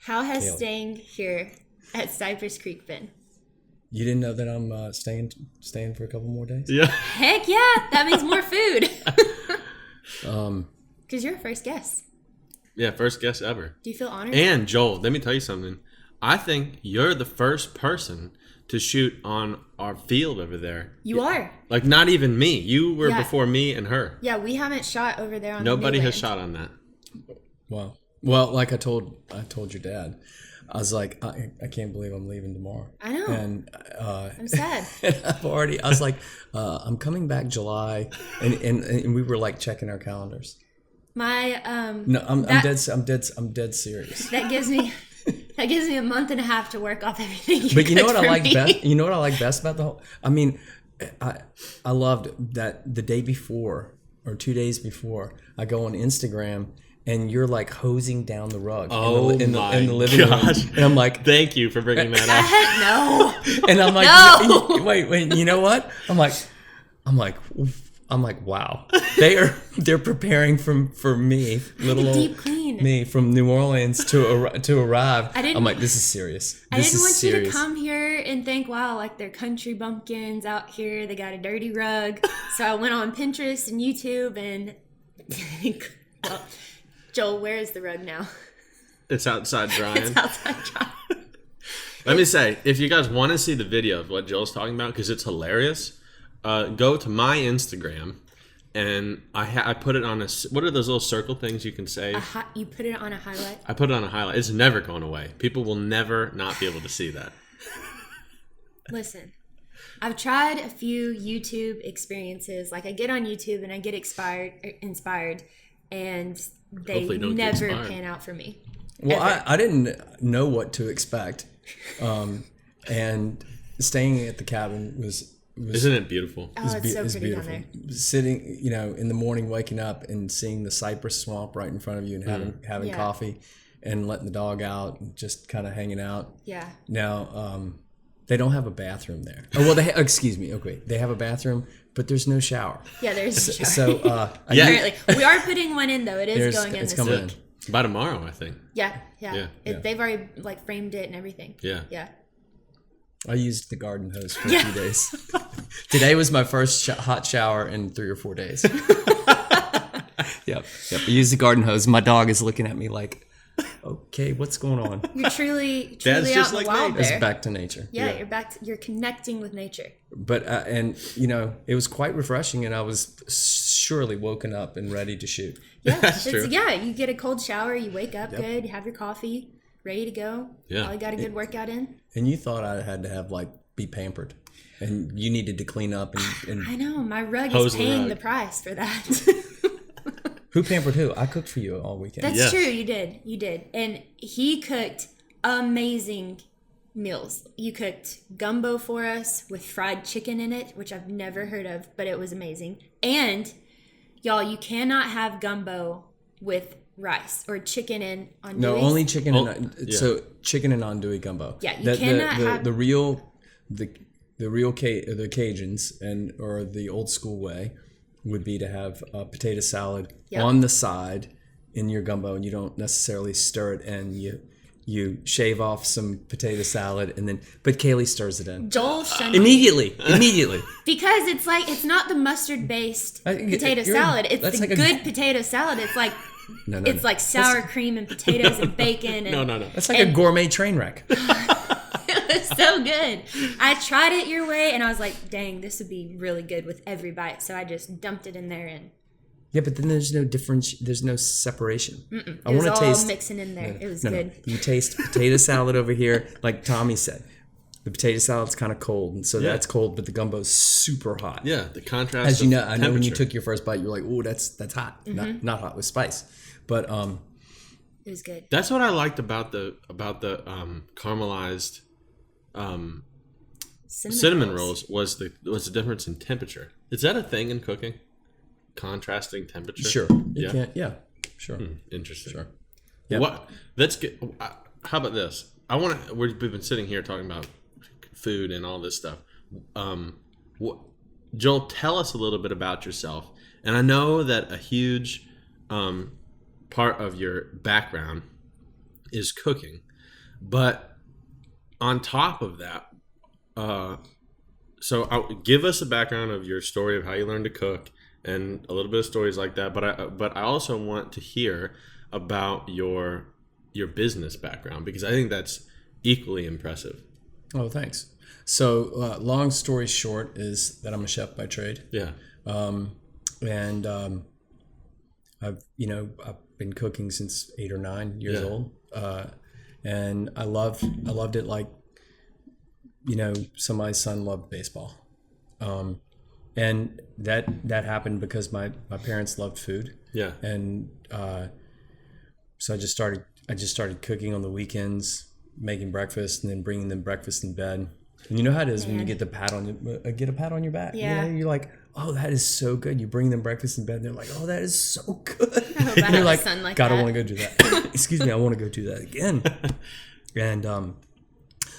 How has Kaylee. staying here at Cypress Creek been? You didn't know that I'm staying for a couple more days? Yeah. Heck yeah, that means more food. Because you're a first guest. Yeah, first guest ever. Do you feel honored? And Joel, let me tell you something. I think you're the first person to shoot on our field over there. You are. Like, not even me. You were Yeah. before me and her. Yeah, we haven't shot over there on Nobody the has new shot on that. Wow. Well, like I told your dad, I was like, I can't believe I'm leaving tomorrow. I know. And I'm sad. and I was like, I'm coming back July, and we were like checking our calendars. My No, I'm dead serious. that gives me a month and a half to work off everything. But you know what cooked I for like me. best? You know what I like best about the whole? I mean, I loved that the day before or 2 days before, I go on Instagram and you're like hosing down the rug in the living room, and I'm like, thank you for bringing that up. No. and I'm like, No. wait, you know what? I'm like, wow, they're preparing for me, little old deep clean. me from New Orleans to arrive. didn't- I'm like, this is serious. I This didn't is want serious. you to come here and think, wow, like they're country bumpkins out here. They got a dirty rug. So I went on Pinterest and YouTube and well, Joel, where is the rug now? It's outside drying. It's outside drying. Let me say, if you guys want to see the video of what Joel's talking about, because it's hilarious, go to my Instagram, and I put it on what are those little circle things you can save? You put it on a highlight? I put it on a highlight. It's never going away. People will never not be able to see that. Listen, I've tried a few YouTube experiences. Like I get on YouTube and I get inspired, and they Hopefully don't get never inspired. pan out for me. Well, Ever. I didn't know what to expect, and staying at the cabin was Isn't it beautiful? Oh, it's so is pretty beautiful. down there. Sitting, in the morning, waking up and seeing the cypress swamp right in front of you, and having Yeah. coffee, and letting the dog out, and just kind of hanging out. Yeah. Now, they don't have a bathroom there. Oh well, excuse me. Okay, they have a bathroom, but there's no shower. Yeah, there's a shower. So Yeah. Apparently. We are putting one in, though. It is going in it's this coming week. in. By tomorrow, I think. Yeah. Yeah. They've already like framed it and everything. Yeah. Yeah. I used the garden hose for a few days. Today was my first hot shower in 3 or 4 days. Yep. I used the garden hose. My dog is looking at me like, okay, what's going on? You're truly That's out just in the like wild me. It's there. back to nature. Yeah, you're connecting with nature. But it was quite refreshing, and I was surely woken up and ready to shoot. Yeah, That's true. Yeah, you get a cold shower, you wake up good, you have your coffee, ready to go. Yeah. Probably got a good workout in. And you thought I had to have be pampered, and you needed to clean up and I know, my rug Hose is the paying rug. the price for that. who pampered who? I cooked for you all weekend. That's Yes. true, you did. And he cooked amazing meals. You cooked gumbo for us with fried chicken in it, which I've never heard of, but it was amazing. And y'all, you cannot have gumbo with rice or chicken and andouille. No, only chicken Oh, and yeah. so chicken and andouille gumbo. Yeah, you cannot have- the real the Cajuns or the old school way would be to have a potato salad Yep. on the side in your gumbo, and you don't necessarily stir it, and you shave off some potato salad, and then but Kaylee stirs it in Joel shunned immediately. because it's not the mustard based potato you're- salad. It's that's the like a- good potato salad. It's like No, it's like sour cream and potatoes and bacon. And No. That's like a gourmet train wreck. It was so good. I tried it your way, and I was like, "Dang, this would be really good with every bite." So I just dumped it in there, and Yeah, but then there's no difference. There's no separation. it I was want all to taste. mixing in there. It was No. good. You taste potato salad over here, like Tommy said. The potato salad's kind of cold, and so Yeah. that's cold, but the gumbo's super hot. Yeah, the contrast. As you of know, I know when you temperature. took your first bite, you're like, "Oh, that's hot, not hot with spice." But It was good. That's what I liked about the caramelized cinnamon rolls was the difference in temperature. Is that a thing in cooking? Contrasting temperature. sure, you Yeah. can't. Yeah, sure. Interesting. Sure. Yep. What? Let's get. How about this? I want to. We've been sitting here talking about food and all this stuff. Joel, tell us a little bit about yourself. And I know that a huge part of your background is cooking. But on top of that, give us a background of your story of how you learned to cook and a little bit of stories like that. But I also want to hear about your business background, because I think that's equally impressive. Oh, thanks. So, long story short is that I'm a chef by trade. Yeah. And I've been cooking since 8 or 9 years old. And I loved it like, somebody's son loved baseball. And that happened because my parents loved food. Yeah. And so I just started cooking on the weekends, making breakfast, and then bringing them breakfast in bed. And you know how it is when you get a pat on your back. Yeah. You're like, oh, that is so good. You bring them breakfast in bed, and they're like, oh, that is so good. I hope I have a son like God, that. I want to go do that. Excuse me, I want to go do that again. And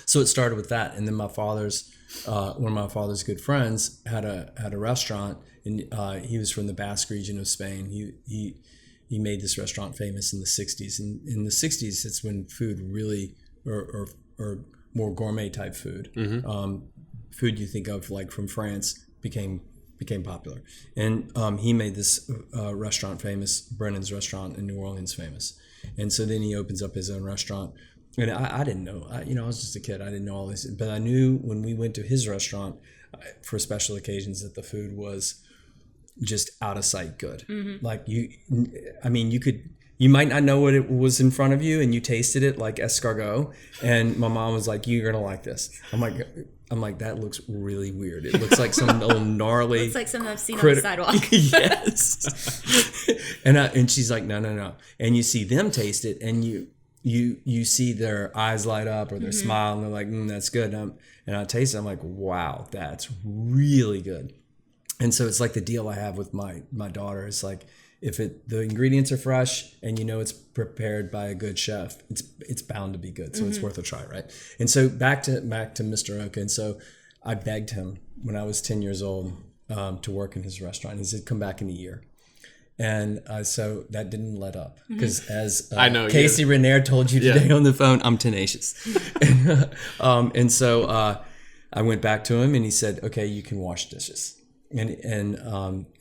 so it started with that, and then my father's one of my father's good friends had a restaurant, and he was from the Basque region of Spain. He made this restaurant famous in the 60s, and in the 60s it's when food really or more gourmet type food, food you think of like from France became popular, and he made this restaurant famous, Brennan's restaurant in New Orleans famous, and so then he opens up his own restaurant. And I didn't know, I was just a kid. I didn't know all this, but I knew when we went to his restaurant for special occasions that the food was just out of sight good. Mm-hmm. Like you might not know what it was in front of you, and you tasted it like escargot. And my mom was like, "You're gonna like this." I'm like, that looks really weird. It looks like some little gnarly. It's like something I've seen on the sidewalk. Yes. And she's like, no. And you see them taste it, and you see their eyes light up or their smile, and they're like, that's good. And I taste it, I'm like, wow, that's really good. And so it's like the deal I have with my daughter. It's like, if the ingredients are fresh and it's prepared by a good chef, it's bound to be good. So it's worth a try, right? And so back to Mr. Oka. And so I begged him when I was 10 years old to work in his restaurant. He said, come back in a year. And so that didn't let up, because as I know Casey Renier told you today on the phone, I'm tenacious. And so I went back to him, and he said, "Okay, you can wash dishes." And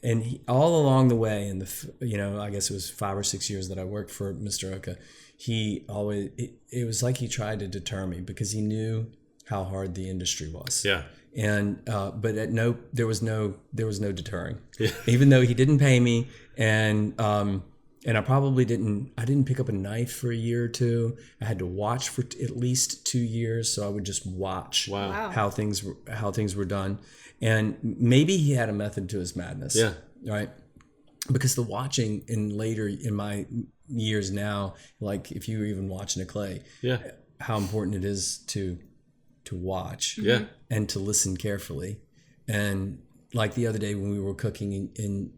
he, all along the way, in I guess it was 5 or 6 years that I worked for Mr. Oka, he always it was like he tried to deter me, because he knew how hard the industry was. Yeah. And but there was no deterring. Yeah. Even though he didn't pay me, and I probably didn't pick up a knife for a year or two. I had to watch for at least 2 years, so I would just watch how things were done. And maybe he had a method to his madness. Yeah. Right. Because the watching in my years now, like if you were even watching a clay, how important it is to watch and to listen carefully. And like the other day when we were cooking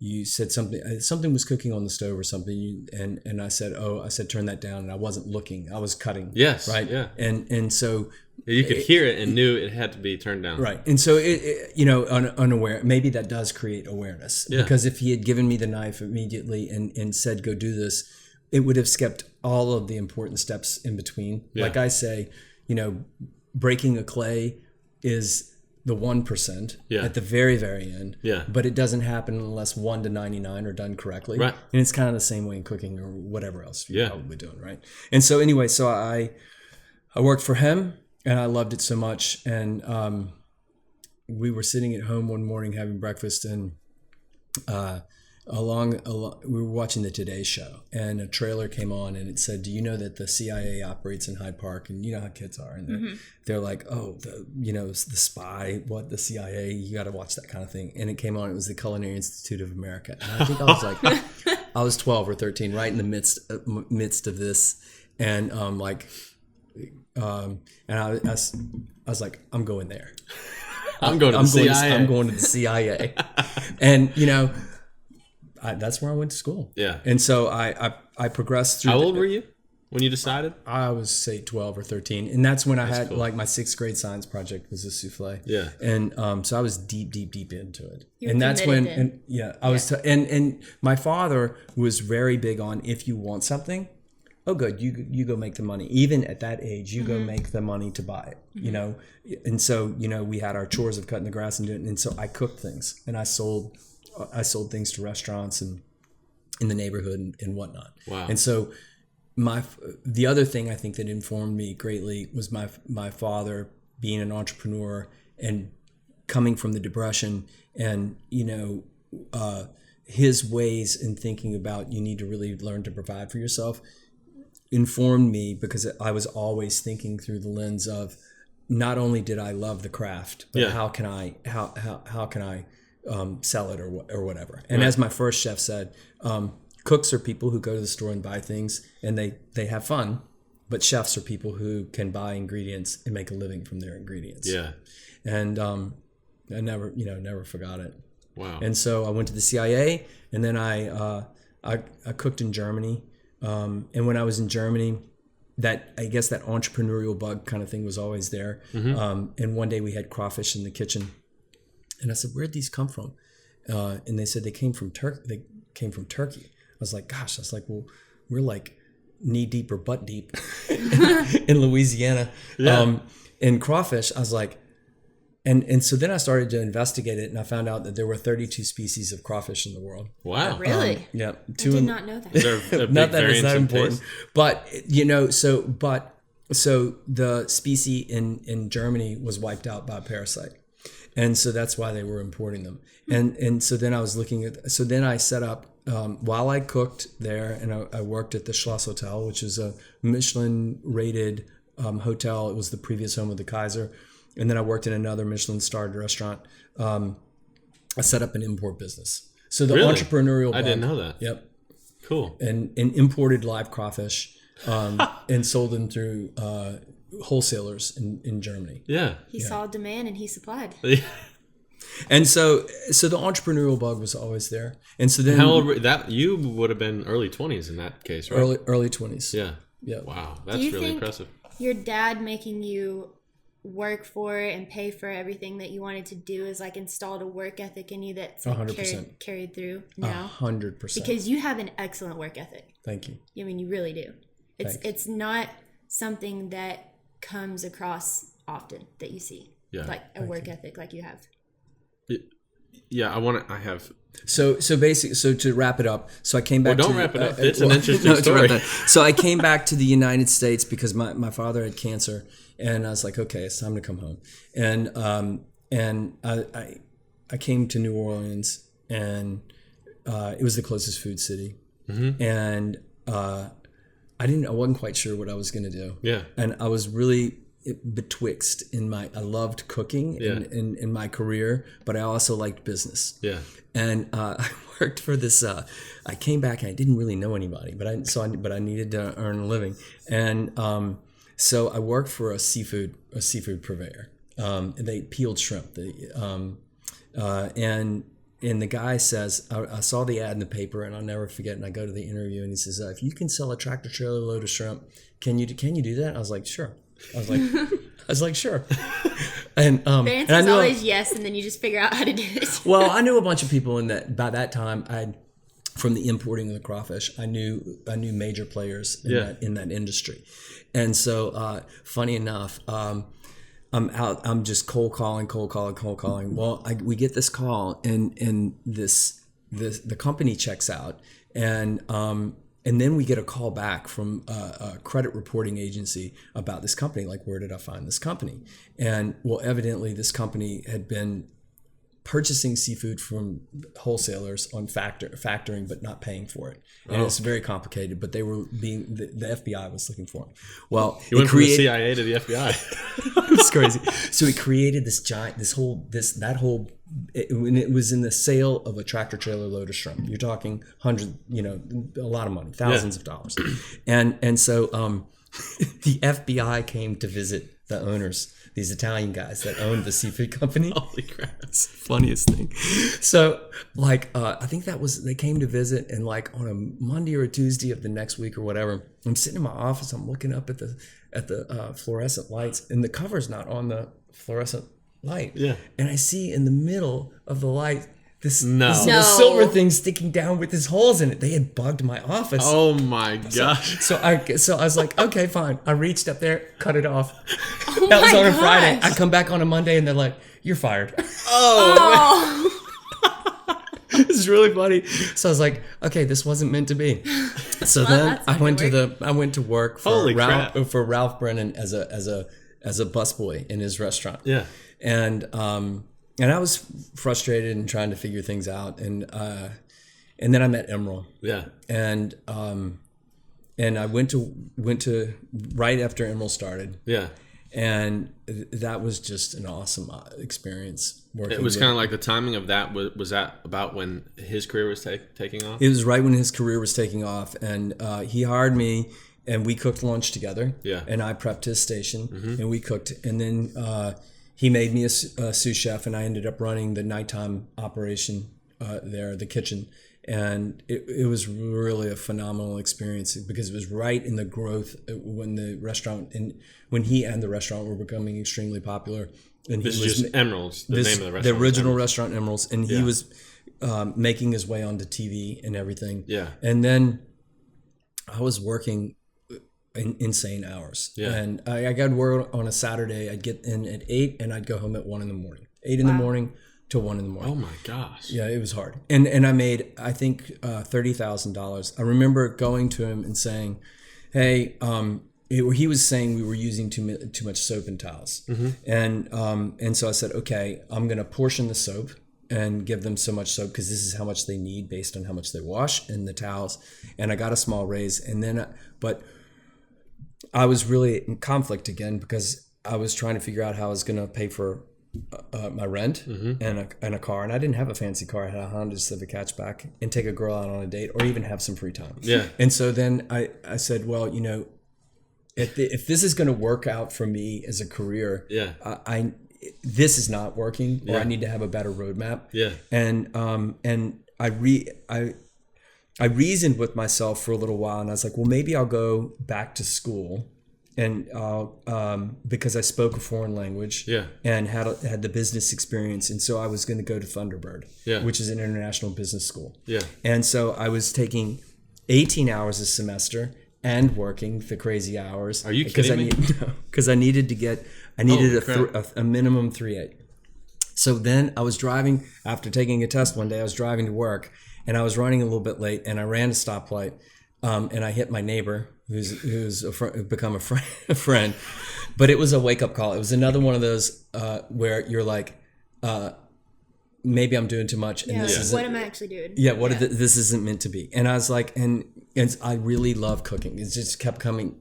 you said something was cooking on the stove or something, and I said turn that down, and I wasn't looking, I was cutting. Yes. Right. Yeah. And so you could hear it and knew it had to be turned down. Right. And so unaware, maybe that does create awareness, because if he had given me the knife immediately and said, go do this, it would have skipped all of the important steps in between. Like I say, breaking a clay is the 1% at the very, very end. Yeah. But it doesn't happen unless 1 to 99 are done correctly. Right. And it's kind of the same way in cooking or whatever else you're probably doing, right? And so anyway, so I worked for him, and I loved it so much. And we were sitting at home one morning having breakfast, and we were watching the Today Show, and a trailer came on, and it said, "Do you know that the CIA operates in Hyde Park?" And you know how kids are, and they're like, "Oh, the spy, what, the CIA? You got to watch that kind of thing." And it came on. It was the Culinary Institute of America, and I think I was like, I was 12 or 13, right in the midst of this, and and I was like, I'm going there. I'm going to the CIA. I'm going to the CIA, and that's where I went to school. Yeah. And so I progressed through. How old were you when you decided? I was, say, 12 or 13. And that's when I had like my 6th grade science project was a souffle. Yeah. And so I was deep into it. And that's when, I was, and my father was very big on, if you want something, oh, good, you go make the money. Even at that age, you go make the money to buy it, you know? And so, you know, we had our chores of cutting the grass and doing it. And so I cooked things, and I sold things to restaurants and in the neighborhood and whatnot. Wow. And so the other thing I think that informed me greatly was my father being an entrepreneur and coming from the Depression, and, you know, his ways in thinking about you need to really learn to provide for yourself informed me, because I was always thinking through the lens of not only did I love the craft, but how can I sell it or whatever. And as my first chef said, cooks are people who go to the store and buy things and they have fun, but chefs are people who can buy ingredients and make a living from their ingredients. Yeah. And I never forgot it. Wow. And so I went to the CIA, and then I cooked in Germany. And when I was in Germany, I guess that entrepreneurial bug kind of thing was always there. And one day we had crawfish in the kitchen, and I said, "Where'd these come from?" And they said they came from Turkey. I was like, "Gosh!" I was like, "Well, we're like knee deep or butt deep in Louisiana." And crawfish, I was like, and so then I started to investigate it, and I found out that there were 32 species of crawfish in the world. Wow, really? Yeah, I did not know that. Not that it's that important, but you know, so the species in Germany was wiped out by a parasite, and so that's why they were importing them. And so then I was looking at, so then I set up while I cooked there, and I worked at the Schloss Hotel, which is a Michelin-rated hotel. It was the previous home of the Kaiser. And then I worked in another Michelin-starred restaurant. I set up an import business. So the entrepreneurial I didn't know that. Yep. Cool. And imported live crawfish and sold them through wholesalers in Germany. Yeah. He saw demand and he supplied. And so the entrepreneurial bug was always there. And so then how old you would have been early 20s in that case, right? Early 20s. Yeah. Yeah. Wow. That's really impressive. Your dad making you work for and pay for everything that you wanted to do is like installed a work ethic in you that's like 100%. carried through now? 100%. Because you have an excellent work ethic. Thank you. I mean, you really do. It's not something that comes across often that you see. Yeah. Like a work ethic like you have. Yeah, I have. So basically, so to wrap it up, so I came back. Well, don't wrap it up. It's an interesting story. So I came back to the United States because my father had cancer, and I was like, okay, it's time to come home. And I came to New Orleans, and it was the closest food city, and I wasn't quite sure what I was going to do. Yeah, and I was really betwixt I loved cooking in my career, but I also liked business. Yeah. And I worked for this I came back and I didn't really know anybody, but I needed to earn a living. And so I worked for a seafood purveyor. And they peeled shrimp. And the guy says, I saw the ad in the paper, and I'll never forget, and I go to the interview, and he says, if you can sell a tractor trailer load of shrimp, can you do that? I was like, sure. I was like, sure. And the answer is always yes, and then you just figure out how to do it. Well, I knew a bunch of people in that. By that time, from the importing of the crawfish, I knew major players in that industry. And so, funny enough, I'm just cold calling. Well, we get this call, and the company checks out, and then we get a call back from a credit reporting agency about this company. Like, where did I find this company? And well, evidently this company had been purchasing seafood from wholesalers on factoring, but not paying for it. And it's very complicated, but they were the FBI was looking for them. Well, you went from the CIA to the FBI. It's crazy. So he created this giant, when it was in the sale of a tractor trailer load of shrimp. You're talking hundreds, a lot of money, thousands of dollars. And so the FBI came to visit the owners, these Italian guys that owned the seafood company. Holy crap. That's the funniest thing. So I think they came to visit, and like on a Monday or a Tuesday of the next week or whatever, I'm sitting in my office, I'm looking up at the fluorescent lights, and the cover's not on the fluorescent light. Yeah. And I see in the middle of the light this No. little No. silver thing sticking down with his holes in it. They had bugged my office. Oh my gosh. So I was like, okay, fine. I reached up there, cut it off. Oh That was my on a Friday. gosh. I come back on a Monday and they're like, you're fired. Oh. This is really funny. So I was like, okay, this wasn't meant to be. So then that's I not went gonna I went to work for Holy Ralph Brennan as a busboy in his restaurant. Yeah. And I was frustrated and trying to figure things out. And then I met Emeril. Yeah. And I went to right after Emeril started. Yeah. And that was just an awesome experience. Working It was with- kind of like the timing of that. Was that about when his career was taking off? It was right when his career was taking off, and he hired me, and we cooked lunch together. Yeah. And I prepped his station, and we cooked, and then he made me a sous chef, and I ended up running the nighttime operation there, the kitchen. And it was really a phenomenal experience because it was right in the growth when the restaurant and when he and the restaurant were becoming extremely popular. And This he is was just Emeril's, the name of the restaurant. the was original Emeril's. restaurant Emeril's, and he Yeah. was making his way onto TV and everything. Yeah. And then I was working insane hours. Yeah. And I got work on a Saturday. I'd get in at 8 and I'd go home at 1 in the morning. 8 in the morning to 1 in the morning. Oh my gosh. Yeah, it was hard. And I made, I think, $30,000. I remember going to him and saying, hey, he was saying we were using too much soap and towels. And so I said, okay, I'm going to portion the soap and give them so much soap because this is how much they need based on how much they wash and the towels. And I got a small raise. And then, but I was really in conflict again because I was trying to figure out how I was going to pay for my rent and a car, and I didn't have a fancy car. I had a Honda Civic hatchback, and take a girl out on a date or even have some free time. Yeah. And so then I said, well, you know, if this is going to work out for me as a career, Yeah. I this is not working, or Yeah. I need to have a better roadmap. Yeah. And I reasoned with myself for a little while, and I was like, well, maybe I'll go back to school. And because I spoke a foreign language, Yeah. and had the business experience, and so I was going to go to Thunderbird, Yeah. which is an international business school. Yeah. And so I was taking 18 hours a semester and working the crazy hours. Are you kidding me? Because I needed to get crap. a minimum 3.8. So then I was driving after taking a test one day. I was driving to work, and I was running a little bit late, and I ran a stoplight, and I hit my neighbor, who's become a friend. But it was a wake up call. It was another one of those where you're like, maybe I'm doing too much, and Yeah, this like, isn't. what am I actually doing? Yeah, this isn't meant to be. And I was like, and I really love cooking. It just kept coming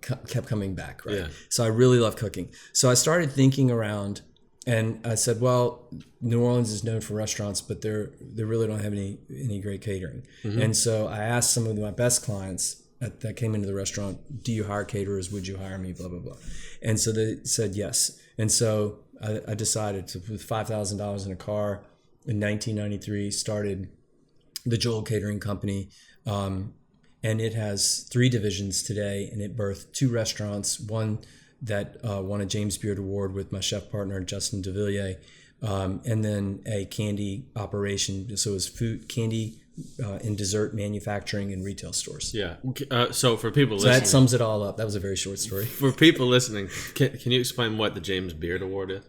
back, right? Yeah. So I really love cooking. So I started thinking around, and I said, well, New Orleans is known for restaurants, but they really don't have any great catering. And so I asked some of my best clients that came into the restaurant, do you hire caterers? Would you hire me? Blah, blah, blah. And so they said yes. And so I decided to, with $5,000 in a car in 1993, started the Joel Catering Company. And it has 3 divisions today, and it birthed 2 restaurants, one that won a James Beard Award with my chef partner, Justin DeVilliers, and then a candy operation. So it was food, candy, and dessert manufacturing and retail stores. Yeah. So for people So listening, that sums it all up. That was a very short story. for people listening, can you explain what the James Beard Award is?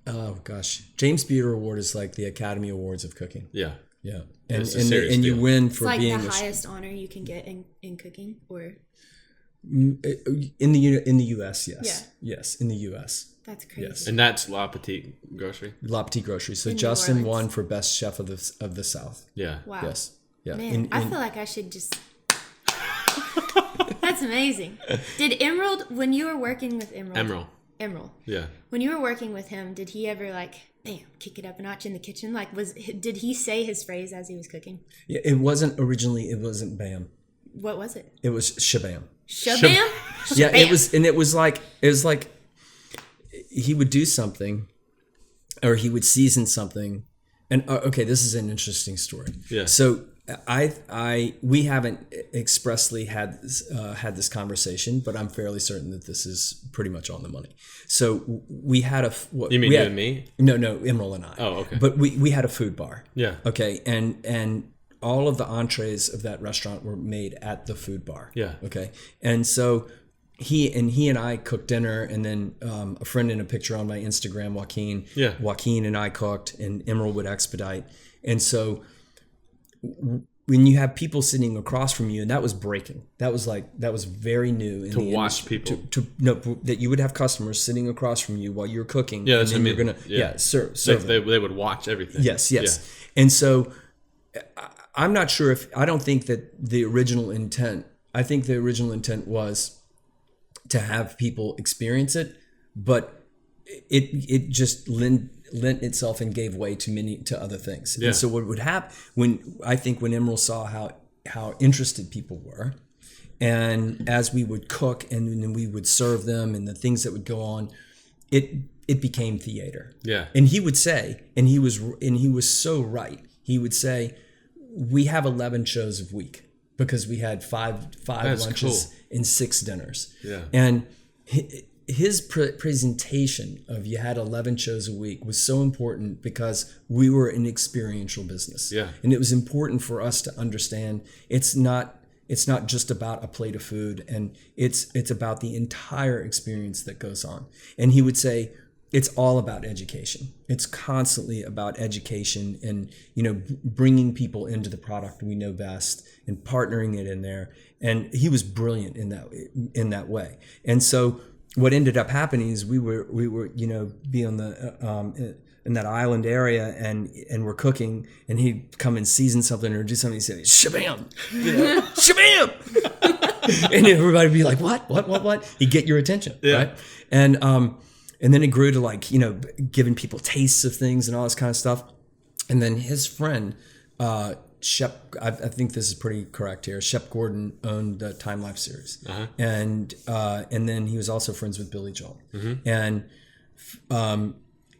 Oh gosh, James Beard Award is like the Academy Awards of cooking. Yeah. Yeah, and It's a serious you deal. win It's for like being the highest honor you can get in cooking, or in the U.S. Yes, Yeah. yes, in the U.S. that's crazy. Yes. And that's La Petite Grocery. La Petite Grocery. So In New Justin Orleans. won for best chef of the South. Yeah. Wow. Yes, yeah. Man, I feel like I should just. That's amazing. Did Emeril, when you were working with Emeril, Yeah. when you were working with him, did he ever like, bam, kick it up a notch in the kitchen? Like, did he say his phrase as he was cooking? Yeah, it wasn't bam. What was it? It was shabam. Shabam? Yeah, Shabam. it was like he would do something, or he would season something, and okay, this is an interesting story. Yeah. So we haven't expressly had this conversation, but I'm fairly certain that this is pretty much on the money. So we had You mean you and me? No, Emeril and I. Oh, okay. But we had a food bar. Yeah. Okay, and all of the entrees of that restaurant were made at the food bar. Yeah. Okay, and so he and I cooked dinner, and then a friend in a picture on my Instagram, Joaquin. Yeah. Joaquin and I cooked, and Emeril would expedite, and so when you have people sitting across from you, and that was breaking. That was very new in to the watch industry, people that you would have customers sitting across from you while you're cooking. Yeah, that's and then what I mean. You're gonna serve. They would watch everything. Yes. Yeah. And so I'm not sure I don't think that the original intent. I think the original intent was to have people experience it, but it just lent itself and gave way to other things. Yeah. And so what would happen when Emeril saw how interested people were, and as we would cook and then we would serve them and the things that would go on, it became theater. Yeah. And he would say, and he was so right. He would say, we have 11 shows a week because we had five lunches and 6 dinners. Yeah. And his presentation of you had 11 shows a week was so important because we were an experiential business. Yeah. And it was important for us to understand it's not just about a plate of food, and it's about the entire experience that goes on. And he would say it's all about education. It's constantly about education and, bringing people into the product we know best and partnering it in there. And he was brilliant in that way. And so what ended up happening is we were be on the in that island area and we're cooking, and he'd come and season something or do something. He'd say, "Shabam!" Shabam! And everybody would be like, "What?" He'd get your attention, right? And then it grew to giving people tastes of things and all this kind of stuff. And then his friend, Shep, I think this is pretty correct here. Shep Gordon owned the Time Life series, and then he was also friends with Billy Joel, and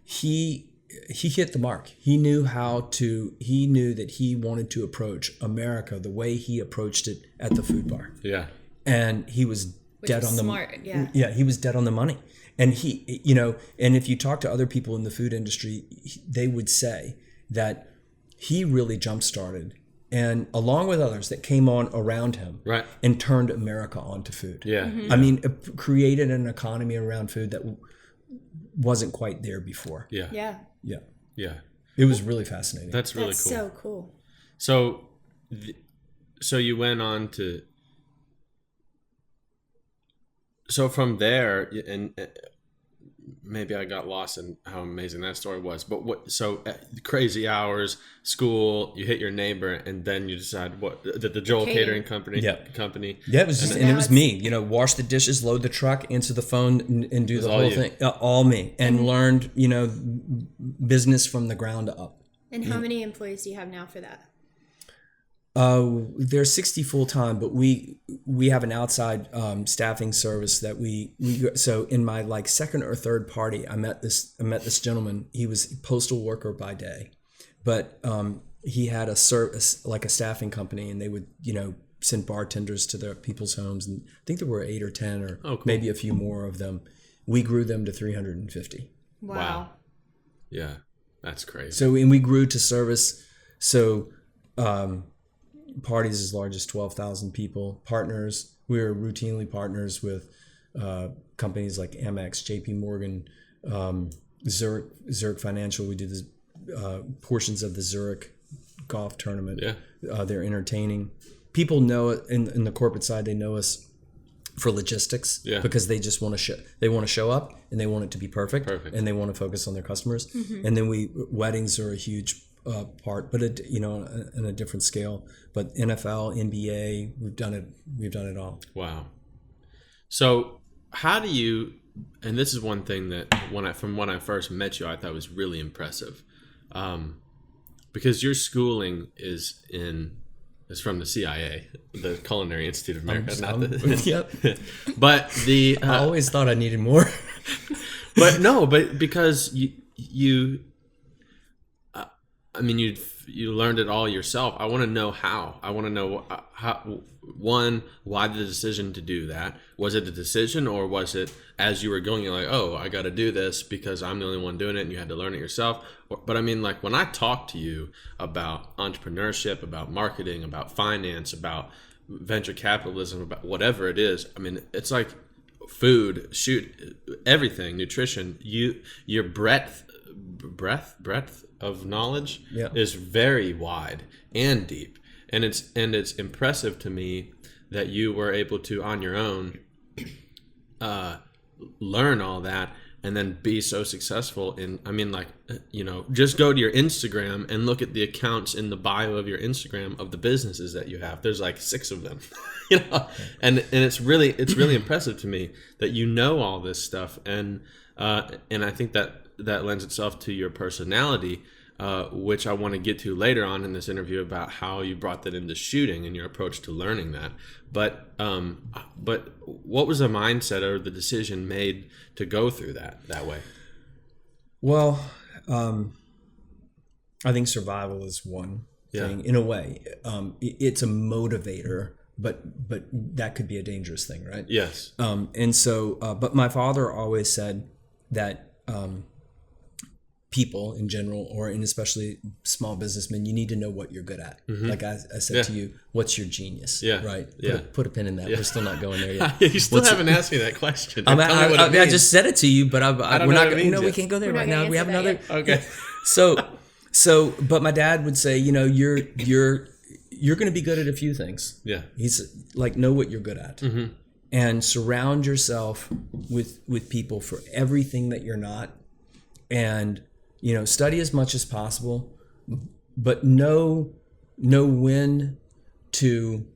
he hit the mark. He knew that he wanted to approach America the way he approached it at the food bar. Yeah, and he was dead on the smart. Yeah, he was dead on the money. And he, and if you talk to other people in the food industry, they would say that he really jump-started, and along with others that came on around him, right, and turned America onto food. Yeah. Mm-hmm. I mean, it created an economy around food that wasn't quite there before. Yeah. Yeah. Yeah. Yeah. It was really fascinating. That's really cool. So cool. So you went on to... So from there, and maybe I got lost in how amazing that story was. But crazy hours, school, you hit your neighbor, and then you decide the Joel Catering Company. Yeah, it was just, and it was me. Wash the dishes, load the truck, answer the phone, and do the whole thing. All me, and learned business from the ground up. And how many employees do you have now for that? There's 60 full time, but we have an outside staffing service that we so in my second or third party, I met this gentleman. He was a postal worker by day, but he had a service like a staffing company, and they would send bartenders to their people's homes, and I think there were 8 or 10 or cool. Maybe a few more of them. We grew them to 350. Wow. Yeah, that's crazy. So and we grew to service parties as large as 12,000 people. Partners, we were routinely partners with companies like Amex, JP Morgan, Zurich Financial. We did portions of the Zurich golf tournament. Yeah. They're entertaining. People know it in the corporate side. They know us for logistics, because they just want to show up, and they want it to be perfect. And they want to focus on their customers. Mm-hmm. And then weddings are a huge part, but in a different scale. But NFL, NBA, we've done it all. Wow. So how do you? And this is one thing that from when I first met you, I thought was really impressive, because your schooling is from the CIA, the Culinary Institute of America. Yep. But I always thought I needed more. but because you you learned it all yourself, I want to know how. I want to know how. One, why the decision to do that? Was it a decision, or was it as you were going, you're like, oh, I got to do this because I'm the only one doing it, and you had to learn it yourself? But I mean, like when I talk to you about entrepreneurship, about marketing, about finance, about venture capitalism, about whatever it is, I mean, it's like food, everything, nutrition. Your breadth of knowledge is very wide and deep, and it's impressive to me that you were able to on your own learn all that and then be so successful in, I mean, like, just go to your Instagram and look at the accounts in the bio of your Instagram of the businesses that you have. There's like 6 of them, and it's really impressive to me that you know all this stuff, and I think that lends itself to your personality, which I want to get to later on in this interview about how you brought that into shooting and your approach to learning that. But what was the mindset or the decision made to go through that way? Well, I think survival is one thing in a way. It's a motivator, but that could be a dangerous thing, right? Yes. And so, but my father always said that people in general, and especially small businessmen, you need to know what you're good at. Like I said to you, what's your genius? Right? Put a pin in that. We're still not going there yet. You still haven't asked me that question. I just said it to you, but we're not. We can't go there right now. We have another. Okay. So, but my dad would say, you're going to be good at a few things. Yeah. He's like, know what you're good at, and surround yourself with people for everything that you're not, and study as much as possible, but know when to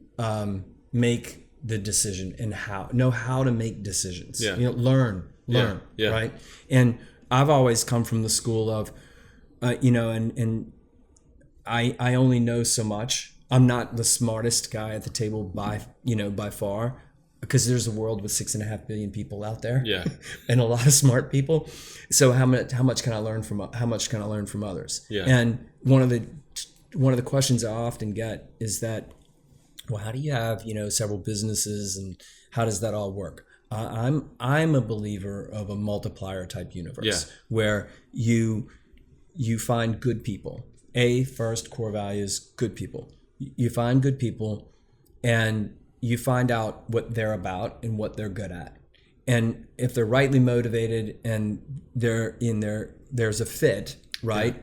make the decision and know how to make decisions. Learn, right? And I've always come from the school of, and I only know so much. I'm not the smartest guy at the table by far, because there's a world with 6.5 billion people out there, and a lot of smart people. So how much can I learn from others? And one of the questions I often get is that, well, how do you have several businesses, and how does that all work? I'm a believer of a multiplier type universe where you find good people. First core values, good people. You find good people, and you find out what they're about and what they're good at. And if they're rightly motivated and there's a fit, right?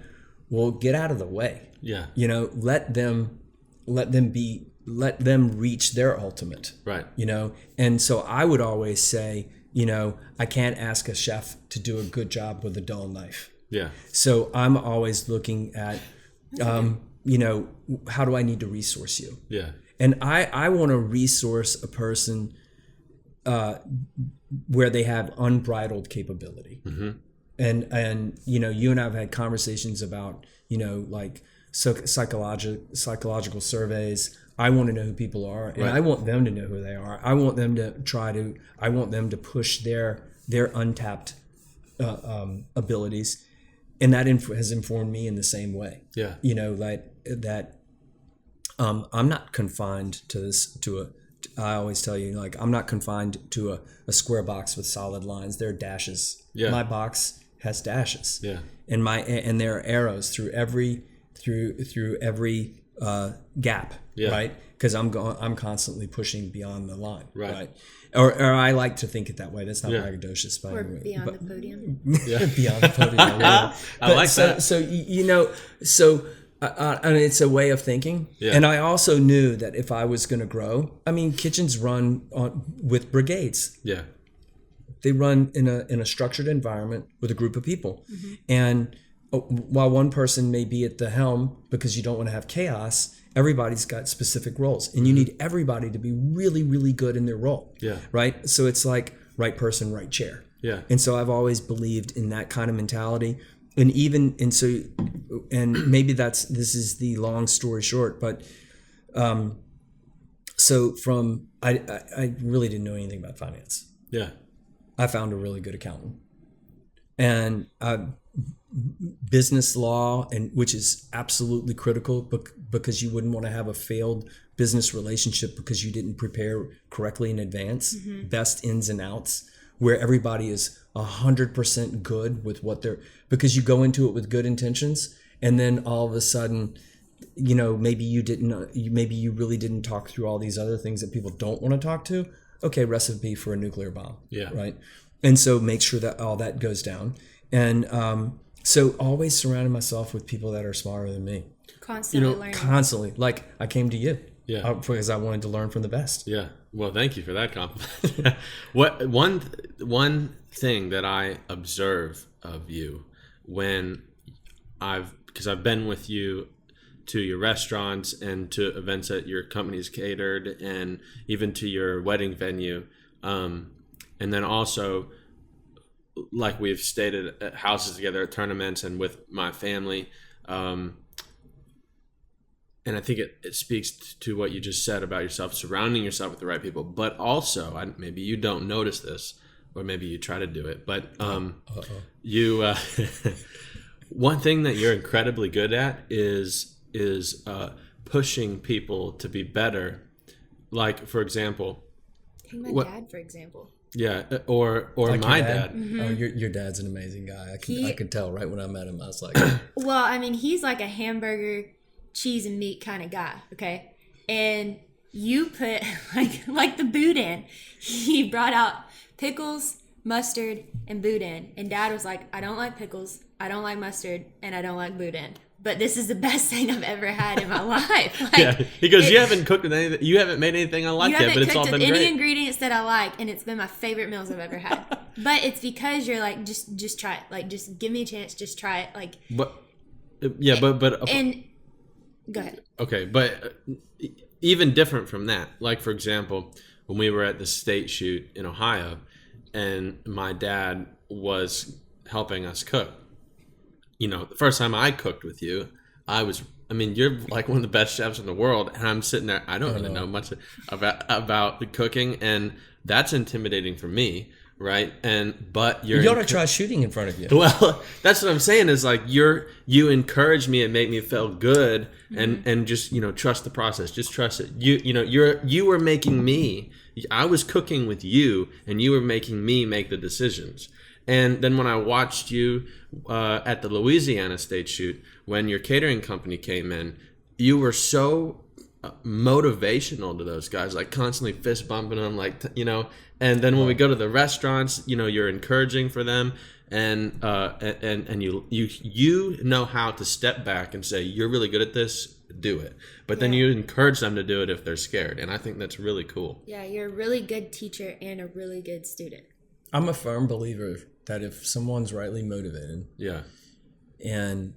Well, get out of the way. Let them reach their ultimate. Right. And so I would always say, I can't ask a chef to do a good job with a dull knife. So I'm always looking at, how do I need to resource you? And I want to resource a person where they have unbridled capability. And you and I have had conversations about, like psychological surveys. I want to know who people are, and I want them to know who they are. I want them to push their untapped abilities. And that has informed me in the same way. I'm not confined to I always tell you, like, I'm not confined to a square box with solid lines. There are dashes. My box has dashes. And there are arrows through every gap. Right? Because I'm constantly pushing beyond the line. Right? Or I like to think it that way. That's not braggadocious, by the way. Beyond the podium. Beyond the podium. I like that. So and it's a way of thinking. And I also knew that if I was going to grow, kitchens run with brigades. They run in a structured environment with a group of people. And while one person may be at the helm because you don't want to have chaos, everybody's got specific roles, and you need everybody to be really, really good in their role. Right. So it's like right person, right chair. And so I've always believed in that kind of mentality. And maybe this is the long story short, but so I really didn't know anything about finance. I found a really good accountant, and business law, and which is absolutely critical because you wouldn't want to have a failed business relationship because you didn't prepare correctly in advance. Best ins and outs, where everybody is 100% good with what they're, because you go into it with good intentions, and then all of a sudden, maybe you really didn't talk through all these other things that people don't want to talk to. Okay, recipe for a nuclear bomb. Yeah. Right. And so make sure that all that goes down. And so always surrounding myself with people that are smarter than me. Constantly learning. Constantly. Like I came to you. Yeah. Because I wanted to learn from the best. Yeah. Well, thank you for that compliment. One thing that I observe of you because I've been with you to your restaurants and to events that your company's catered, and even to your wedding venue, and then also, like we've stayed at houses together at tournaments and with my family. And I think it speaks to what you just said about yourself, surrounding yourself with the right people. But also, maybe you don't notice this, or maybe you try to do it. But you, one thing that you're incredibly good at is pushing people to be better. Like, for example, take my dad, for example. Yeah, or like my dad. Mm-hmm. Oh, your dad's an amazing guy. I could tell right when I met him. I was like, well, I mean, he's like a hamburger, cheese and meat kind of guy, okay? And you put like the boudin. He brought out pickles, mustard, and boudin. And Dad was like, I don't like pickles, I don't like mustard, and I don't like boudin. But this is the best thing I've ever had in my life. Yeah, he goes, you haven't cooked with anything, you haven't made anything I like yet, but it's all been great. You haven't cooked with any ingredients that I like, and it's been my favorite meals I've ever had. But it's because you're like, just try it. Like, just give me a chance, just try it. Like, but yeah, but and go ahead. Okay, but even different from that, like for example, when we were at the state shoot in Ohio, and my dad was helping us cook. The first time I cooked with you, you're like one of the best chefs in the world, and I'm sitting there, I don't really know much about the cooking, and that's intimidating for me, right? But you ought to try shooting in front of you. Well, that's what I'm saying is like you encourage me and make me feel good, and just trust the process, just trust it. You were making me. I was cooking with you, and you were making me make the decisions. And then when I watched you at the Louisiana state shoot, when your catering company came in, you were so motivational to those guys, like constantly fist bumping them, and then when we go to the restaurants, you're encouraging for them, and you know how to step back and say, you're really good at this, do it. But then you encourage them to do it if they're scared. And I think that's really cool. Yeah, you're a really good teacher and a really good student. I'm a firm believer that if someone's rightly motivated, and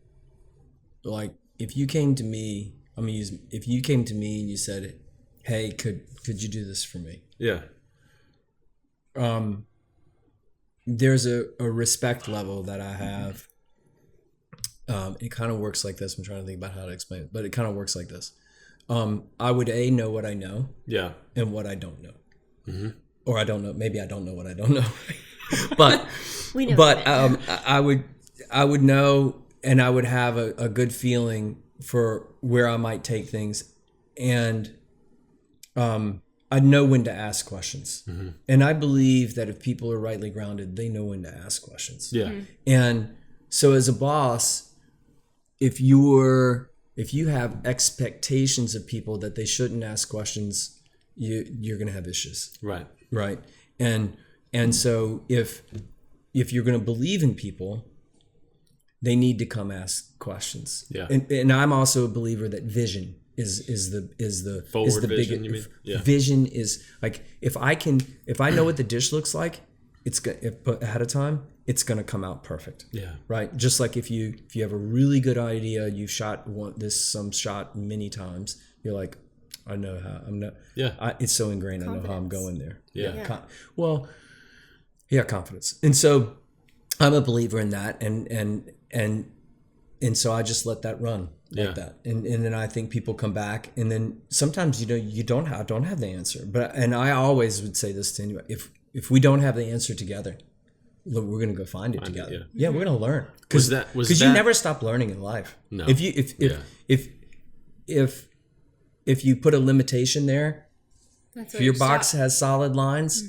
like if you came to me, if you came to me and you said, "Hey, could you do this for me?" Yeah. There's a respect level that I have. It kind of works like this. I'm trying to think about how to explain it, but it kind of works like this. I would know what I know, and what I don't know. Mm-hmm. Or I don't know. Maybe I don't know what I don't know. But we know. But I would know, and I would have a good feeling for where I might take things, and I'd know when to ask questions. Mm-hmm. And I believe that if people are rightly grounded, they know when to ask questions. Yeah. Mm-hmm. And so as a boss, if you have expectations of people that they shouldn't ask questions, you're going to have issues. Right. And so if you're going to believe in people, they need to come ask questions. Yeah. And I'm also a believer that vision is the forward vision, big, you mean? Yeah. Vision is like, if I know what the dish looks like, ahead of time, it's going to come out perfect. Yeah. Right. Just like if you have a really good idea, you've shot some shot many times, you're like, I know how I'm not. Yeah. It's so ingrained. Confidence. I know how I'm going there. Yeah. Confidence. And so I'm a believer in that, and so I just let that run like that, and then I think people come back, and then sometimes you don't have the answer, and I always would say this to anybody: if we don't have the answer together, look, we're gonna go find it together. Yeah. Yeah, we're gonna learn Was because you never stop learning in life. No. If you put a limitation there, That's if your box has solid lines,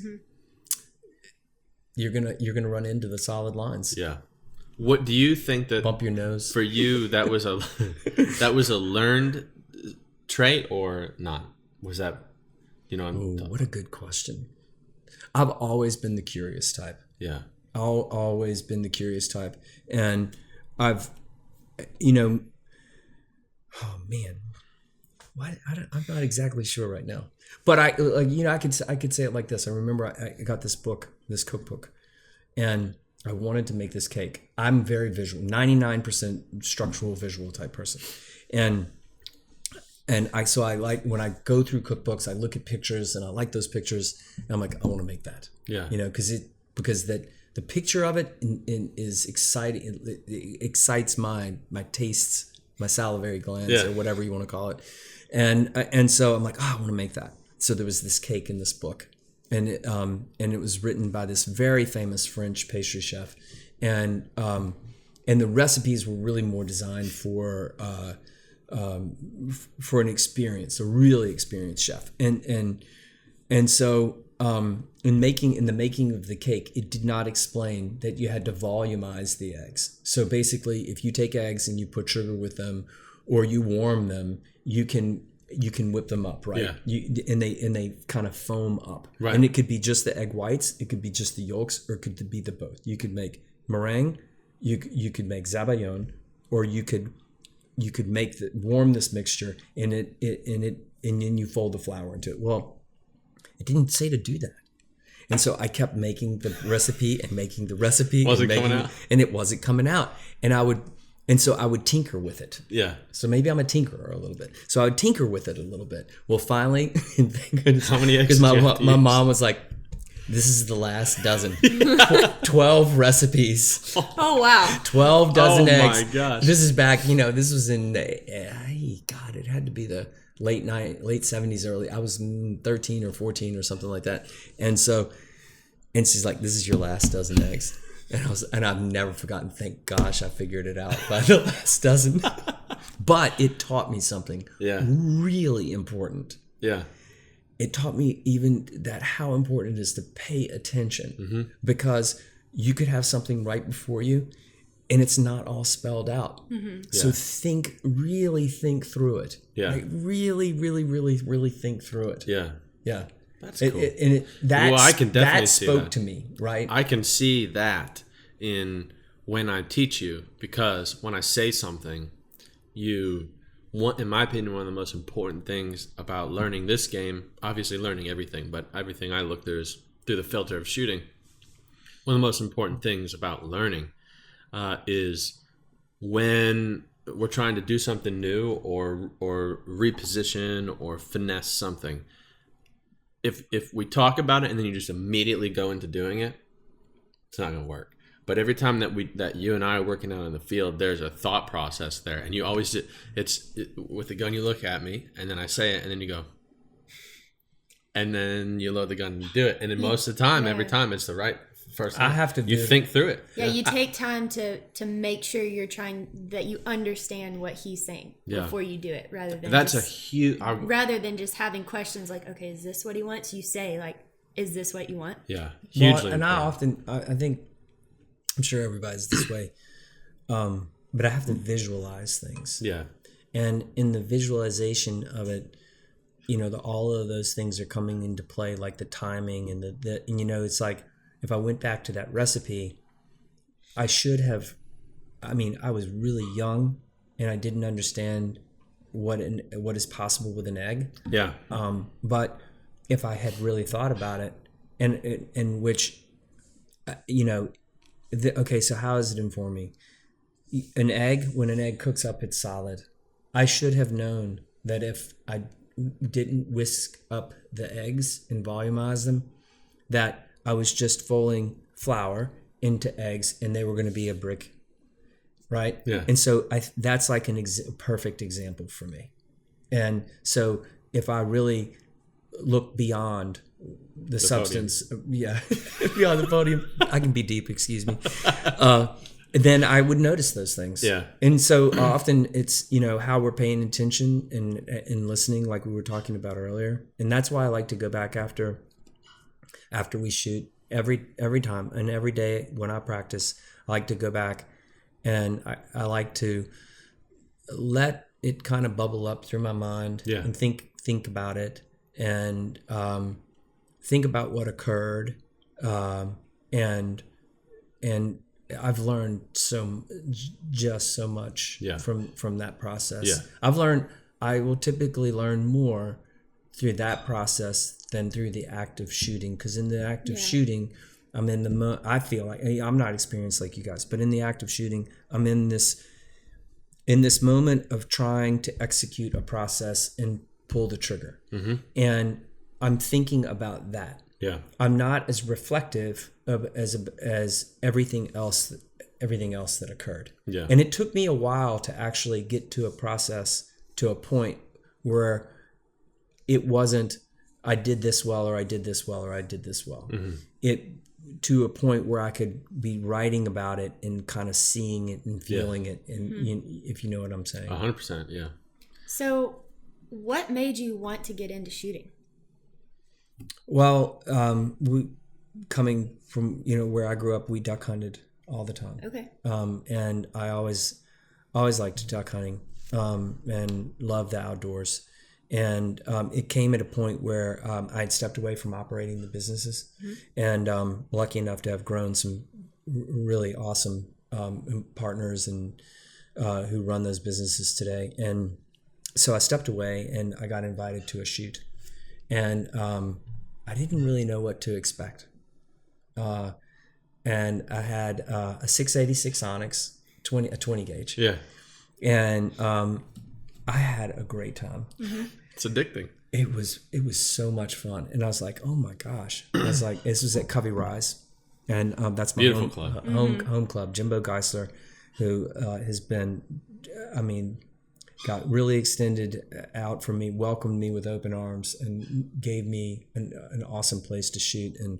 you're gonna run into the solid lines. Yeah. What do you think that Bump your nose. for you that was a learned trait or not? Was that What a good question. I've always been the curious type. Yeah. Always been the curious type, and I've, oh man, why I'm not exactly sure right now, but I could say it like this. I remember I got this cookbook, and I wanted to make this cake. I'm very visual, 99% structural visual type person, and I like when I go through cookbooks, I look at pictures and I like those pictures, and I'm like, I want to make that. Yeah. Because the picture of it is exciting. It excites my tastes, my salivary glands, or whatever you want to call it, and so I'm like, I want to make that. So there was this cake in this book, and it was written by this very famous French pastry chef, and the recipes were really more designed for an experience, a really experienced chef, and so. In the making of the cake, it did not explain that you had to volumize the eggs. So basically, if you take eggs and you put sugar with them, or you warm them, you can whip them up, right? Yeah. And they kind of foam up, right? And it could be just the egg whites, it could be just the yolks, or it could be the both. You could make meringue, you could make zabaione, or you could warm this mixture, and then you fold the flour into it. Well, it didn't say to do that. And so I kept making the recipe and making the recipe. And it wasn't coming out. And so I would tinker with it. Yeah. So maybe I'm a tinkerer a little bit. So I would tinker with it a little bit. Well, finally, thank goodness, how many eggs? Because my mom was like, this is the last dozen. 12 recipes. Oh, wow. 12 dozen eggs. Oh, my gosh. This is back, this was in, God, it had to be the late 70s, early. I was 13 or 14 or something like that. And she's like, this is your last dozen eggs. And I've never forgotten. Thank gosh I figured it out by the last dozen. But it taught me something really important. Yeah. It taught me even that how important it is to pay attention, because you could have something right before you and it's not all spelled out. Mm-hmm. So really think through it. Yeah. Like really, really, really, really think through it. Yeah. Yeah. That's cool. I can definitely see that. Spoke to me, right? I can see that in when I teach you, because when I say something, in my opinion, one of the most important things about learning this game, obviously learning everything, but everything I look through is through the filter of shooting. One of the most important things about learning is when we're trying to do something new or reposition or finesse something. If we talk about it and then you just immediately go into doing it, it's not going to work. But every time that you and I are working out in the field, there's a thought process there, and you always with the gun. You look at me, and then I say it, and then you go, and then you load the gun and do it, and then most of the time, every time, it's the right first time. I have to. You think through it. Yeah, you take time to make sure that you understand what he's saying before you do it, rather than rather than just having questions like, okay, is this what he wants? You say like, is this what you want? Yeah, hugely. And I think. I'm sure everybody's this way, but I have to visualize things. Yeah, and in the visualization of it, all of those things are coming into play, like the timing and it's like if I went back to that recipe, I should have. I mean, I was really young and I didn't understand what is possible with an egg. Yeah. But if I had really thought about it, and which, okay, so how does it inform me? When an egg cooks up, it's solid. I should have known that if I didn't whisk up the eggs and volumize them, that I was just folding flour into eggs and they were going to be a brick, right? Yeah. And so that's like perfect example for me. And so if I really look beyond the substance. Yeah, beyond the podium. I can be deep, excuse me. Then I would notice those things. Yeah. And so often it's, how we're paying attention and listening, like we were talking about earlier. And that's why I like to go back after we shoot every time and every day when I practice. I like to go back and I like to let it kind of bubble up through my mind and think about it and think about what occurred. And I've learned so much from that process. Yeah. I've learned I will typically learn more through that process than through the act of shooting, because in the act of shooting, I'm in I feel like I'm not experienced like you guys, but in the act of shooting, I'm in this moment of trying to execute a process and pull the trigger, and I'm thinking about that. Yeah, I'm not as reflective as everything else that occurred. Yeah, and it took me a while to actually get to a process, to a point where it wasn't I did this well or I did this well or I did this well. It to a point where I could be writing about it and kind of seeing it and feeling it, and if you know what I'm saying. 100%, yeah. So, what made you want to get into shooting? Well, coming from where I grew up, we duck hunted all the time. Okay. And I always liked duck hunting, and loved the outdoors. And it came at a point where I had stepped away from operating the businesses, and lucky enough to have grown some really awesome partners and who run those businesses today. And so I stepped away, and I got invited to a shoot, and I didn't really know what to expect. And I had a 686 Onyx, a 20 gauge. Yeah. And I had a great time. It's addicting. It was so much fun, and I was like, oh my gosh! I was like, this was at Covey Rise, and that's my beautiful club, home club. Jimbo Geisler, who has been, got really extended out for me, welcomed me with open arms, and gave me an awesome place to shoot, and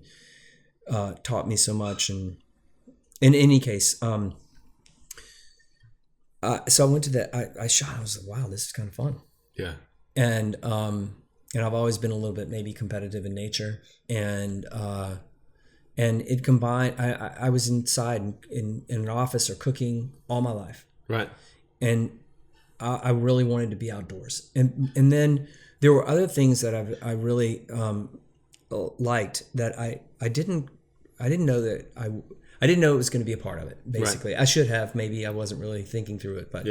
taught me so much. And in any case, so I went to that. I shot. I was like, wow, this is kind of fun. Yeah. And I've always been a little bit maybe competitive in nature, and it combined. I was inside in an office or cooking all my life. Right. And I really wanted to be outdoors, and then there were other things that I really liked that I didn't know that I didn't know it was going to be a part of it. Basically, right. I should have. Maybe I wasn't really thinking through it, but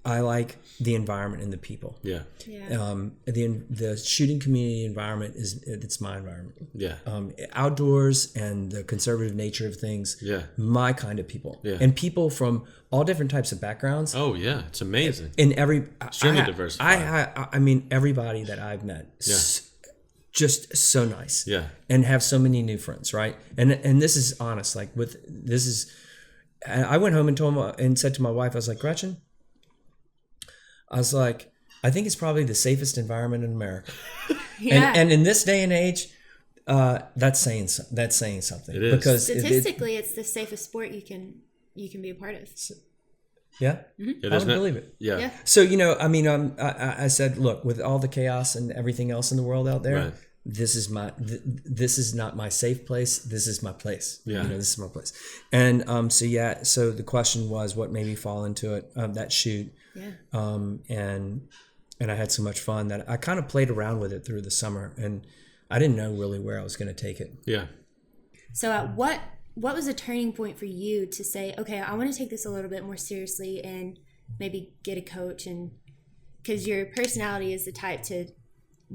I like the environment and the people. Yeah. The shooting community environment it's my environment. Yeah. Outdoors and the conservative nature of things. Yeah. My kind of people. Yeah. And people from all different types of backgrounds. Oh yeah, it's amazing. In extremely diversified. I mean, everybody that I've met. Yeah. Just so nice. Yeah. And have so many new friends, right? And this is honest. Like I went home and said to my wife, I was like, Gretchen, I think it's probably the safest environment in America. Yeah. And in this day and age, that's saying something. It is. Because statistically, it's the safest sport you can be a part of. Yeah, I would believe it. Yeah. So I said, look, with all the chaos and everything else in the world out there, right. This is not my safe place. This is my place. Yeah, this is my place. And so the question was, what made me fall into it? That shoot. Yeah. And I had so much fun that I kind of played around with it through the summer, and I didn't know really where I was going to take it. Yeah. So at what was a turning point for you to say, okay, I want to take this a little bit more seriously and maybe get a coach? And because your personality is the type to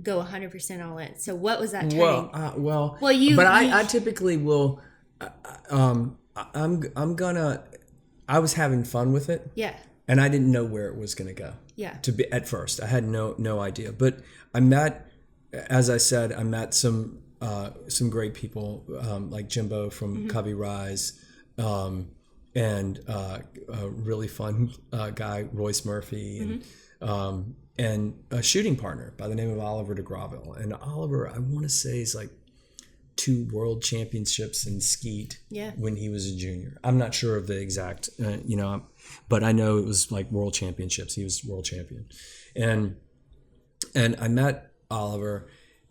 go 100% all in. So what was that turning? I typically will. I was having fun with it. Yeah. And I didn't know where it was going to go. Yeah. At first, I had no idea. But as I said, I met some great people like Jimbo from Covey Rise, and a really fun guy, Royce Murphy, and a shooting partner by the name of Oliver de Graville. And Oliver, I want to say, is like 2 world championships in skeet when he was a junior. I'm not sure of the exact, but I know it was like world championships. He was world champion. And I met Oliver,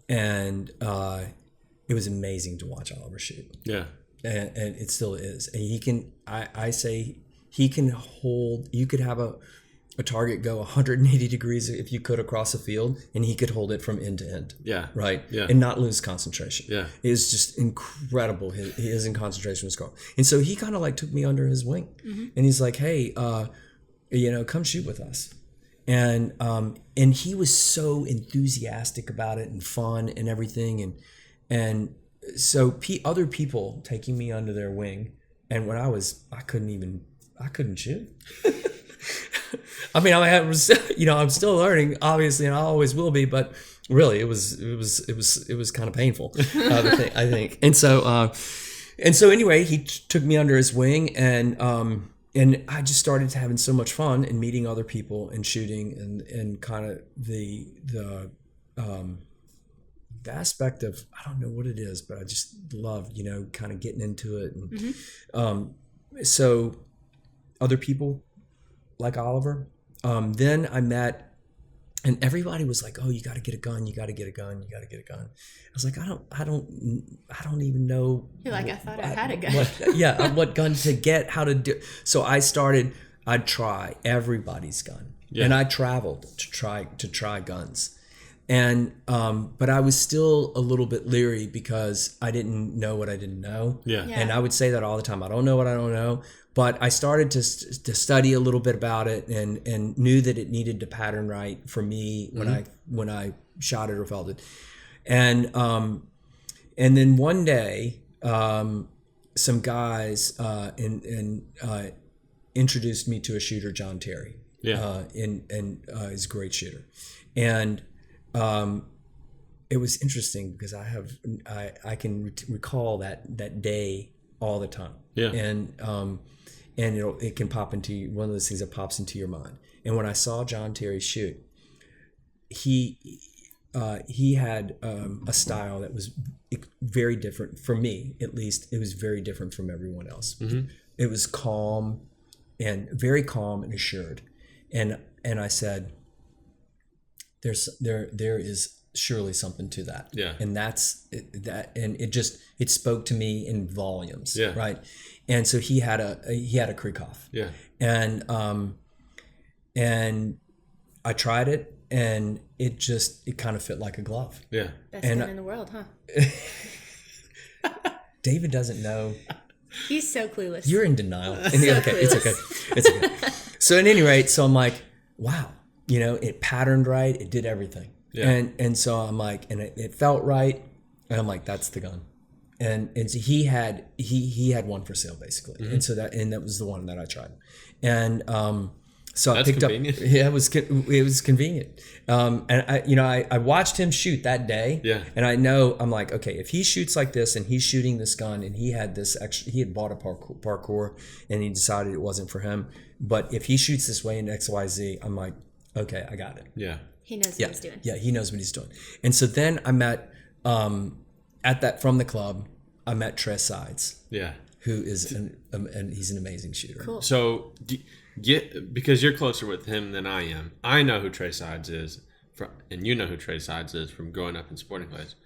and it was amazing to watch Oliver shoot. Yeah. And it still is. And he can, I say, he can hold, you could have a target go 180 degrees if you could across a field, and he could hold it from end to end. Yeah. Right? Yeah. And not lose concentration. Yeah. It was just incredible. His in concentration was gone. And so he kind of like took me under his wing. And he's like, hey, come shoot with us. And he was so enthusiastic about it and fun and everything. And so other people taking me under their wing. And when I couldn't shoot. I mean, I'm still learning, obviously, and I always will be. But really, it was kind of painful, I think. And so anyway, he took me under his wing, and I just started having so much fun and meeting other people and shooting and kind of the aspect of, I don't know what it is, but I just love kind of getting into it. And so other people like Oliver. Then I met, and everybody was like, "Oh, you got to get a gun. You got to get a gun. You got to get a gun." I was like, "I don't even know." You're like, I thought I had a gun. What gun to get, how to do. So I'd try everybody's gun, and I traveled to try guns, and but I was still a little bit leery because I didn't know what I didn't know. Yeah. And I would say that all the time. I don't know what I don't know. But I started to study a little bit about it and knew that it needed to pattern right for me when I shot it or felt it. And then one day, some guys introduced me to a shooter, John Terry. Yeah. And he's a great shooter. And it was interesting because I can recall that day all the time. Yeah. And it can pop into one of those things that pops into your mind. And when I saw John Terry shoot, he had a style that was very different for me, at least. It was very different from everyone else. It was very calm and assured. And I said, there is surely something to that. Yeah. And and it spoke to me in volumes. Yeah. Right. And so he had a Krikov. Yeah. And I tried it, and it kind of fit like a glove. Yeah. Best gun in the world, huh? David doesn't know. He's so clueless. You're in denial. So It's okay. So at any rate, so I'm like, wow, it patterned right. It did everything. Yeah. And so I'm like, and it felt right. And I'm like, that's the gun. And so he had one for sale basically. And so that was the one that I tried. And so that's I picked convenient. up. Yeah, it was convenient. And I watched him shoot that day. Yeah. And I'm like, okay, if he shoots like this and he's shooting this gun and he had bought a parkour and he decided it wasn't for him. But if he shoots this way in XYZ, I'm like, okay, I got it. Yeah. He knows what he's doing. Yeah, he knows what he's doing. And so then I met from the club, I met Trey Sides. Yeah. Who is he's an amazing shooter. Cool. So because you're closer with him than I am, I know who Trey Sides is, and you know who Trey Sides is from growing up in sporting clays.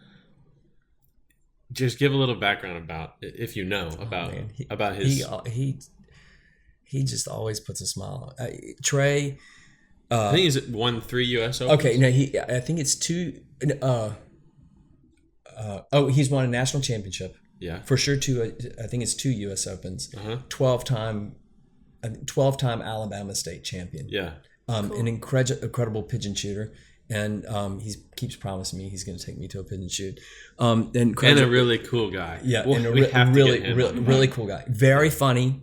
Just give a little background about, if you know, about his. He just always puts a smile. Trey. I think he's won 3 U.S. Opens. Okay, no, I think it's 2. He's won a national championship. Yeah, for sure. 2. I think it's 2 U.S. Opens. 12-time Alabama state champion. Yeah, cool. An incredible pigeon shooter, and he keeps promising me he's going to take me to a pigeon shoot. And a really cool guy. Yeah, and a really cool guy. Very funny,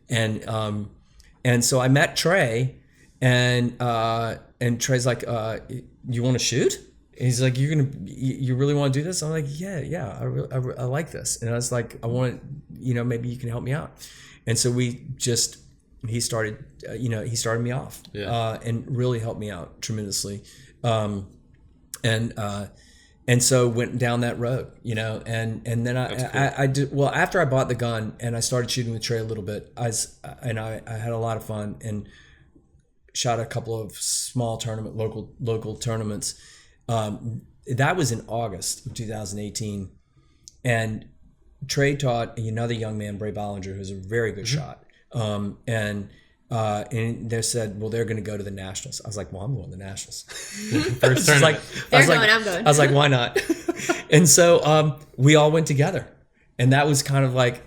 and so I met Trey. And Trey's like, you want to shoot? And he's like, you really want to do this? I'm like, yeah, I like this. And I was like, I want, maybe you can help me out. And so we just he started, he started me off, and really helped me out tremendously. And so went down that road, and then I did well after I bought the gun and I started shooting with Trey a little bit. I had a lot of fun and shot a couple of small local tournaments. That was in August of 2018, and Trey taught another young man, Bray Bollinger, who's a very good shot. And they said, well, they're going to go to the Nationals. I was like, well, I'm going to the Nationals. First, I'm going. I was like, why not? And so we all went together, and that was kind of like,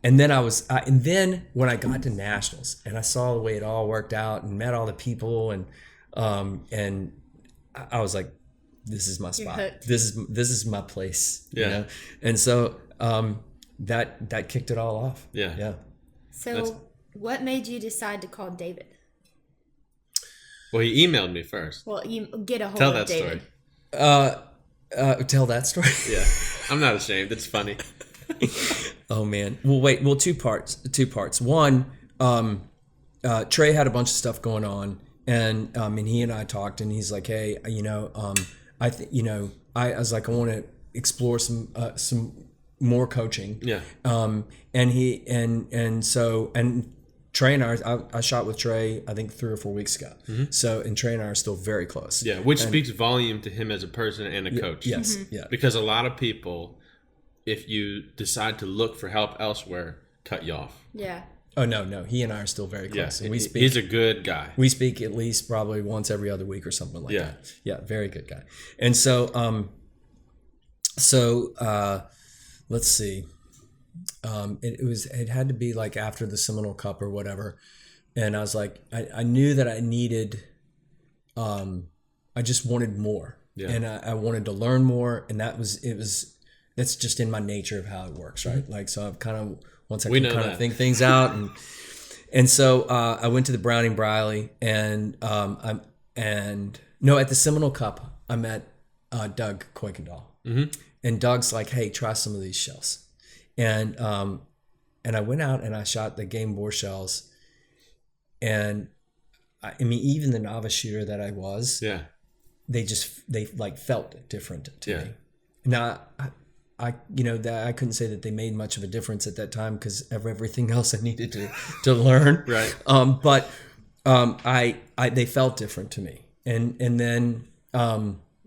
and then when I got to Nationals and I saw the way it all worked out and met all the people, and I was like, this is my spot. This is my place. Yeah. And so that kicked it all off. Yeah. So what made you decide to call David? Well, he emailed me first. Well, you get a hold Tell of that David. story. Tell that story. Yeah. I'm not ashamed. It's funny. Oh man. Well, two parts. One, Trey had a bunch of stuff going on, and he and I talked, and he's like, hey, I was like, I want to explore some more coaching. Yeah. And Trey and I shot with Trey, I think 3 or 4 weeks ago. Mm-hmm. So, and Trey and I are still very close. Yeah. Which speaks volume to him as a person and a coach. Yes. Yeah. Because a lot of people, if you decide to look for help elsewhere, cut you off. Yeah. Oh, no. He and I are still very close. Yeah. And speak. He's a good guy. We speak at least probably once every other week or something like that. Yeah. Very good guy. And so, let's see. It had to be like after the Seminole Cup or whatever, and I was like, I knew that I needed, I just wanted more, and I wanted to learn more, and that's just in my nature of how it works, right? Like, so I've kind of once I can kind of think things out, and so I went to the Browning Briley, and at the Seminole Cup I met Doug Kuykendall, and Doug's like, hey, try some of these shells. And I went out and I shot the game bore shells, and even the novice shooter that I was, they like felt different to me. Now I couldn't say that they made much of a difference at that time because of everything else I needed to learn. Right. But they felt different to me, and then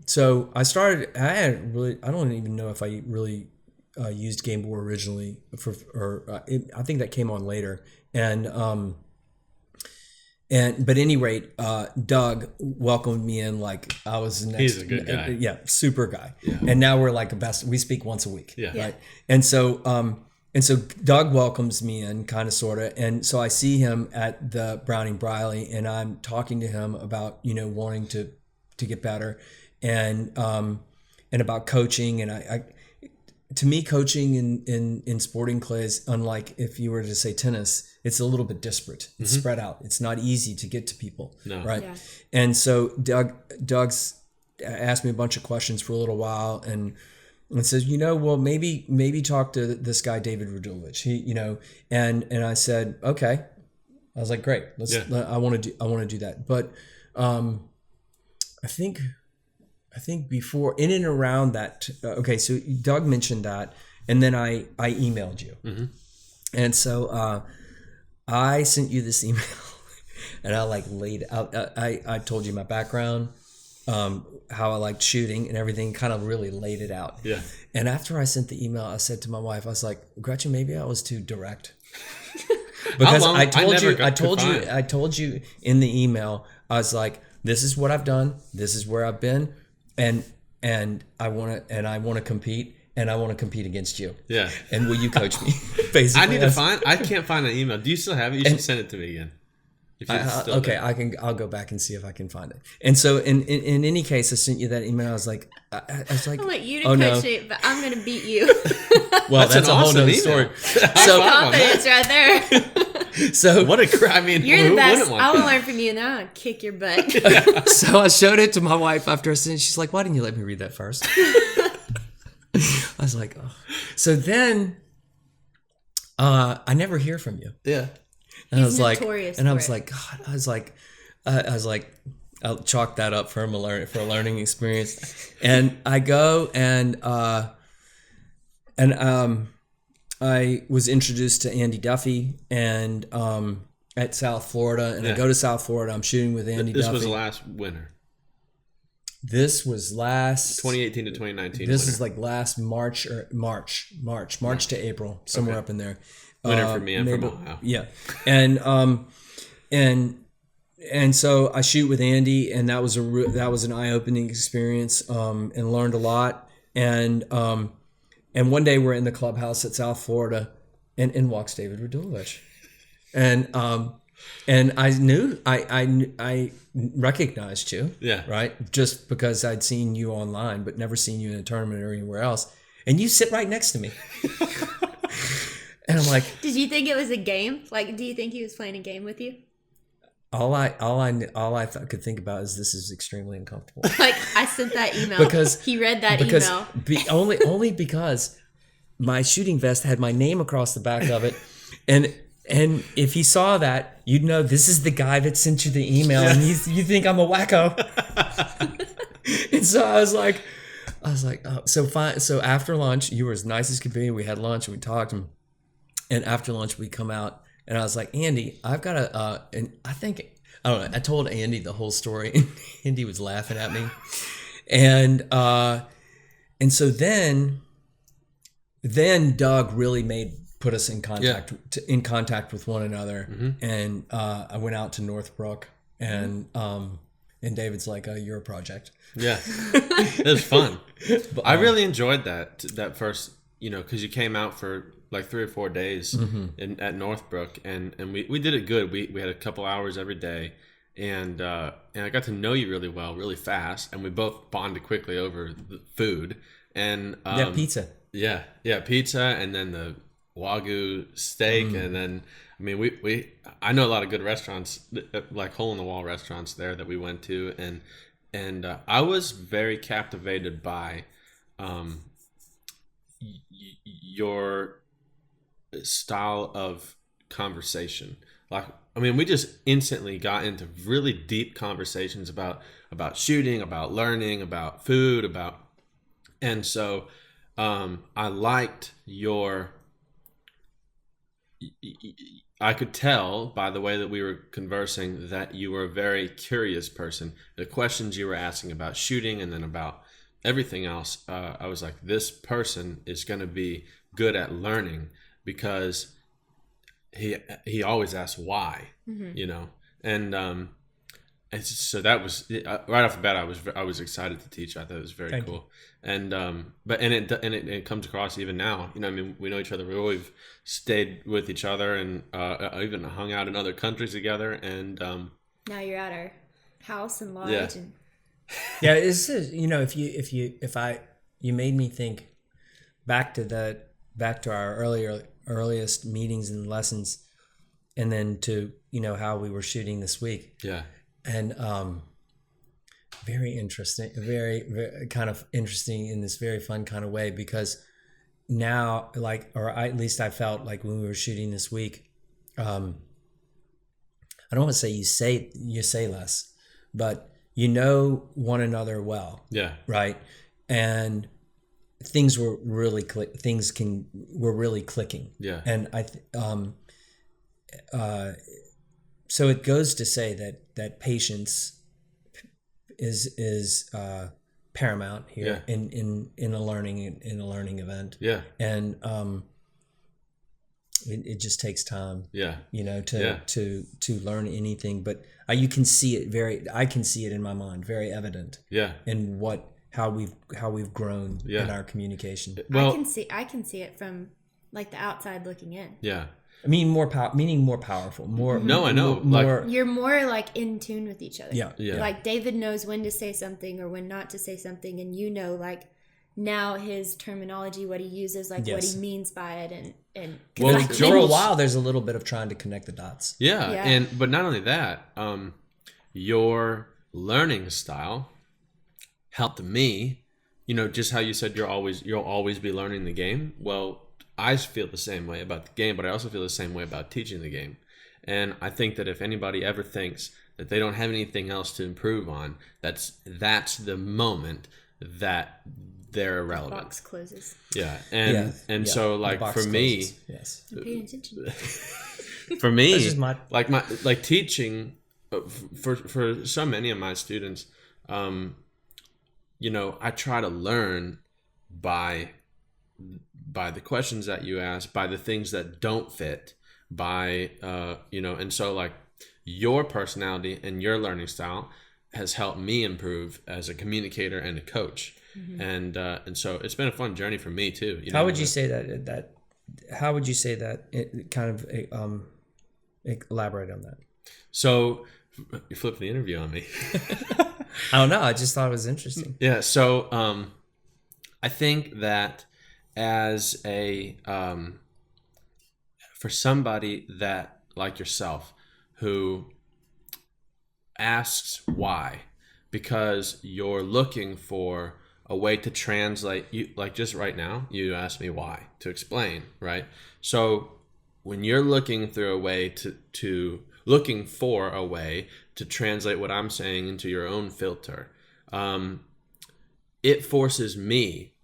so I started. I don't even know if I really used Game Boy originally I think that came on later, but at any rate, Doug welcomed me in like I was the next. He's a good guy. Super guy. Yeah. And now we're like we speak once a week. Yeah. Right. And so Doug welcomes me in, kind of, sort of, and so I see him at the Browning Briley, and I'm talking to him about wanting to get better, and about coaching, and to me, coaching in sporting clay is unlike if you were to say tennis. It's a little bit disparate. It's spread out. It's not easy to get to people, right? Yeah. And so Doug's asked me a bunch of questions for a little while, and says, well, maybe talk to this guy David Radulovich. He, and I said, okay. I was like, great. I want to do that. But I think before, in and around that, okay, so Doug mentioned that, and then I emailed you. And so I sent you this email, and I like laid out, I told you my background, how I liked shooting and everything, kind of really laid it out. Yeah. And after I sent the email, I said to my wife, I was like, Gretchen, maybe I was too direct. Because I told you in the email, I was like, this is what I've done, this is where I've been, and I want to compete, and I want to compete against you. Yeah. And will you coach me? Basically, I can't find an email. Do you still have it? You should send it to me again. Okay, I'll go back and see if I can find it. And so in any case, I sent you that email. I was like, I want you to coach me, but I'm going to beat you. Well, that's a whole nother story. So confidence right there. So what you're the best. I will learn from you, and I'll kick your butt. So I showed it to my wife after I sent it. She's like, why didn't you let me read that first? I was like, oh. So then I never hear from you. Yeah. And He's I was like, notorious and I for was it. like, God, I was like, I'll chalk that up for a learning experience. And I go and I was introduced to Andy Duffy and at South Florida, and I go to South Florida. I'm shooting with Andy This Duffy. was the last winter. This was last 2018 to 2019. This winter. is like last March to April, somewhere up in there. Winter for me and maybe, from Ohio. Yeah, and so I shoot with Andy, and that was an eye-opening experience, and learned a lot. And one day we're in the clubhouse at South Florida, and in walks David Radulovich, and I knew I recognized you, right, just because I'd seen you online, but never seen you in a tournament or anywhere else, and you sit right next to me. And I'm like, did you think it was a game? Like, do you think he was playing a game with you? all I could think about is this is extremely uncomfortable. Like, I sent that email because he read that email. Only because my shooting vest had my name across the back of it, and if he saw that, you'd know this is the guy that sent you the email, and you think I'm a wacko. And so I was like, oh, so fine. So after lunch, you were as nice as could be. We had lunch and we talked, and after lunch we come out, and I was like, Andy, I've got and I don't know. I told Andy the whole story, and Andy was laughing at me, and so then Doug really put us in contact with one another, and I went out to Northbrook, and David's like, "You're a project." Yeah, it was fun. I really enjoyed that first, because you came out for like 3 or 4 days at Northbrook, and we did it good. We had a couple hours every day, and I got to know you really well, really fast, and we both bonded quickly over the food and pizza. Yeah, pizza, and then the Wagyu steak, and then I know a lot of good restaurants, like hole in the wall restaurants there that we went to, and I was very captivated by your style of conversation. We just instantly got into really deep conversations about shooting, about learning, about food, and so I liked I could tell by the way that we were conversing that you were a very curious person. The questions you were asking about shooting and then about everything else, I was like, this person is going to be good at learning, because he always asks why, and so that was right off the bat. I was excited to teach. I thought it was very cool, and it comes across even now. We know each other. We've stayed with each other, and even hung out in other countries together. And now you're at our house and lodge. Yeah. And Yeah, it's you made me think back to our earliest meetings and lessons, and then to how we were shooting this week. Yeah. And very interesting, very, very kind of interesting in this very fun kind of way, because now, at least I felt like when we were shooting this week, I don't want to say you say less, but one another well. Yeah. Right. And things were really really clicking. Yeah. And so it goes to say that patience is paramount here in a learning event. Yeah. And it just takes time. Yeah. To learn anything, but you can see it I can see it in my mind, very evident. Yeah. In how we've grown in our communication. Well, I can see it from like the outside looking in. Yeah. Meaning more powerful, more. No, I know. You're more like in tune with each other. Yeah, yeah. Like David knows when to say something or when not to say something, and like now his terminology, what he uses, like what he means by it, and well, for a while there's a little bit of trying to connect the dots. Yeah. But not only that, your learning style helped me. Just how you said you'll always be learning the game. Well, I feel the same way about the game, but I also feel the same way about teaching the game. And I think that if anybody ever thinks that they don't have anything else to improve on, that's the moment that they're irrelevant. Box closes. Yeah. And so like for me, yes. I'm paying attention. for me, That's just like teaching for so many of my students, I try to learn by the questions that you ask, by the things that don't fit, by and so like your personality and your learning style has helped me improve as a communicator and a coach. And so it's been a fun journey for me too. How would you say that how would you say that it kind of elaborate on that? So you flipped the interview on me. I don't know. I just thought it was interesting. Yeah. So I think that as a for somebody that like yourself who asks why, because you're looking for a way to translate, you like just right now you asked me why, to explain, right? So when you're looking through a way looking for a way to translate what I'm saying into your own filter, it forces me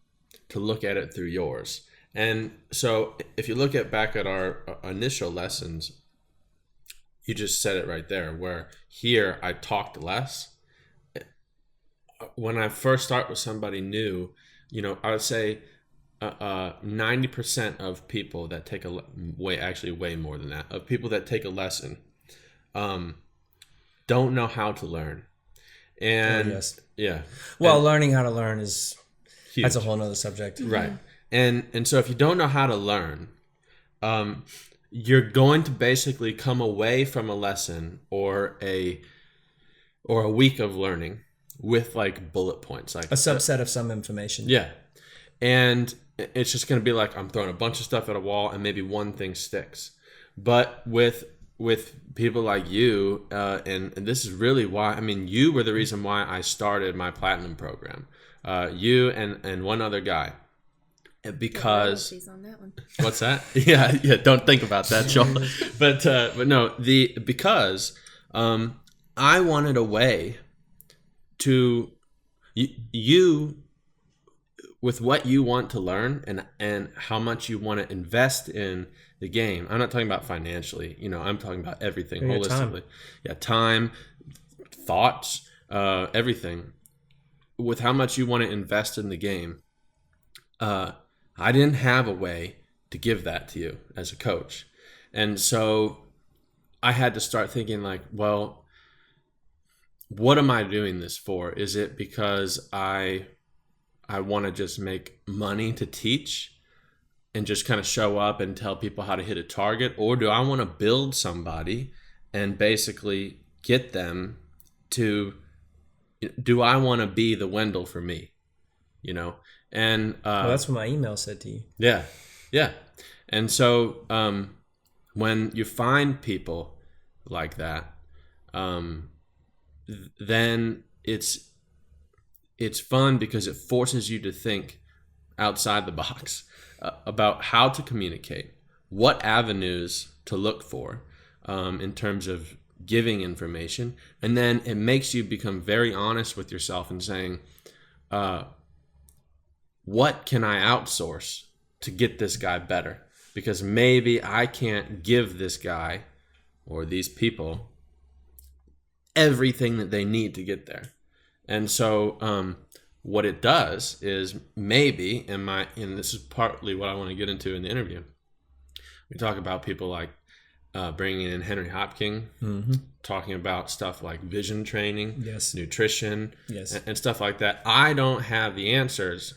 to look at it through yours. And so if you look back at our initial lessons, you just said it right there, where here I talked less. When I first start with somebody new, I would say 90% of people that take way more than that, of people that take a lesson don't know how to learn. And yes. Yeah. Well, learning how to learn is huge. That's a whole nother subject. Right. And so if you don't know how to learn, you're going to basically come away from a lesson or a week of learning with like bullet points, like a subset of some information. Yeah. And it's just going to be like, I'm throwing a bunch of stuff at a wall and maybe one thing sticks. But with people like you, and this is really why, you were the reason why I started my platinum program. You and one other guy. Because on that one. What's that? Yeah. Don't think about that, Joel. But no, because I wanted a way to you with what you want to learn and how much you want to invest in the game. I'm not talking about financially. I'm talking about everything holistically. Time, thoughts, everything. With how much you want to invest in the game. I didn't have a way to give that to you as a coach. And so I had to start thinking like, well, what am I doing this for? Is it because I want to just make money to teach and just kind of show up and tell people how to hit a target? Or do I want to build somebody and basically get them to, do I want to be the Wendell for me? And that's what my email said to you. Yeah. And so when you find people like that, then it's fun because it forces you to think outside the box about how to communicate, what avenues to look for in terms of giving information, and then it makes you become very honest with yourself and saying, what can I outsource to get this guy better? Because maybe I can't give this guy or these people everything that they need to get there. And so what it does is maybe, and this is partly what I want to get into in the interview, we talk about people like bringing in Henry Hopking, talking about stuff like vision training, yes, nutrition, yes, and stuff like that. I don't have the answers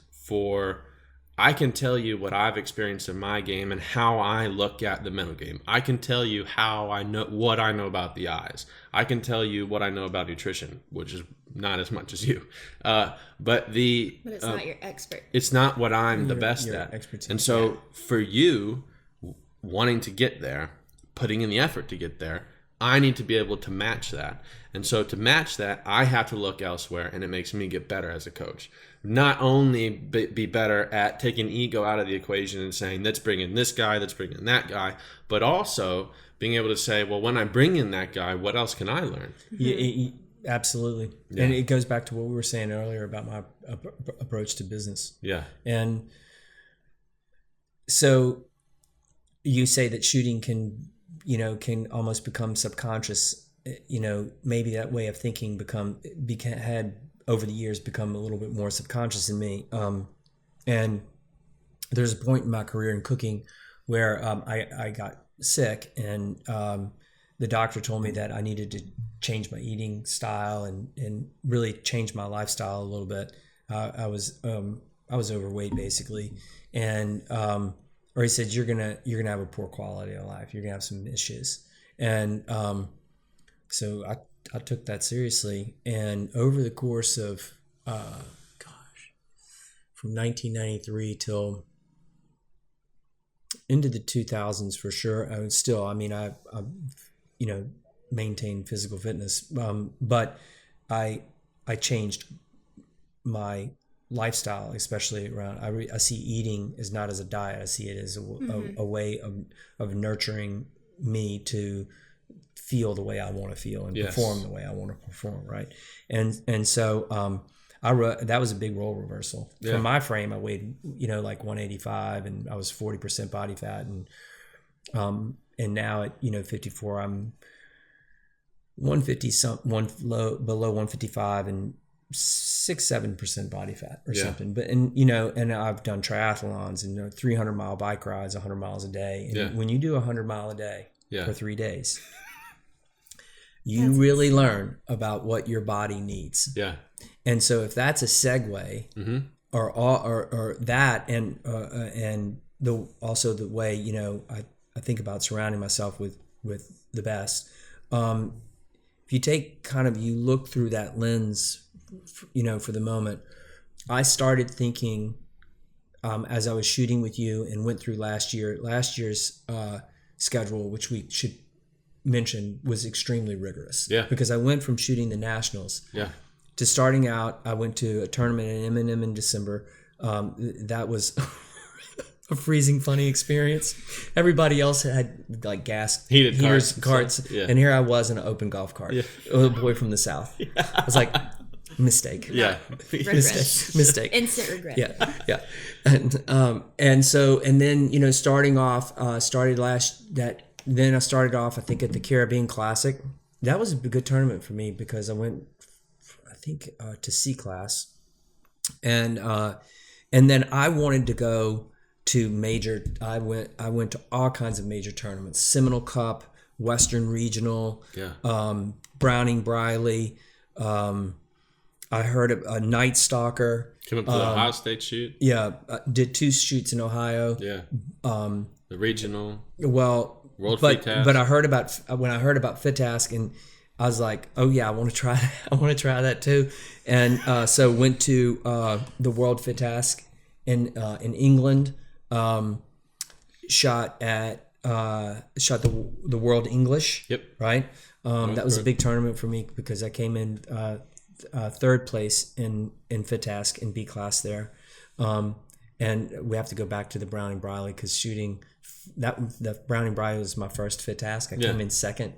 I can tell you what I've experienced in my game and how I look at the mental game. I can tell you what I know about the eyes. I can tell you what I know about nutrition, which is not as much as you. But it's not your expert. It's not what I'm the best at. Expertise. And so for you wanting to get there, putting in the effort to get there, I need to be able to match that. And so to match that, I have to look elsewhere, and it makes me get better as a coach. Not only be better at taking ego out of the equation and saying, let's bring in this guy, let's bring in that guy, but also being able to say, well, when I bring in that guy, what else can I learn? Yeah, absolutely. Yeah. And it goes back to what we were saying earlier about my approach to business. Yeah. And so you say that shooting can almost become subconscious. Maybe that way of thinking had over the years become a little bit more subconscious in me. And there's a point in my career in cooking where I got sick, and the doctor told me that I needed to change my eating style and really change my lifestyle a little bit. I was overweight basically, and or he said, you're gonna have a poor quality of life. You're gonna have some issues. And so I took that seriously. And over the course of, from 1993 till into the 2000s for sure, I was still, I maintained physical fitness. But I changed my lifestyle, especially around, I see eating as not as a diet. I see it as a way of nurturing me to feel the way I want to feel and perform the way I want to perform, right? And so that was a big role reversal. For my frame, I weighed like 185, and I was 40% body fat, and now at 54, I'm 150 below 155 and 6-7% body fat or something. But and I've done triathlons and 300-mile bike rides, 100 miles a day. And when you do 100 mile a day for 3 days, you really learn about what your body needs. Yeah. And so if that's a segue, or that, and also the way I think about surrounding myself with the best. If you take you look through that lens, for the moment, I started thinking as I was shooting with you and went through last year's schedule, which we should mention was extremely rigorous. Yeah. Because I went from shooting the Nationals. Yeah. To starting out, I went to a tournament in M&M in December. That was a freezing funny experience. Everybody else had like heaters, carts, and here I was in an open golf cart. Yeah. A boy from the South. I was like, mistake. Yeah. Mistake. Instant regret. Yeah. And then starting off, then I started off, I think, at the Caribbean Classic. That was a good tournament for me because I went, I think, to C class, and then I wanted to go to major. I went to all kinds of major tournaments: Seminole Cup, Western Regional, Browning Briley. I heard of a Night Stalker. Came up to the Ohio State shoot. Yeah, did 2 shoots in Ohio. Yeah. The regional. Well. But I heard about Fit Task, and I was like, oh yeah, I want to try that too, and so went to the World Fit Task in England, shot the World English. Yep. Right. That was a big tournament for me because I came in 3rd place in Fit Task in B class there, and we have to go back to the Browning Briley because shooting. The Browning Briley was my first Fit Task. I came in 2nd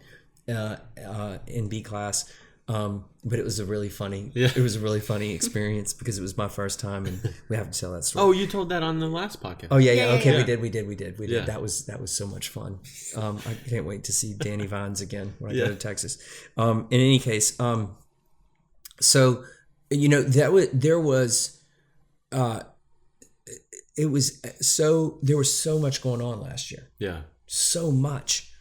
in B class, but it was a really funny. Yeah. It was a really funny experience because it was my first time, and we have to tell that story. Oh, you told that on the last podcast. Oh yeah. Okay, we did. Yeah. That was so much fun. I can't wait to see Danny Vines again when I go to Texas. In any case, so there was. There was so much going on last year. Yeah. So much.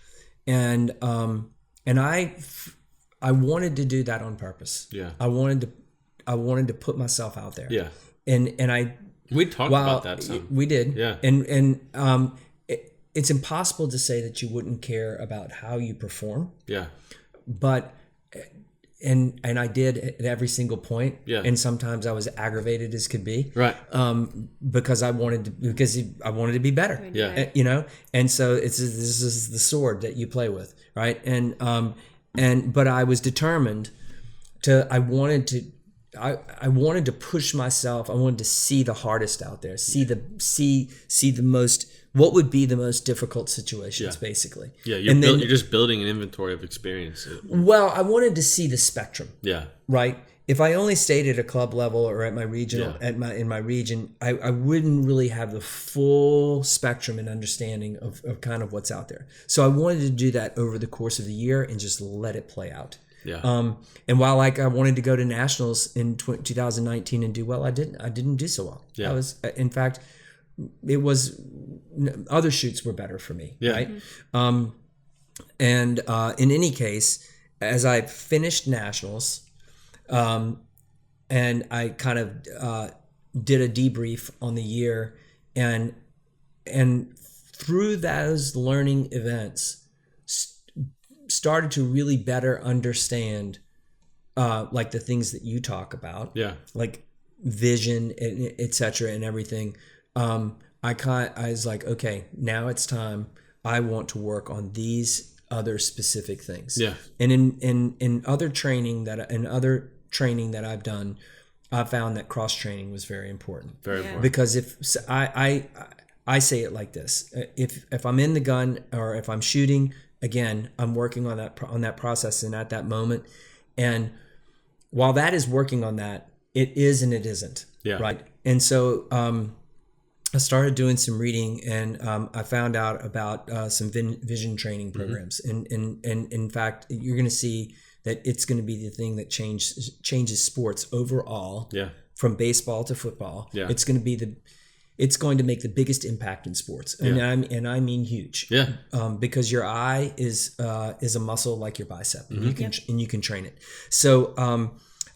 And I wanted to do that on purpose. Yeah. I wanted to put myself out there. Yeah. And we talked about that some. We did. Yeah. And it's impossible to say that you wouldn't care about how you perform. Yeah. But and I did at every single point. Yeah. And sometimes I was aggravated as could be. Right. Because I wanted to be better. Yeah. You know, and so this is the sword that you play with, right? But I was determined I wanted to push myself. I wanted to see the hardest out there, see the most, what would be the most difficult situations, basically. Yeah, you're just building an inventory of experience. Well, I wanted to see the spectrum. Yeah. Right. If I only stayed at a club level or at my regional, in my region, I wouldn't really have the full spectrum and understanding of kind of what's out there. So I wanted to do that over the course of the year and just let it play out. Yeah. And while I wanted to go to nationals in 2019 and do well, I didn't do so well. Yeah. I was, in fact, it was, other shoots were better for me. Yeah. Right. In any case, as I finished nationals, and I kind of did a debrief on the year, and through those learning events, started to really better understand like the things that you talk about, like vision, etc. and everything. I was like, okay, now it's time. I want to work on these other specific things. Yeah. And in other training that I've done, I found that cross training was very important. Very important. Because if I say it like this, if I'm in the gun or if I'm shooting, again, I'm working on that process and at that moment. And while that is working on that, it is and it isn't. Yeah. Right. And so I started doing some reading, and I found out about some vision training programs. And in fact, you're going to see that it's going to be the thing that changes sports overall. Yeah. From baseball to football. Yeah. It's going to make the biggest impact in sports, and I mean huge. Yeah. Because your eye is a muscle like your bicep, and you can train it. So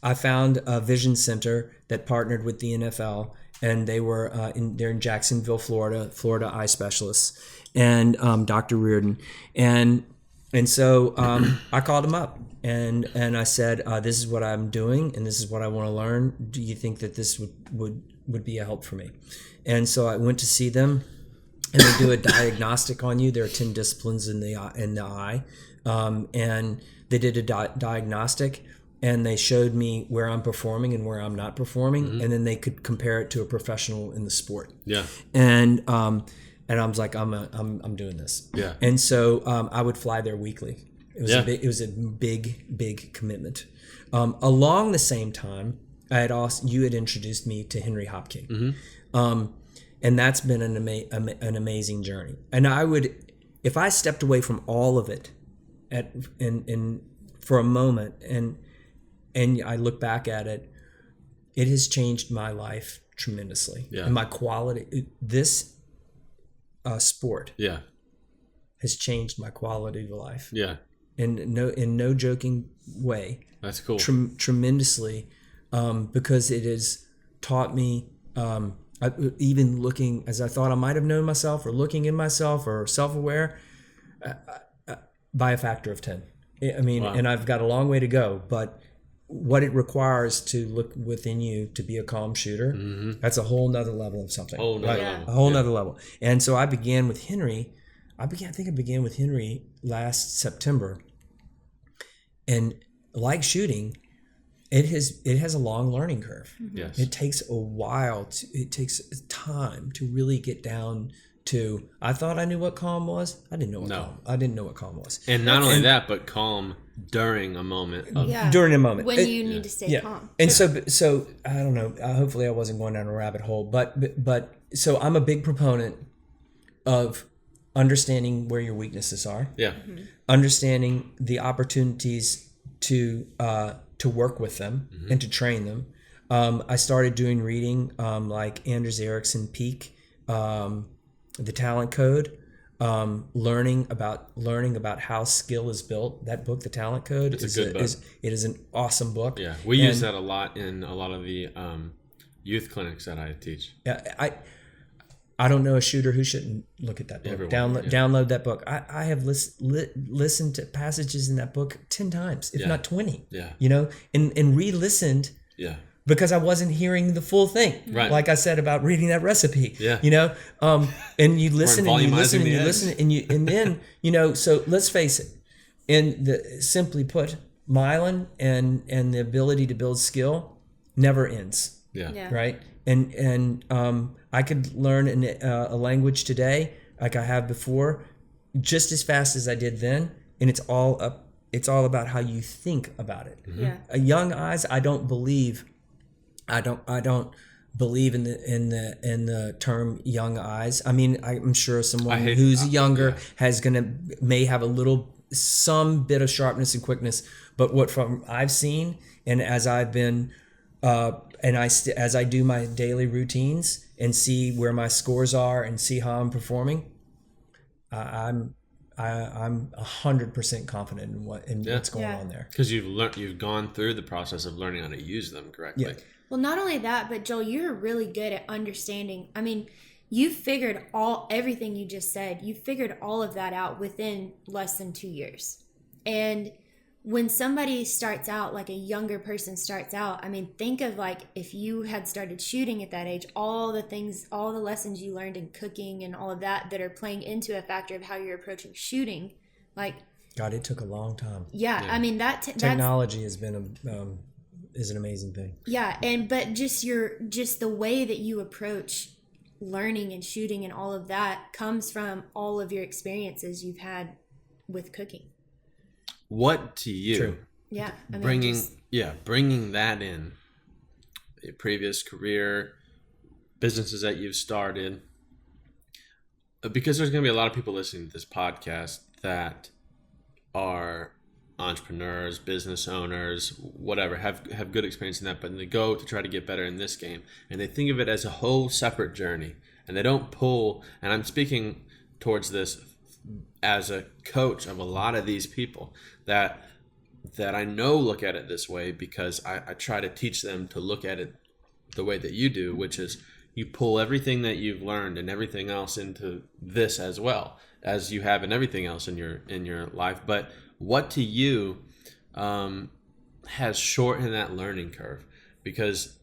I found a vision center that partnered with the NFL, and they're in Jacksonville, Florida eye specialists, and Dr. Reardon, and so I called him up, and I said, this is what I'm doing, and this is what I want to learn. Do you think that this would be a help for me? And so I went to see them, and they do a diagnostic on you. There are 10 disciplines in the eye, and they did a diagnostic, and they showed me where I'm performing and where I'm not performing, and then they could compare it to a professional in the sport. Yeah. And I was like, I'm doing this. Yeah. And so I would fly there weekly. It was a big commitment. Along the same time, you had introduced me to Henry Hopking. And that's been an amazing journey. And if I stepped away from all of it for a moment and I look back at it, it has changed my life tremendously. Yeah. And my quality, this sport has changed my quality of life. Yeah. In no joking way. That's cool. Tremendously, because it has taught me, even looking as I thought I might have known myself, or looking in myself, or self-aware, by a factor of 10. I mean, wow. And I've got a long way to go, but what it requires to look within you to be a calm shooter, that's a whole nother level of something. A whole nother level. And so I began with Henry. I think I began with Henry last September. And like shooting, it has a long learning curve. Yes. It takes a while. It takes time to really get down to. I thought I knew what calm was. I didn't know what calm was. And not only that, but calm during a moment. During a moment when you need to stay calm. And so I don't know. Hopefully, I wasn't going down a rabbit hole. But so I'm a big proponent of understanding where your weaknesses are. Yeah. Understanding the opportunities to work with them and to train them. I started doing reading like Anders Ericsson Peak, The Talent Code, learning about how skill is built. That book, The Talent Code, it's a good book. It is an awesome book. Yeah, we use that a lot in a lot of the youth clinics that I teach. Yeah, I don't know a shooter who shouldn't look at that book. Download that book. I have listened to passages in that book 10 times, if not 20. Yeah. You know, and re-listened. Yeah. Because I wasn't hearing the full thing. Right. Like I said about reading that recipe. Yeah. You know, and you listen and you listen and you the listen and then, you know, so let's face it. Simply put, myelin and the ability to build skill never ends. Yeah. Right. And I could learn a language today, like I have before, just as fast as I did then. And it's all about how you think about it. Mm-hmm. Yeah. Young eyes, I don't believe in the term young eyes. I mean, I'm sure someone who's younger may have some bit of sharpness and quickness, but what from I've seen and as I've been as I do my daily routines and see where my scores are and see how I'm performing, I'm 100% confident in what's going on there. Because you've gone through the process of learning how to use them correctly. Yeah. Well, not only that, but Joel, you're really good at understanding. I mean, you figured everything you just said. You figured all of that out within less than 2 years. And when somebody starts out, like a younger person starts out, I mean, think of like if you had started shooting at that age, all the lessons you learned in cooking and all of that are playing into a factor of how you're approaching shooting. Like, God, it took a long time. Yeah. I mean, technology has been is an amazing thing. Yeah, but just the way that you approach learning and shooting and all of that comes from all of your experiences you've had with cooking. What to you? True. Yeah, I mean, bringing that in, your previous career, businesses that you've started, because there's going to be a lot of people listening to this podcast that are entrepreneurs, business owners, whatever, have good experience in that, but they go to try to get better in this game, and they think of it as a whole separate journey, and they don't pull. And I'm speaking towards this as a coach of a lot of these people that I know look at it this way, because I try to teach them to look at it the way that you do, which is you pull everything that you've learned and everything else into this as well as you have in everything else in your life. But what to you has shortened that learning curve? Because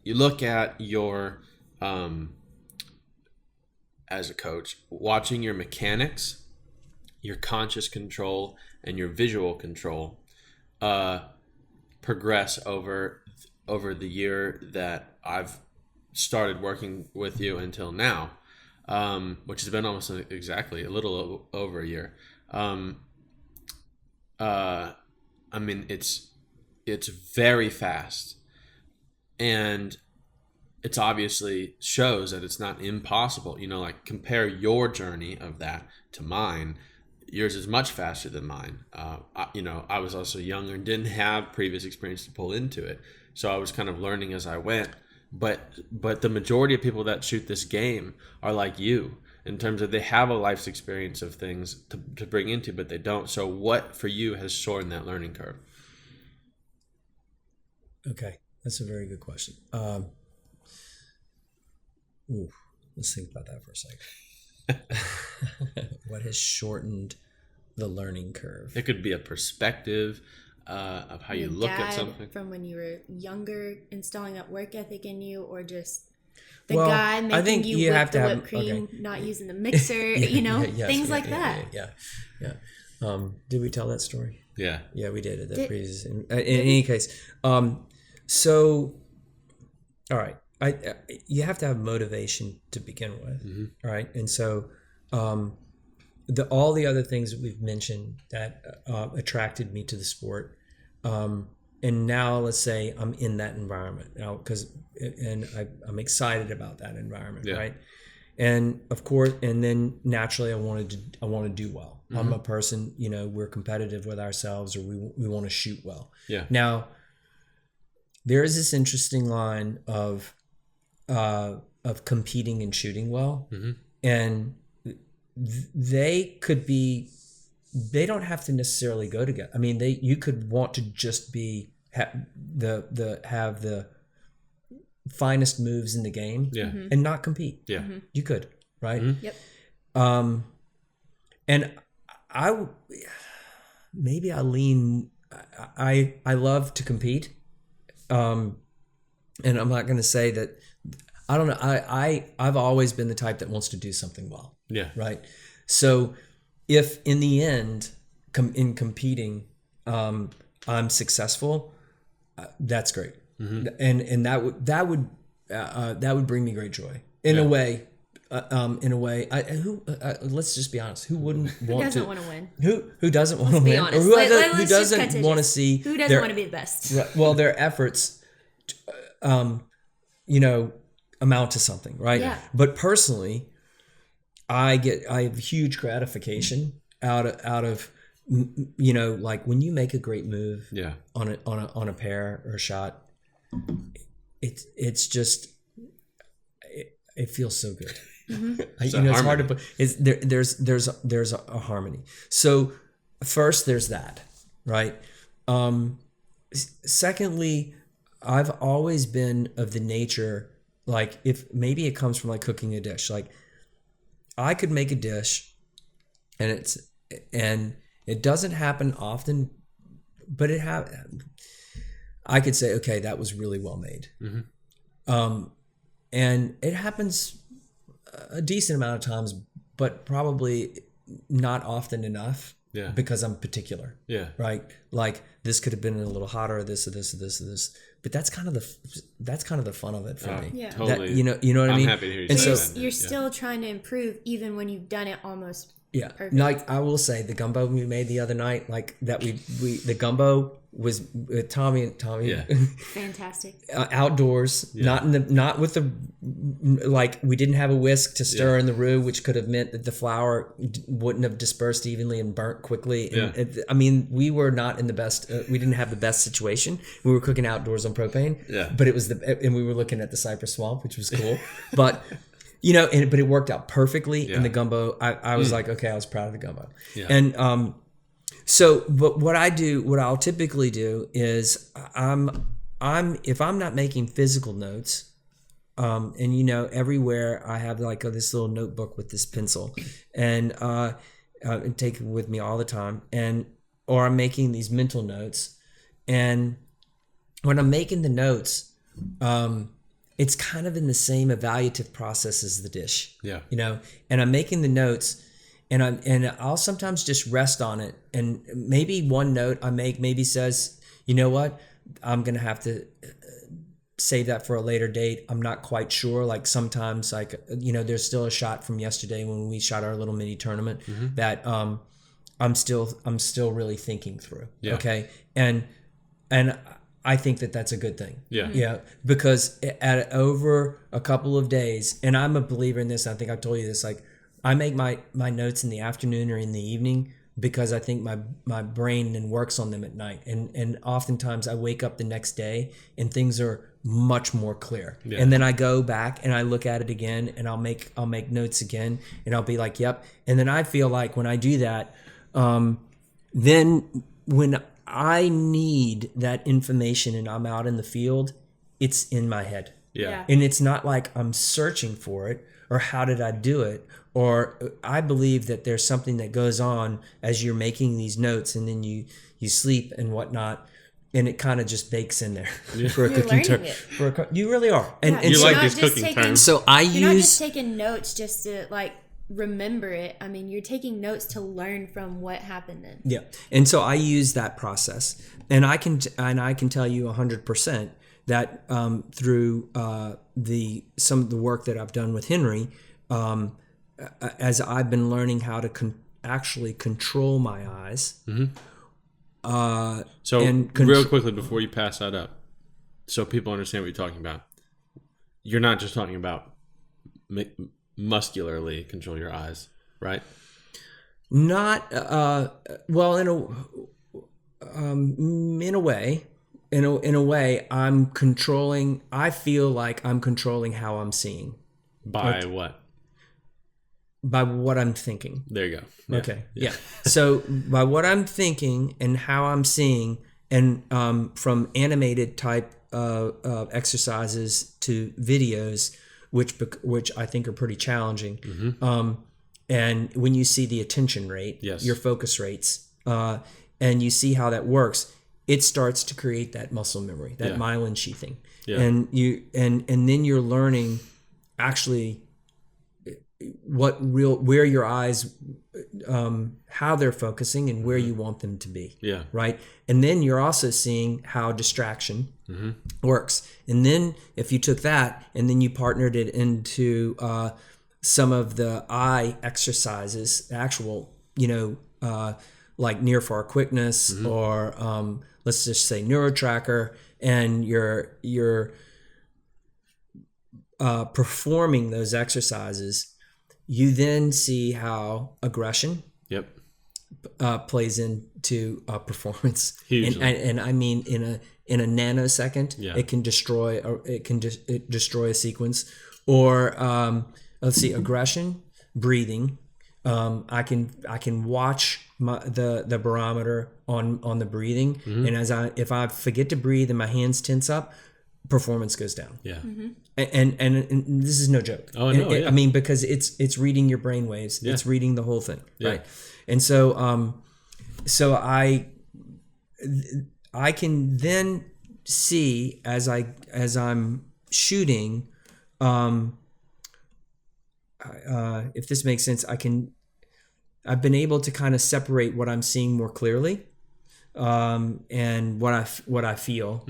you look at your as a coach, watching your mechanics, your conscious control, and your visual control progress over the year that I've started working with you until now, which has been almost exactly a little over a year. I mean, it's very fast, and it's obviously shows that it's not impossible. You know, like compare your journey of that to mine. Yours is much faster than mine. I was also younger and didn't have previous experience to pull into it, so I was kind of learning as I went. But the majority of people that shoot this game are like you, in terms of they have a life's experience of things to bring into, but they don't. So what for you has shortened that learning curve? Okay, that's a very good question. Let's think about that for a second. What has shortened the learning curve? It could be a perspective of how you look at something. From when you were younger, installing that work ethic in you, or just the guy making you whip the whipped cream, not using the mixer, things like that. Yeah. Did we tell that story? Yeah. Yeah, we did at the previous. In any case, so all right, you have to have motivation to begin with, mm-hmm. right? And so all the other things that we've mentioned that attracted me to the sport, and now let's say I'm in that environment now, and I'm excited about that environment, right? And of course, and then naturally I want to do well. Mm-hmm. I'm a person, we're competitive with ourselves, or we want to shoot well. Yeah. Now, there is this interesting line of competing and shooting well, mm-hmm. and they don't have to necessarily go together. I mean, you could want to just have the finest moves in the game, mm-hmm. and not compete. Yeah, mm-hmm. you could. right? Yep. And maybe I lean. I love to compete, and I'm not going to say that. I don't know. I've always been the type that wants to do something well. Yeah. Right. So, if in the end, in competing, I'm successful, that's great, and that would bring me great joy in a way. Let's just be honest. Who wouldn't want to? Who doesn't want to win? Who doesn't want to Be win? honest. Or who Let's just cut doesn't to want to just- see? Who doesn't their- want to be the best? Well, their efforts, amount to something, right? Yeah. But personally, I have huge gratification out of like when you make a great move Yeah. on a pair or a shot, it's just it feels so good. It's hard to put. There's a harmony. So first, there's that, right? Secondly, I've always been of the nature, like, if maybe it comes from like cooking a dish, like I could make a dish and it doesn't happen often, but I could say, okay, that was really well made. And it happens a decent amount of times, but probably not often enough. Yeah. Because I'm particular. Yeah. Right. Like this could have been a little hotter, or this, or this, or this, or this. But that's kind of the fun of it for me. Yeah. Totally. That, you know what I mean? I'm happy to hear you And say so that. You're still trying to improve even when you've done it almost yeah. perfect. Like I will say, the gumbo we made the other night, like that the gumbo was with Tommy. Yeah. Fantastic. Outdoors, not with the, like we didn't have a whisk to stir in the roux, which could have meant that the flour wouldn't have dispersed evenly and burnt quickly. And we were not in the best. We didn't have the best situation. We were cooking outdoors on propane. Yeah. But it was and we were looking at the cypress swamp, which was cool. But but it worked out perfectly in the gumbo. I was like, okay, I was proud of the gumbo. Yeah. And so, but what I'll typically do is if I'm not making physical notes, and everywhere I have like this little notebook with this pencil, and take it with me all the time, or I'm making these mental notes, and when I'm making the notes, it's kind of in the same evaluative process as the dish. Yeah. And I'm making the notes, and I'll sometimes just rest on it, and maybe one note I make maybe says, you know what, I'm gonna have to save that for a later date. I'm not quite sure. Like sometimes, like there's still a shot from yesterday when we shot our little mini tournament that I'm still really thinking through. Yeah. Okay, and I think that that's a good thing. Yeah. Yeah, because over a couple of days, and I'm a believer in this. I think I've told you this. Like, I make my notes in the afternoon or in the evening because I think my brain then works on them at night, and oftentimes I wake up the next day and things are much more clear. Yeah. And then I go back and I look at it again, and I'll make notes again, and I'll be like, yep. And then I feel like when I do that, then when I need that information and I'm out in the field, it's in my head. Yeah. And it's not like I'm searching for it or how did I do it, or I believe that there's something that goes on as you're making these notes, and then you sleep and whatnot, and it kind of just bakes in there for a You're cooking term. learning it. You really are. And You so, like not these just cooking taking- terms. so I You're not just use taking notes just to like remember it. I mean, you're taking notes to learn from what happened then. yeah, and so I use that process, and I can tell you 100% that through some of the work that I've done with Henry, as I've been learning how to actually control my eyes. So and real quickly before you pass that up, so people understand what you're talking about, you're not just talking about muscularly control your eyes, right? Not well, in a way. In a way, I'm controlling. I feel like I'm controlling how I'm seeing By what? by what I'm thinking. There you go. Yeah. Okay, yeah. So by what I'm thinking and how I'm seeing, and from animated type exercises to videos, which I think are pretty challenging. And when you see the attention rate, Yes. your focus rates, and you see how that works, it starts to create that muscle memory, that myelin sheathing. And then you're learning actually where your eyes, how they're focusing and where you want them to be. Yeah. Right. And then you're also seeing how distraction works. And then if you took that and then you partnered it into some of the eye exercises, actual, like near far quickness or let's just say NeuroTracker, and you're performing those exercises, you then see how aggression plays into performance. Hugely. And I mean in a nanosecond, it can destroy a sequence. Or let's see, aggression, breathing. I can watch the barometer on the breathing, and if I forget to breathe and my hands tense up, performance goes down. Yeah. And this is no joke. Oh no! I mean, because it's reading your brain waves. Yeah. It's reading the whole thing, right? And so I can then see as I'm shooting, if this makes sense, I've been able to kind of separate what I'm seeing more clearly, and what I feel.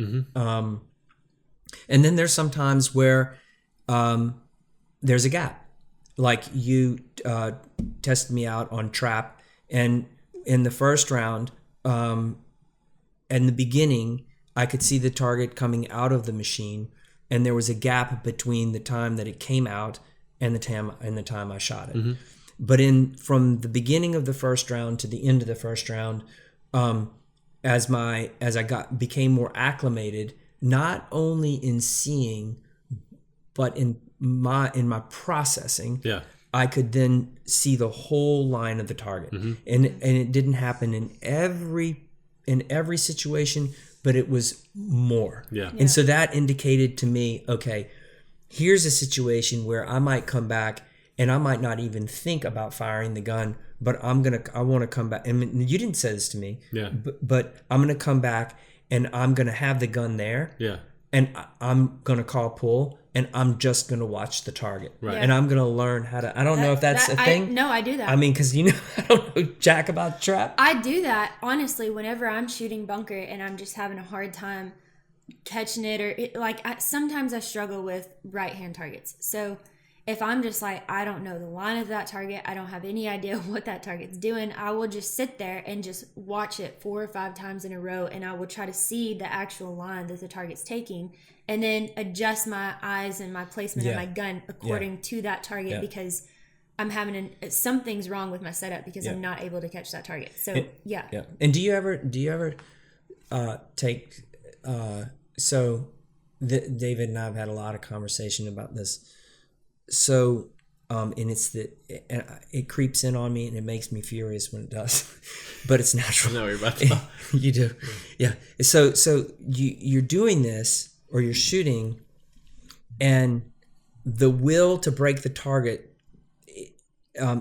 And then there's some times where there's a gap. Like you tested me out on trap, and in the first round, in the beginning, I could see the target coming out of the machine, and there was a gap between the time that it came out and the time I shot it. But from the beginning of the first round to the end of the first round, as I became more acclimated, not only in seeing, but in my processing, I could then see the whole line of the target, and it didn't happen in every situation, but it was more. And so that indicated to me, okay, here's a situation where I might come back and I might not even think about firing the gun, but I want to come back. And you didn't say this to me, but I'm going to come back and I'm going to have the gun there. And I'm going to call pull, and I'm just going to watch the target. And I'm going to learn how to, I don't know if that's a thing. No, I do that. I mean, because I don't know jack about trap. I do that, honestly, whenever I'm shooting bunker and I'm just having a hard time catching it, or sometimes I struggle with right-hand targets. So if I'm just like, I don't know the line of that target, I don't have any idea what that target's doing, I will just sit there and just watch it 4 or 5 times in a row, and I will try to see the actual line that the target's taking, and then adjust my eyes and my placement of my gun according to that target, because I'm having something's wrong with my setup because I'm not able to catch that target. So And do you ever take David and I have had a lot of conversation about this. So, and it creeps in on me and it makes me furious when it does, but it's natural. No, you're about to. You do. Yeah. So you're doing this, or you're shooting, and the will to break the target,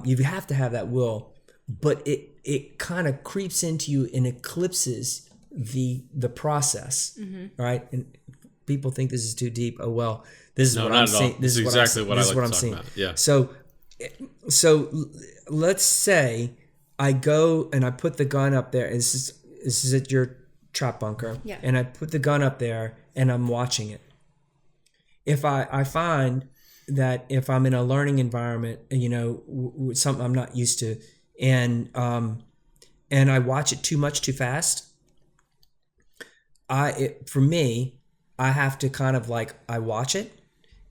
you have to have that will, but it kind of creeps into you and eclipses the process, right? And people think this is too deep. Oh, well, this is what I'm seeing. This is exactly what I'm seeing. Yeah. So let's say I go and I put the gun up there. This is at your trap bunker. Yeah. And I put the gun up there and I'm watching it. If I find that if I'm in a learning environment, something I'm not used to, and I watch it too much too fast, for me, I have to kind of I watch it,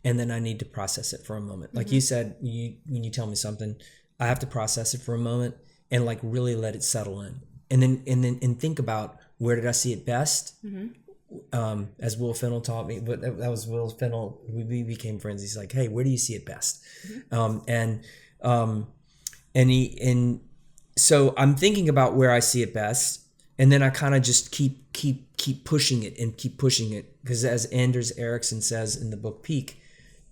and then I need to process it for a moment. Like you said, when you tell me something, I have to process it for a moment and really let it settle in, and then think about, where did I see it best? As Will Fennell taught me, but that was Will Fennell. We became friends. He's like, "Hey, where do you see it best?" So I'm thinking about where I see it best, and then I kind of just keep pushing it and keep pushing it, because as Anders Ericsson says in the book Peak,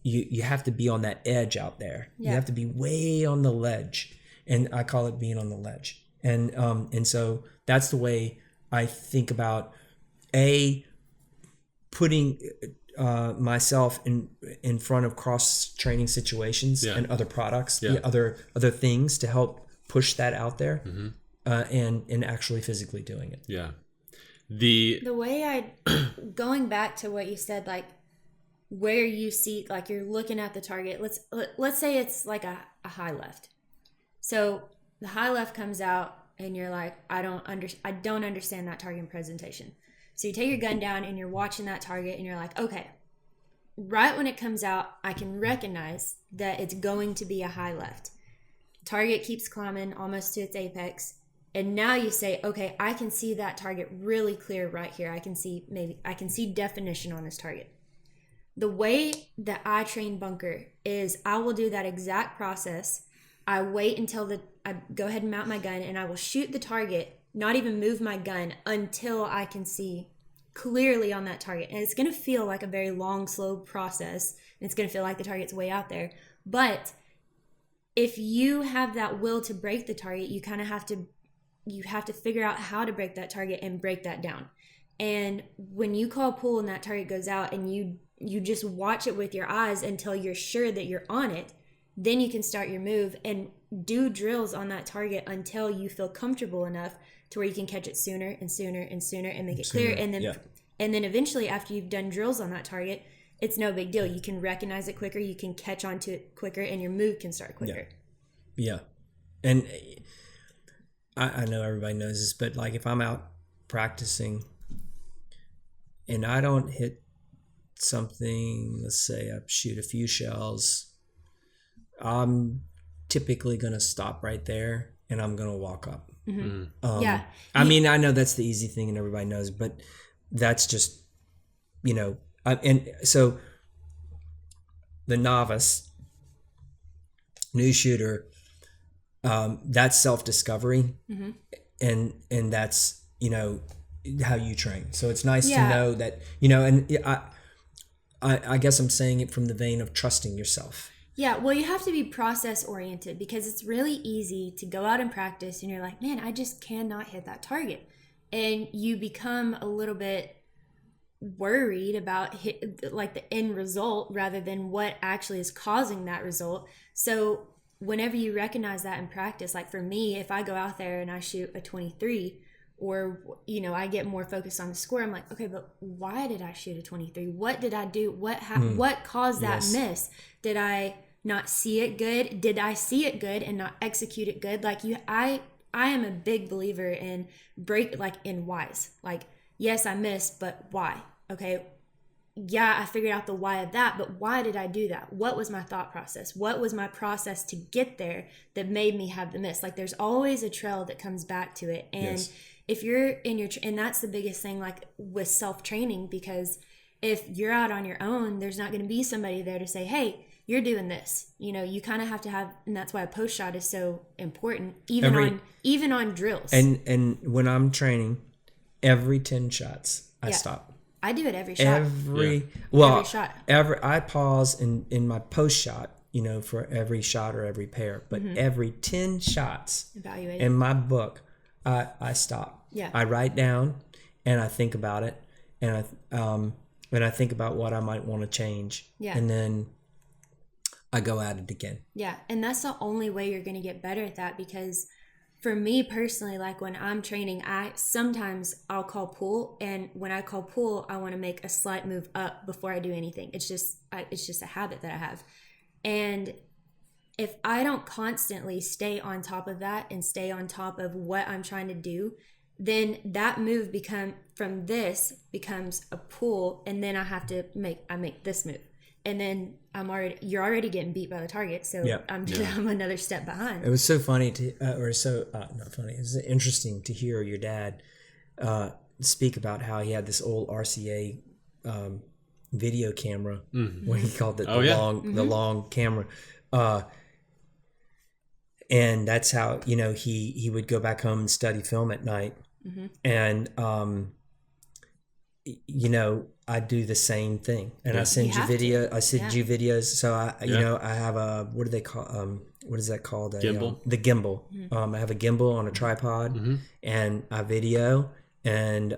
you have to be on that edge out there. Yeah. You have to be way on the ledge, and I call it being on the ledge. And so that's the way I think about putting myself in front of cross training situations and other products, other things to help push that out there, and actually physically doing it. Yeah. The way going back to what you said, like where you see, like you're looking at the target. Let's say it's like a high left. So the high left comes out, and you're like, I don't understand that target presentation. So you take your gun down, and you're watching that target, and you're like, okay, right when it comes out, I can recognize that it's going to be a high left. Target keeps climbing almost to its apex. And now you say, okay, I can see that target really clear right here. I can see definition on this target. The way that I train bunker is I will do that exact process. I wait until I go ahead and mount my gun, and I will shoot the target, not even move my gun until I can see clearly on that target. And it's going to feel like a very long, slow process. And it's going to feel like the target's way out there. But if you have that will to break the target, you kind of have to figure out how to break that target and break that down. And when you call pull and that target goes out, and you just watch it with your eyes until you're sure that you're on it, then you can start your move and do drills on that target until you feel comfortable enough to where you can catch it sooner and sooner and sooner and make it clear. And then eventually, after you've done drills on that target, it's no big deal. You can recognize it quicker, you can catch on to it quicker, and your move can start quicker. Yeah. And I know everybody knows this, but like if I'm out practicing and I don't hit something, let's say I shoot a few shells, I'm typically going to stop right there and I'm going to walk up. I mean, I know that's the easy thing and everybody knows, but that's just, and so the novice, new shooter, that's self-discovery, and that's how you train. So it's nice to know that and I guess I'm saying it from the vein of trusting yourself. Yeah, well, you have to be process oriented, because it's really easy to go out and practice and you're like, man, I just cannot hit that target, and you become a little bit worried about like the end result rather than what actually is causing that result. So whenever you recognize that in practice, like for me, if I go out there and I shoot a 23, or I get more focused on the score, I'm like, okay, but why did I shoot a 23? What did I do? What caused that miss? Did I not see it good? Did I see it good and not execute it good? Like I am a big believer in in whys. Like, yes, I missed, but why? Okay, yeah, I figured out the why of that, but why did I do that? What was my thought process? What was my process to get there that made me have the miss? Like, there's always a trail that comes back to it. And if you're in your, and that's the biggest thing, like with self-training, because if you're out on your own, there's not going to be somebody there to say, hey, you're doing this. You kind of have to have, and that's why a post shot is so important, even on drills. And when I'm training, every 10 shots, I stop. I do it every shot. Every shot. I pause in my post shot, for every shot or every pair. But every 10 shots in my book, I stop. Yeah. I write down and I think about it, and I think about what I might want to change. Yeah. And then I go at it again. Yeah. And that's the only way you're going to get better at that, because for me personally, like when I'm training, I'll call pull, and when I call pull, I want to make a slight move up before I do anything. It's just a habit that I have. And if I don't constantly stay on top of that and stay on top of what I'm trying to do, then that move becomes a pull, and then I make this move. And then you're already getting beat by the target. So I'm another step behind. It was so funny not funny. It was interesting to hear your dad speak about how he had this old RCA video camera, what he called it, the long camera. And that's how, he would go back home and study film at night. And I do the same thing, and Yeah. I send You you have to. I send you videos. So Yeah. I have a, what do they call, what is that called? Gimbal? The gimbal. I have a gimbal on a tripod, and I video, and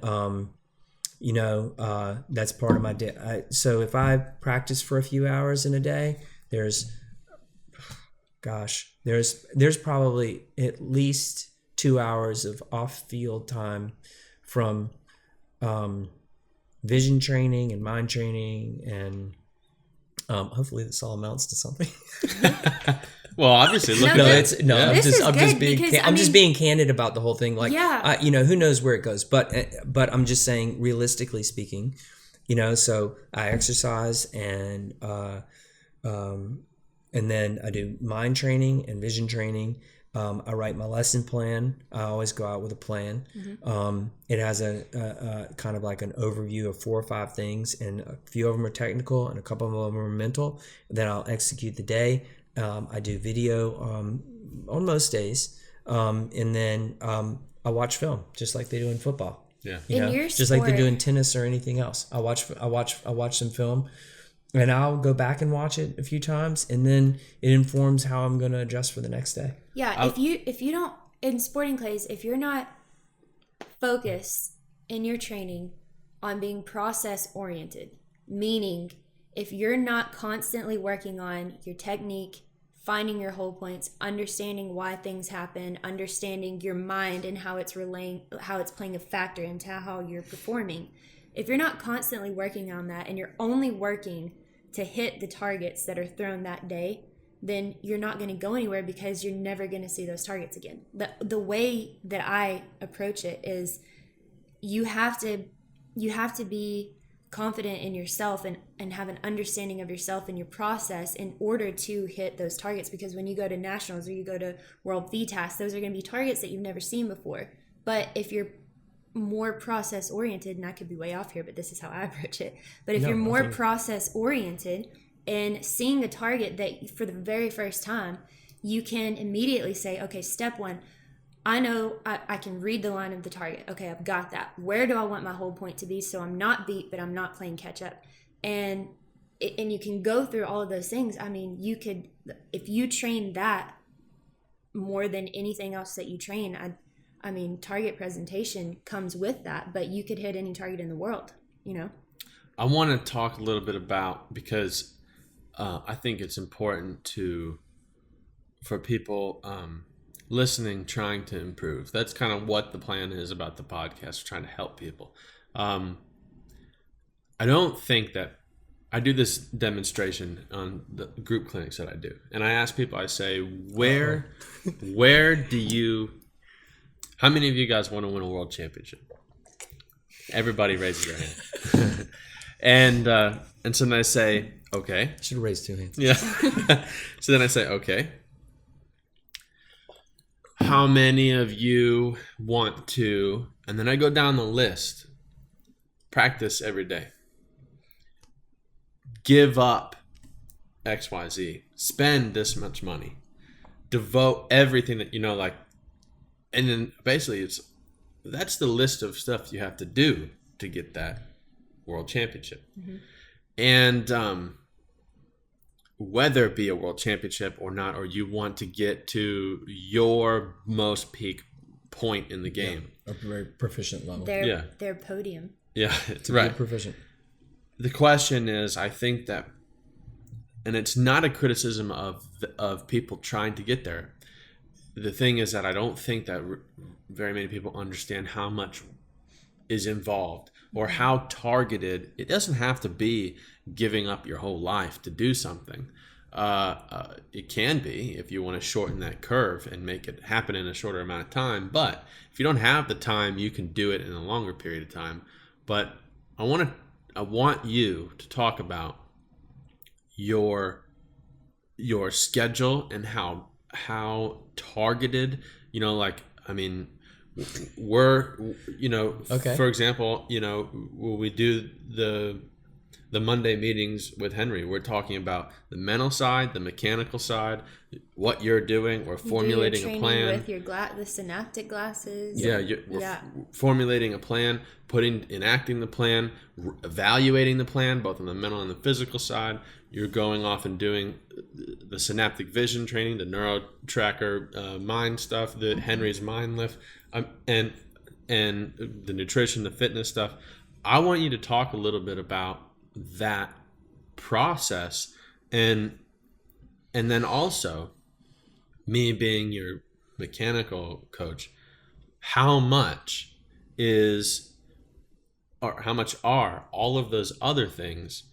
that's part of my day. So if I practice for a few hours in a day, there's probably at least 2 hours of off-field time from vision training and mind training, and hopefully this all amounts to something. Well, obviously, look No, at this- it. This I'm is just good being because, I'm just being candid about the whole thing. Like, Yeah. who knows where it goes, but I'm just saying, realistically speaking, so I exercise, and then I do mind training and vision training. I write my lesson plan. I always go out with a plan. It has a kind of like an overview of 4 or 5 things, and a few of them are technical and a couple of them are mental. Then I'll execute the day. I do video on most days, and then I watch film just like they do in football. Yeah. In your Just like they do sport- in tennis or anything else. I watch some film, and I'll go back and watch it a few times, and then it informs how I'm going to adjust for the next day. Yeah, if you don't, in sporting clays, if you're not focused in your training on being process oriented, meaning if you're not constantly working on your technique, finding your whole points, understanding why things happen, understanding your mind and how it's playing a factor into how you're performing. If you're not constantly working on that, and you're only working to hit the targets that are thrown that day, then you're not going to go anywhere, because you're never going to see those targets again. The way that I approach it is you have to be confident in yourself, and have an understanding of yourself and your process in order to hit those targets. Because when you go to nationals or you go to World VTAS, those are going to be targets that you've never seen before. But if you're more process oriented, and I could be way off here, but this is how I approach it. But if you're more process oriented and seeing a target that for the very first time, you can immediately say, okay, step 1, I know I can read the line of the target. Okay, I've got that. Where do I want my whole point to be so I'm not beat, but I'm not playing catch up? And you can go through all of those things. I mean, you could, if you train that more than anything else that you train, I mean, target presentation comes with that, but you could hit any target in the world, I want to talk a little bit about, because I think it's important for people listening, trying to improve. That's kind of what the plan is about the podcast, trying to help people. I don't think that I do this demonstration on the group clinics that I do, and I ask people, I say, how many of you guys want to win a world championship? Everybody raises their hand. And so then I say, okay. I should have raised 2 hands. Yeah. So then I say, okay. How many of you want to, and then I go down the list, practice every day, give up XYZ, spend this much money, devote everything that, and then basically that's the list of stuff you have to do to get that world championship. Mm-hmm. And whether it be a world championship or not, or you want to get to your most peak point in the game, a very proficient level. Their podium. Yeah, it's right. Proficient. The question is, I think that, and it's not a criticism of people trying to get there. The thing is that I don't think that very many people understand how much is involved, or how targeted. It doesn't have to be giving up your whole life to do something. It can be if you want to shorten that curve and make it happen in a shorter amount of time. But if you don't have the time, you can do it in a longer period of time. But I want you to talk about your schedule and how targeted, we're, okay. For example, when we do the the Monday meetings with Henry, we're talking about the mental side, the mechanical side, what you're doing. We're formulating a plan with your the synaptic glasses. We're formulating a plan, enacting the plan, evaluating the plan, both on the mental and the physical side. You're going off and doing the synaptic vision training, the neuro tracker mind stuff, the Henry's mind lift, and the nutrition, the fitness stuff. I want you to talk a little bit about that process, and then also me being your mechanical coach, how much are all of those other things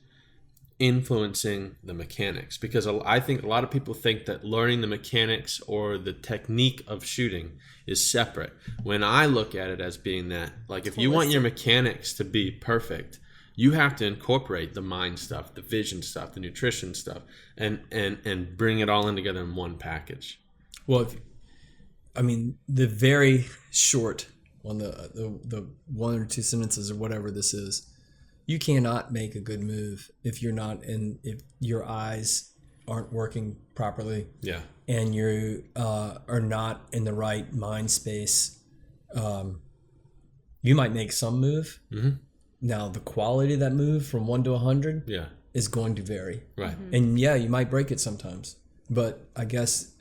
influencing the mechanics? Because I think a lot of people think that learning the mechanics or the technique of shooting is separate, when I look at it as being that, like, if you want your mechanics to be perfect, you have to incorporate the mind stuff, the vision stuff, the nutrition stuff, and bring it all in together in one package. Well, the very short one, the one or two sentences or whatever this is, you cannot make a good move if if your eyes aren't working properly. Yeah. And you are not in the right mind space. You might make some move. Mm-hmm. Now, the quality of that move from 1 to 100 is going to vary. Right. Mm-hmm. And you might break it sometimes. But I guess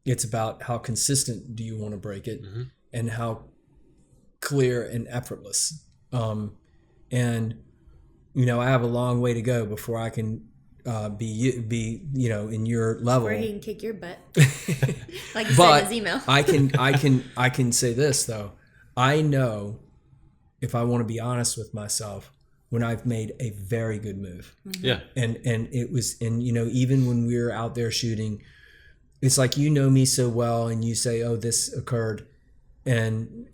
it's about how consistent do you want to break it, mm-hmm. and how clear and effortless. And, I have a long way to go before I can be in your level. Where he can kick your butt. Like he said in his email. I can say this, though. I know, if I want to be honest with myself, when I've made a very good move. Mm-hmm. Yeah. And it was, even when we were out there shooting, it's like, me so well, and you say, oh, this occurred, and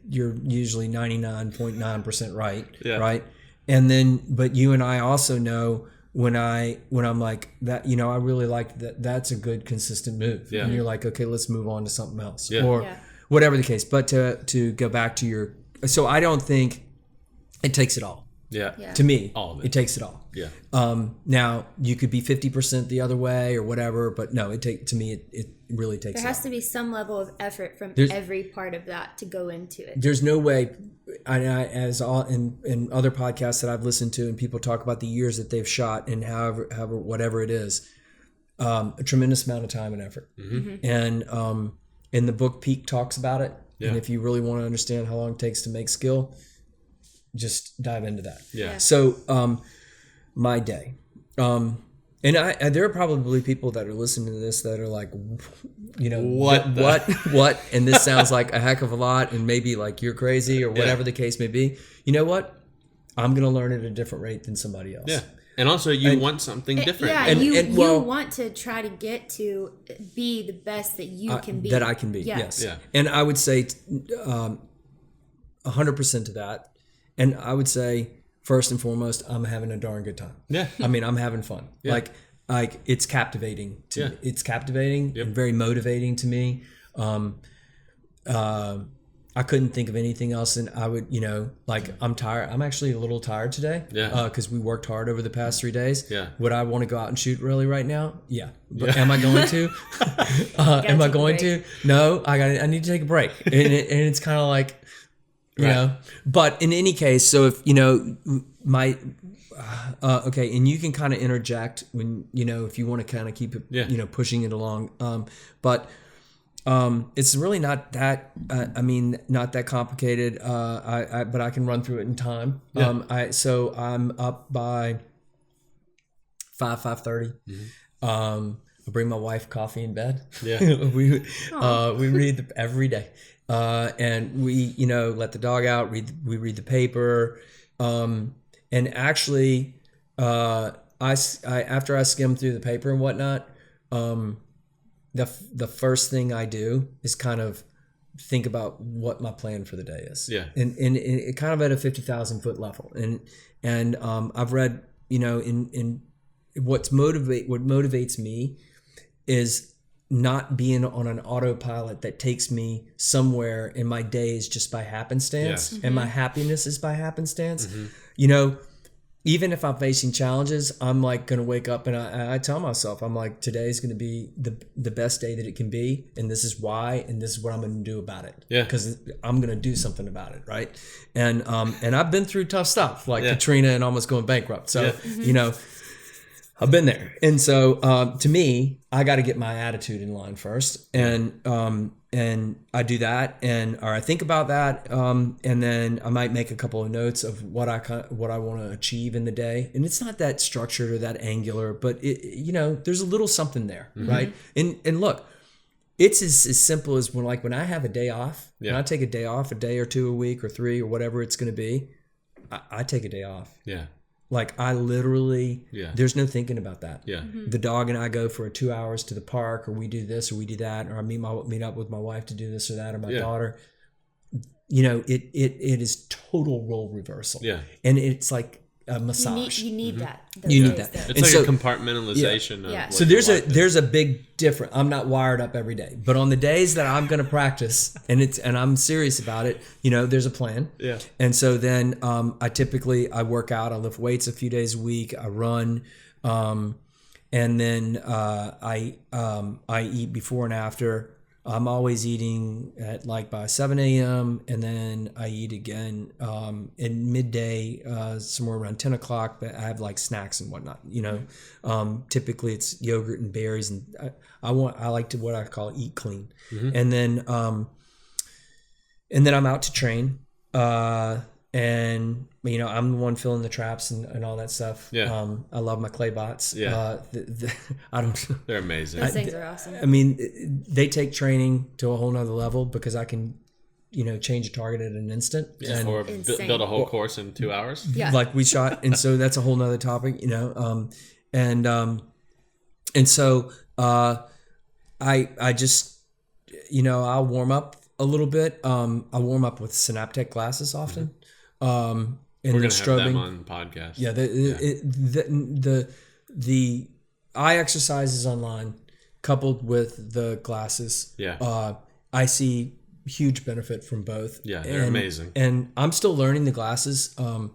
you're usually 99.9% right. Yeah. Right. And then, but you and I also know when I'm like that, I really like that. That's a good, consistent move. Yeah. And you're like, okay, let's move on to something else. Yeah. Or whatever the case. But to go back to so I don't think it takes it all. Yeah. To me, all of it. It takes it all. Yeah. Now you could be 50% the other way or whatever, but no, it really takes. There has to be some level of effort from every part of that to go into it. There's no way. As all in other podcasts that I've listened to, and people talk about the years that they've shot and however whatever it is, a tremendous amount of time and effort. Mm-hmm. And in the book, Peak talks about it. Yeah. And if you really want to understand how long it takes to make skill, just dive into that. Yeah. So my day. And there are probably people that are listening to this that are like, what? And this sounds like a heck of a lot, and maybe like you're crazy or whatever the case may be. You know what? I'm going to learn at a different rate than somebody else. Yeah. And also you want something different. Yeah, you want to try to get to be the best that you can be. That I can be, yes. Yeah. And I would say 100% to that. And I would say, first and foremost, I'm having a darn good time. Yeah. I'm having fun. Yeah. Like it's captivating to me. It's captivating and very motivating to me. I couldn't think of anything else, and I would, I'm tired. I'm actually a little tired today. Yeah. Because we worked hard over the past 3 days. Yeah. Would I want to go out and shoot really right now? Yeah. But am I going to? Am I going to? No. I need to take a break, and it's kind of like, you know. But in any case, so if my. Okay, and you can kind of interject when if you want to kind of keep it, pushing it along. But it's really not that. Not that complicated. But I can run through it in time. Yeah. So I'm up by 5:30. Mm-hmm. I bring my wife coffee in bed. Yeah. we read every day, and we let the dog out. We read the paper. And actually, after I skim through the paper and whatnot, the first thing I do is kind of think about what my plan for the day is. Yeah. And it kind of at a 50,000 foot level. And I've read, in what motivates me is not being on an autopilot that takes me somewhere in my days just by happenstance. Yeah. Mm-hmm. And my happiness is by happenstance. Mm-hmm. you know, even if I'm facing challenges, I'm like going to wake up and I tell myself, I'm like, today's going to be the best day that it can be. And this is why, and this is what I'm going to do about it. Yeah. Because I'm going to do something about it. Right. And I've been through tough stuff like Katrina and almost going bankrupt. So, you know, I've been there. And so to me, I got to get my attitude in line first. And I do that, or I think about that, and then I might make a couple of notes of what I want to achieve in the day. And it's not that structured or that angular, but you know, there's a little something there, right? And look, it's as simple as when I have a day off, when I take a day off, a day or two a week or 3 or whatever it's going to be, I take a day off. Yeah. Like I literally, there's no thinking about that. Yeah. The dog and I go for 2 hours to the park, or we do this or we do that, or I meet up with my wife to do this or that, or my daughter. You know, it is total role reversal. Yeah. And it's like a massage. You need that. You need that. It's like a compartmentalization. Of so there's a big difference. I'm not wired up every day, but on the days that I'm going to practice and I'm serious about it, you know, there's a plan. Yeah. And so then I typically work out. I lift weights a few days a week. I run, and then I eat before and after. I'm always eating at like by 7 a.m. and then I eat again in midday, somewhere around 10 o'clock. But I have like snacks and whatnot, you know. Typically it's yogurt and berries, and I like to what I call eat clean. And then I'm out to train, and you know, I'm the one filling the traps and all that stuff. Yeah. I love my clay bots. Yeah. They're amazing. Those things are awesome. I mean, they take training to a whole nother level because I can, you know, change a target at an instant. Yeah. Or build a whole course in 2 hours. Yeah. Like we shot. And so that's a whole nother topic, you know. And so I just, you know, I'll warm up a little bit. I warm up with Synaptech glasses often. And we're going to have them on the podcast. Yeah. The eye exercises online coupled with the glasses. Yeah. I see huge benefit from both. Yeah. They're amazing. And I'm still learning the glasses. And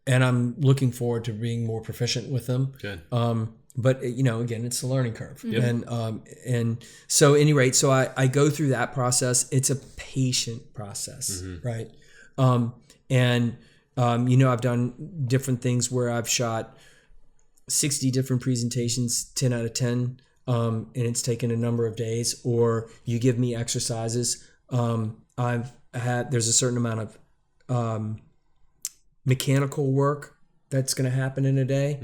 I'm looking forward to being more proficient with them. Good. But you know, again, it's a learning curve. Yep. And so at any rate, so I go through that process. It's a patient process, right? You know, I've done different things where I've shot 60 different presentations, 10 out of 10, and it's taken a number of days. Or you give me exercises. There's a certain amount of mechanical work that's going to happen in a day,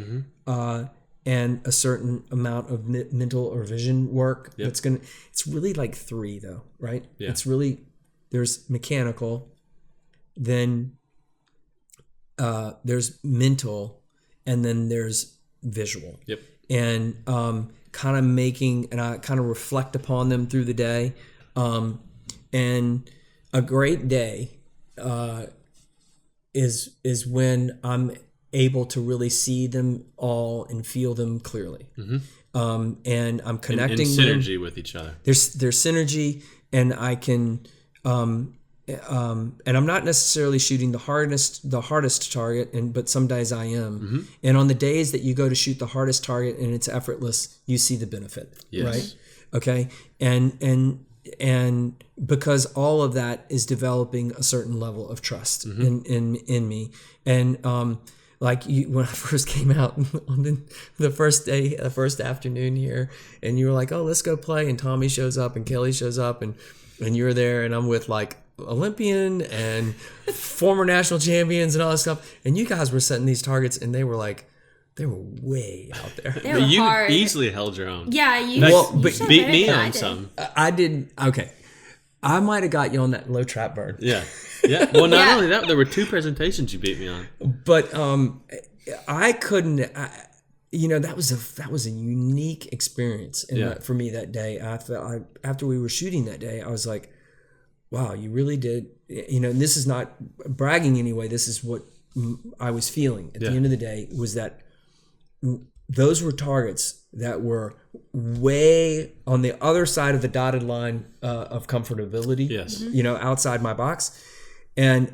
and a certain amount of mental or vision work that's going to. It's really like 3 though, right? Yeah. It's really there's mechanical. Then there's mental, and then there's visual. Yep. And kind of making, and I kind of reflect upon them through the day. And a great day is when I'm able to really see them all and feel them clearly. And I'm connecting in synergy with each other. There's synergy, and I can. And I'm not necessarily shooting the hardest target, but some days I am. And on the days that you go to shoot the hardest target and it's effortless, you see the benefit, right? Okay, and because all of that is developing a certain level of trust in me, and like when I first came out on the first day, the first afternoon here, and you were like, "Oh, let's go play," and Tommy shows up and Kelly shows up, and you're there, and I'm with like Olympian and former national champions and all that stuff, and you guys were setting these targets, and they were way out there. They were hard. Easily held your own. Yeah, you beat me on some. I didn't. Okay, I might have got you on that low trap bird. Yeah. Well, not only that, there were 2 presentations you beat me on. But I couldn't. That was a unique experience for me that day. After we were shooting that day, I was like, wow, you really did. And this is not bragging anyway. This is what I was feeling at the end of the day, was that those were targets that were way on the other side of the dotted line of comfortability. Yes. Outside my box. And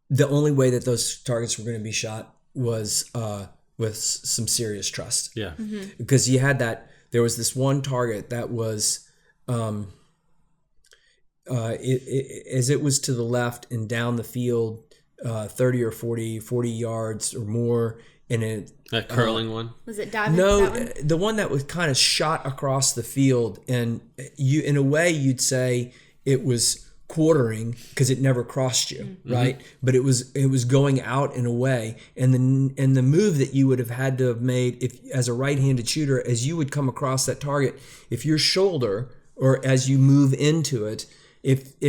the only way that those targets were going to be shot was with some serious trust. Yeah. Because you had that, there was this one target that was, as it was to the left and down the field, 30 or 40 yards or more, and it That curling one. Was it diving? no, That one? the one that was kind of shot across the field, and you, in a way, you'd say it was quartering because it never crossed you, right? But it was going out in a way, and the move that you would have had to have made if as a right-handed shooter, as you would come across that target, if your shoulder or as you move into it, if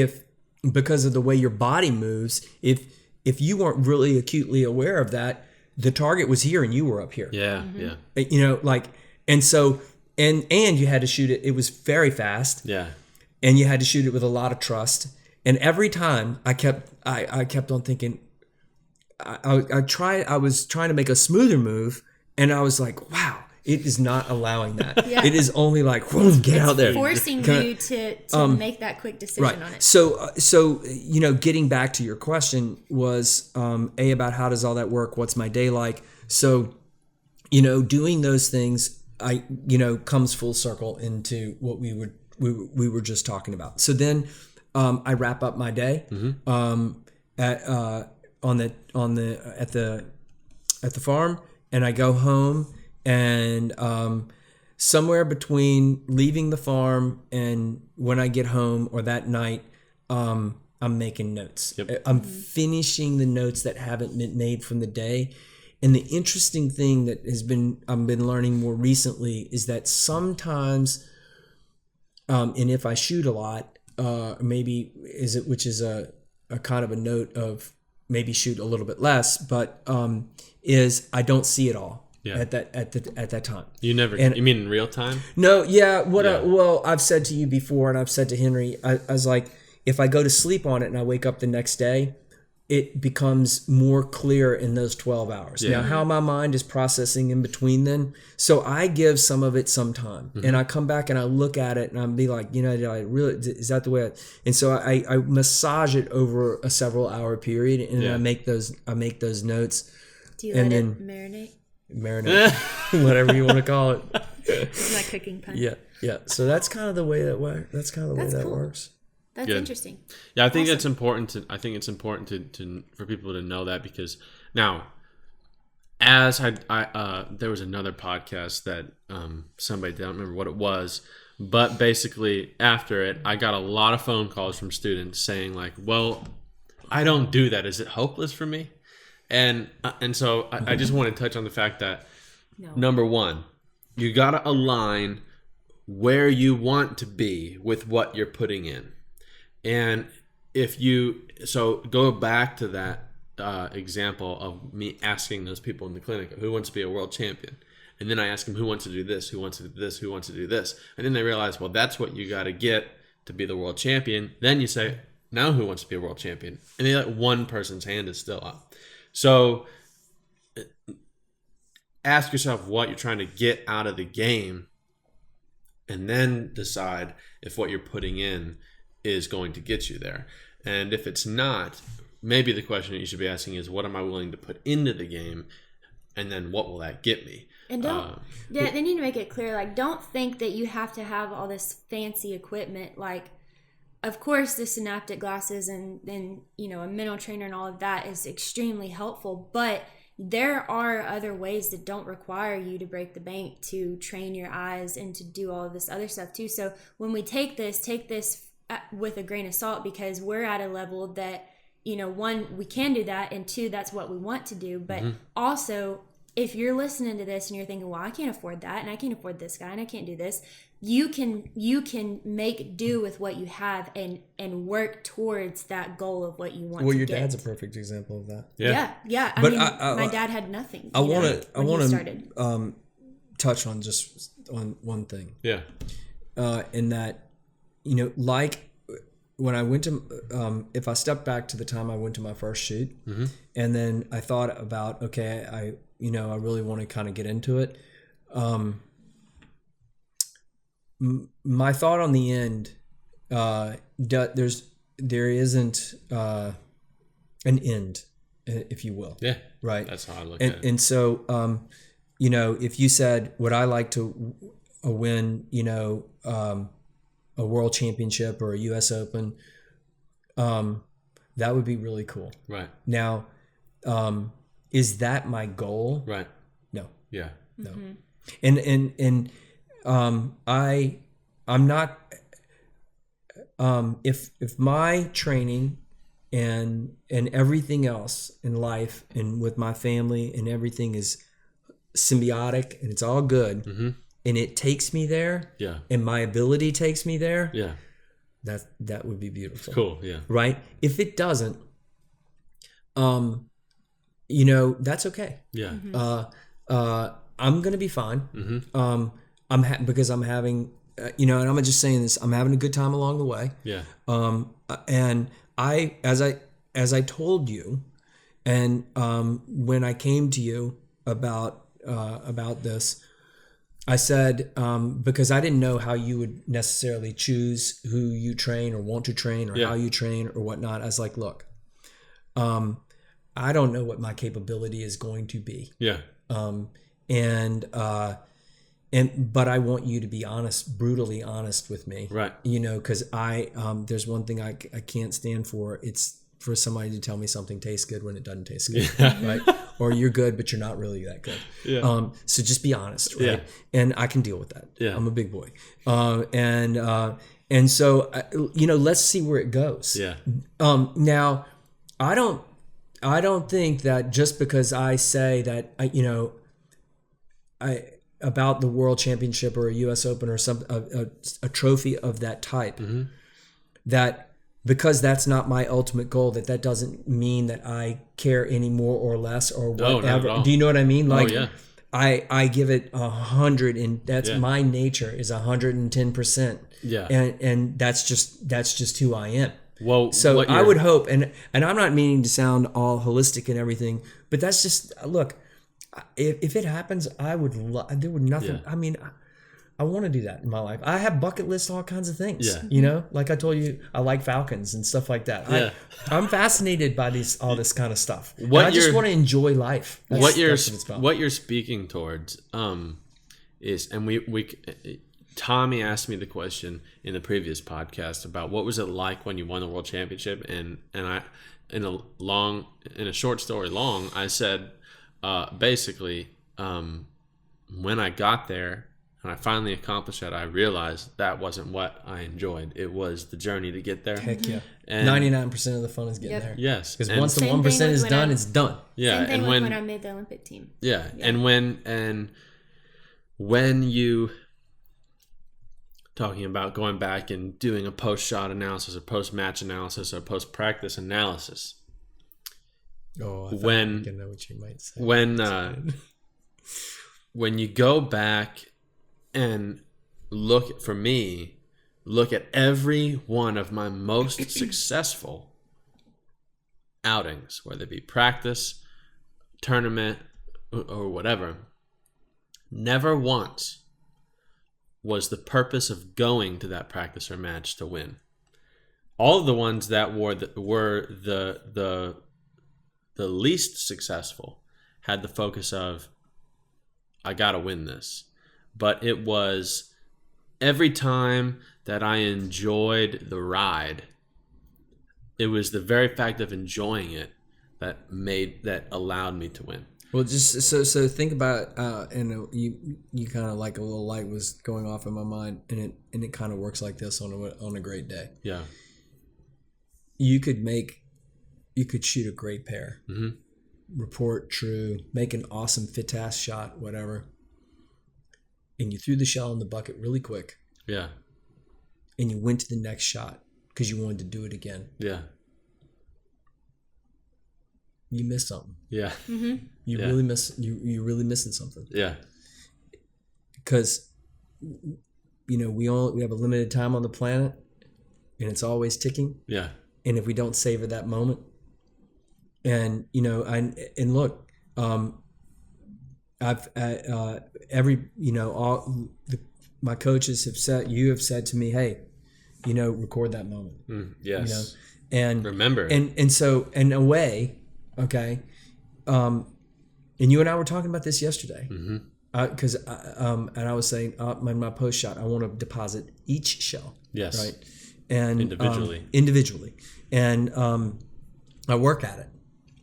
because of the way your body moves, if you weren't really acutely aware of that, the target was here and you were up here. Yeah. Yeah. You know, like, and so and you had to shoot it. It was very fast. Yeah. And you had to shoot it with a lot of trust. And every time I kept on thinking, I was trying to make a smoother move, and I was like, wow, it is not allowing that. Yeah. It is only like, whoa, get out there. Forcing you to make that quick decision Right. on it. So you know, getting back to your question was about how does all that work? What's my day like? So, you know, doing those things, comes full circle into what we were just talking about. So then I wrap up my day at the farm, and I go home, and somewhere between leaving the farm and when I get home or that night, I'm making notes. Yep. I'm finishing the notes that haven't been made from the day. And the interesting thing that I've been learning more recently is that sometimes, and if I shoot a lot, which is a kind of a note of maybe shoot a little bit less, but is I don't see it all. Yeah. At that time. You mean in real time? No, yeah. I've said to you before, and I've said to Henry, I was like, if I go to sleep on it and I wake up the next day, it becomes more clear in those 12 hours. Yeah. Now, how my mind is processing in between then. So I give some of it some time, and I come back and I look at it and I'll be like, is that the way? And so I massage it over a several hour period, and I make those notes. Do you let it marinate? Whatever you want to call it. It's not cooking pun. Yeah. So that's kind of the way that works. That's kind of the way that cool. works. That's Good. interesting. Yeah, I think it's important to for people to know that, because now, as I there was another podcast that somebody, I don't remember what it was, but basically after it, I got a lot of phone calls from students saying like, well, I don't do that. Is it hopeless for me? And so I just want to touch on the fact that number one, you got to align where you want to be with what you're putting in. And so go back to that example of me asking those people in the clinic, who wants to be a world champion? And then I ask them, who wants to do this? Who wants to do this? Who wants to do this? And then they realize, well, that's what you got to get to be the world champion. Then you say, now who wants to be a world champion? And they let one person's hand is still up. So ask yourself what you're trying to get out of the game, and then decide if what you're putting in is going to get you there. And if it's not, maybe the question that you should be asking is, what am I willing to put into the game? And then what will that get me? And they need to make it clear, like, don't think that you have to have all this fancy equipment. Like, of course, the synaptic glasses and a mental trainer and all of that is extremely helpful, but there are other ways that don't require you to break the bank to train your eyes and to do all of this other stuff too. So when we take this with a grain of salt, because we're at a level that, one, we can do that, and two, that's what we want to do. But also, if you're listening to this and you're thinking, well, I can't afford that, and I can't afford this guy, and I can't do this, you can make do with what you have and work towards that goal of what you want to get. Well, your dad's a perfect example of that. Yeah. I But mean, my dad had nothing. I want to touch on just on one thing. Yeah. In that, like when I went to, if I step back to the time I went to my first shoot, and then I thought about, okay, I really want to kind of get into it. My thought on the end, there isn't an end, if you will. Yeah. Right. That's how I look at it. And so, if you said, would I like to win, a world championship or a U.S. Open, that would be really cool. Right. Now, is that my goal? Right. No. Yeah. No. And I'm not, if my training and everything else in life and with my family and everything is symbiotic and it's all good, and it takes me there, and my ability takes me there, that would be beautiful. Cool. Yeah. Right. If it doesn't, that's okay. Yeah. I'm gonna be fine. Because I'm having, and I'm just saying this, I'm having a good time along the way. Yeah. And as I told you, and when I came to you about this, I said, because I didn't know how you would necessarily choose who you train or want to train or how you train or whatnot. I was like, look, I don't know what my capability is going to be. Yeah. But I want you to be honest, brutally honest with me. Right. Because there's one thing I can't stand for. It's for somebody to tell me something tastes good when it doesn't taste good. Right. Or you're good, but you're not really that good. Yeah. So just be honest. Right. Yeah. And I can deal with that. Yeah. I'm a big boy. And so, let's see where it goes. Yeah. Now, I don't think that just because I say that, about the World Championship or a U.S. Open or a trophy of that type, that because that's not my ultimate goal, that doesn't mean that I care any more or less or whatever. No, not at all. Do you know what I mean? Like, yeah. I give it 100, and that's my nature is 110%. Yeah. And that's just who I am. Well, so I would hope, and I'm not meaning to sound all holistic and everything, but that's just, look, if it happens, I would there would nothing. Yeah. I mean, I want to do that in my life. I have bucket lists, all kinds of things. Yeah. Like I told you, I like falcons and stuff like that. Yeah. I'm fascinated by all this kind of stuff. What I just want to enjoy life. That's what you're speaking towards is, and we Tommy asked me the question in the previous podcast about what was it like when you won the world championship, and I in a short story long, I said basically when I got there and I finally accomplished that, I realized that wasn't what I enjoyed. It was the journey to get there. Heck yeah. And 99% of the fun is getting there. Yes. Because once the 1% is done, it's done. Yeah. Same thing and when I made the Olympic team. Yeah. And when you talking about going back and doing a post-shot analysis or post-match analysis or post-practice analysis. Oh, I know what you might say. When you go back and look at every one of my most successful outings, whether it be practice, tournament, or whatever, never once was the purpose of going to that practice or match to win. All of the ones that were the least successful had the focus of, I gotta win this. But it was every time that I enjoyed the ride, it was the very fact of enjoying it that allowed me to win. Well, just so think about, and you kind of like a little light was going off in my mind, and it kind of works like this on a great day. Yeah, you could shoot a great pair, report true, make an awesome fit-ass shot, whatever, and you threw the shell in the bucket really quick. Yeah, and you went to the next shot because you wanted to do it again. Yeah. You missed something. Yeah. Mm-hmm. You're really missing something. Yeah. Because we have a limited time on the planet, and it's always ticking. Yeah. And if we don't savor that moment, and look, my coaches have said to me, hey, record that moment. Yes. And remember it. And so in a way, okay, and you and I were talking about this yesterday, because and I was saying my post shot, I want to deposit each shell, Yes, right, and individually, and I work at it.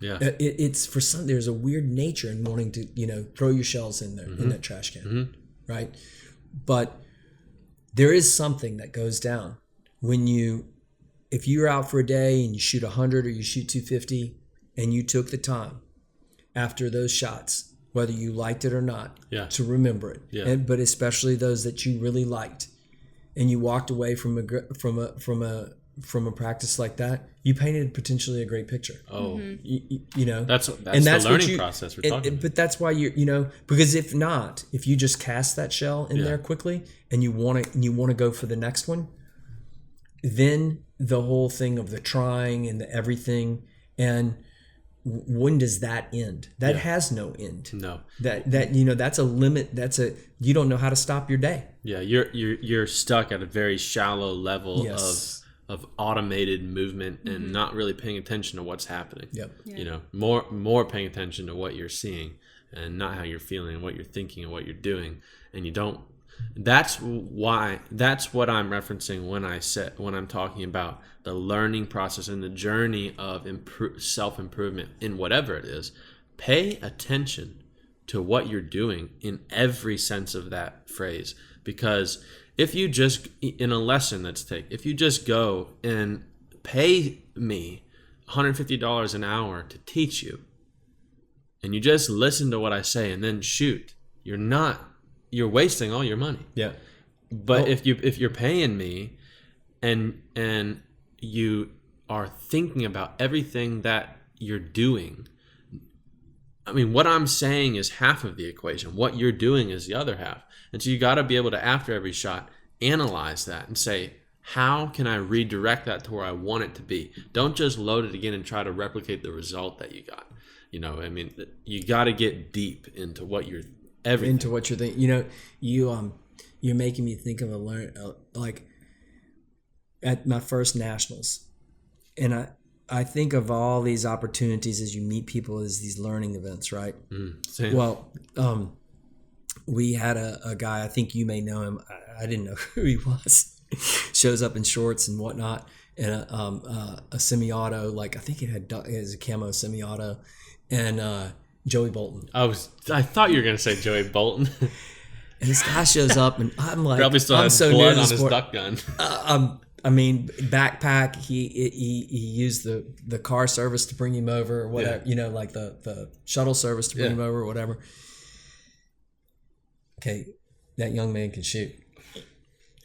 Yeah, It's for some. There's a weird nature in wanting to, throw your shells in there in that trash can, right? But there is something that goes down when if you're out for a day and you shoot 100 or you shoot 250, and you took the time after those shots, whether you liked it or not, to remember it. Yeah. But especially those that you really liked, and you walked away from a practice like that, you painted potentially a great picture. Oh, that's the learning process we're talking about. But that's why because if you just cast that shell in there quickly and you want to go for the next one, then the whole thing of the trying and the everything, and when does that end? That has no end. No. That's a limit. You don't know how to stop your day. Yeah, you're stuck at a very shallow level of automated movement and not really paying attention to what's happening. Yep. Yeah. More paying attention to what you're seeing and not how you're feeling and what you're thinking and what you're doing. And you don't. That's what I'm referencing when I'm talking about the learning process and the journey of self-improvement in whatever it is. Pay attention to what you're doing in every sense of that phrase, because if you just, in a lesson if you just go and pay me $150 an hour to teach you, and you just listen to what I say and then shoot, you're wasting all your money. Yeah. But if you're paying me and you are thinking about everything that you're doing, I mean, what I'm saying is half of the equation. What you're doing is the other half. And so you got to be able to, after every shot, analyze that and say, how can I redirect that to where I want it to be? Don't just load it again and try to replicate the result that you got. You got to get deep into what you're everything. Into what you're thinking. You're making me think of like at my first nationals, and I think of all these opportunities as you meet people as these learning events, right? Same. Well, we had a guy, I think you may know him. I didn't know who he was. Shows up in shorts and whatnot, and a semi-auto, like I think it was a camo semi-auto, and Joey Bolton. I thought you were going to say Joey Bolton. And this guy shows up, and I'm like, probably still has blood on his duck gun. Backpack. He used the car service to bring him over, or whatever. Yeah. Like the shuttle service to bring him over, or whatever. Okay, that young man can shoot.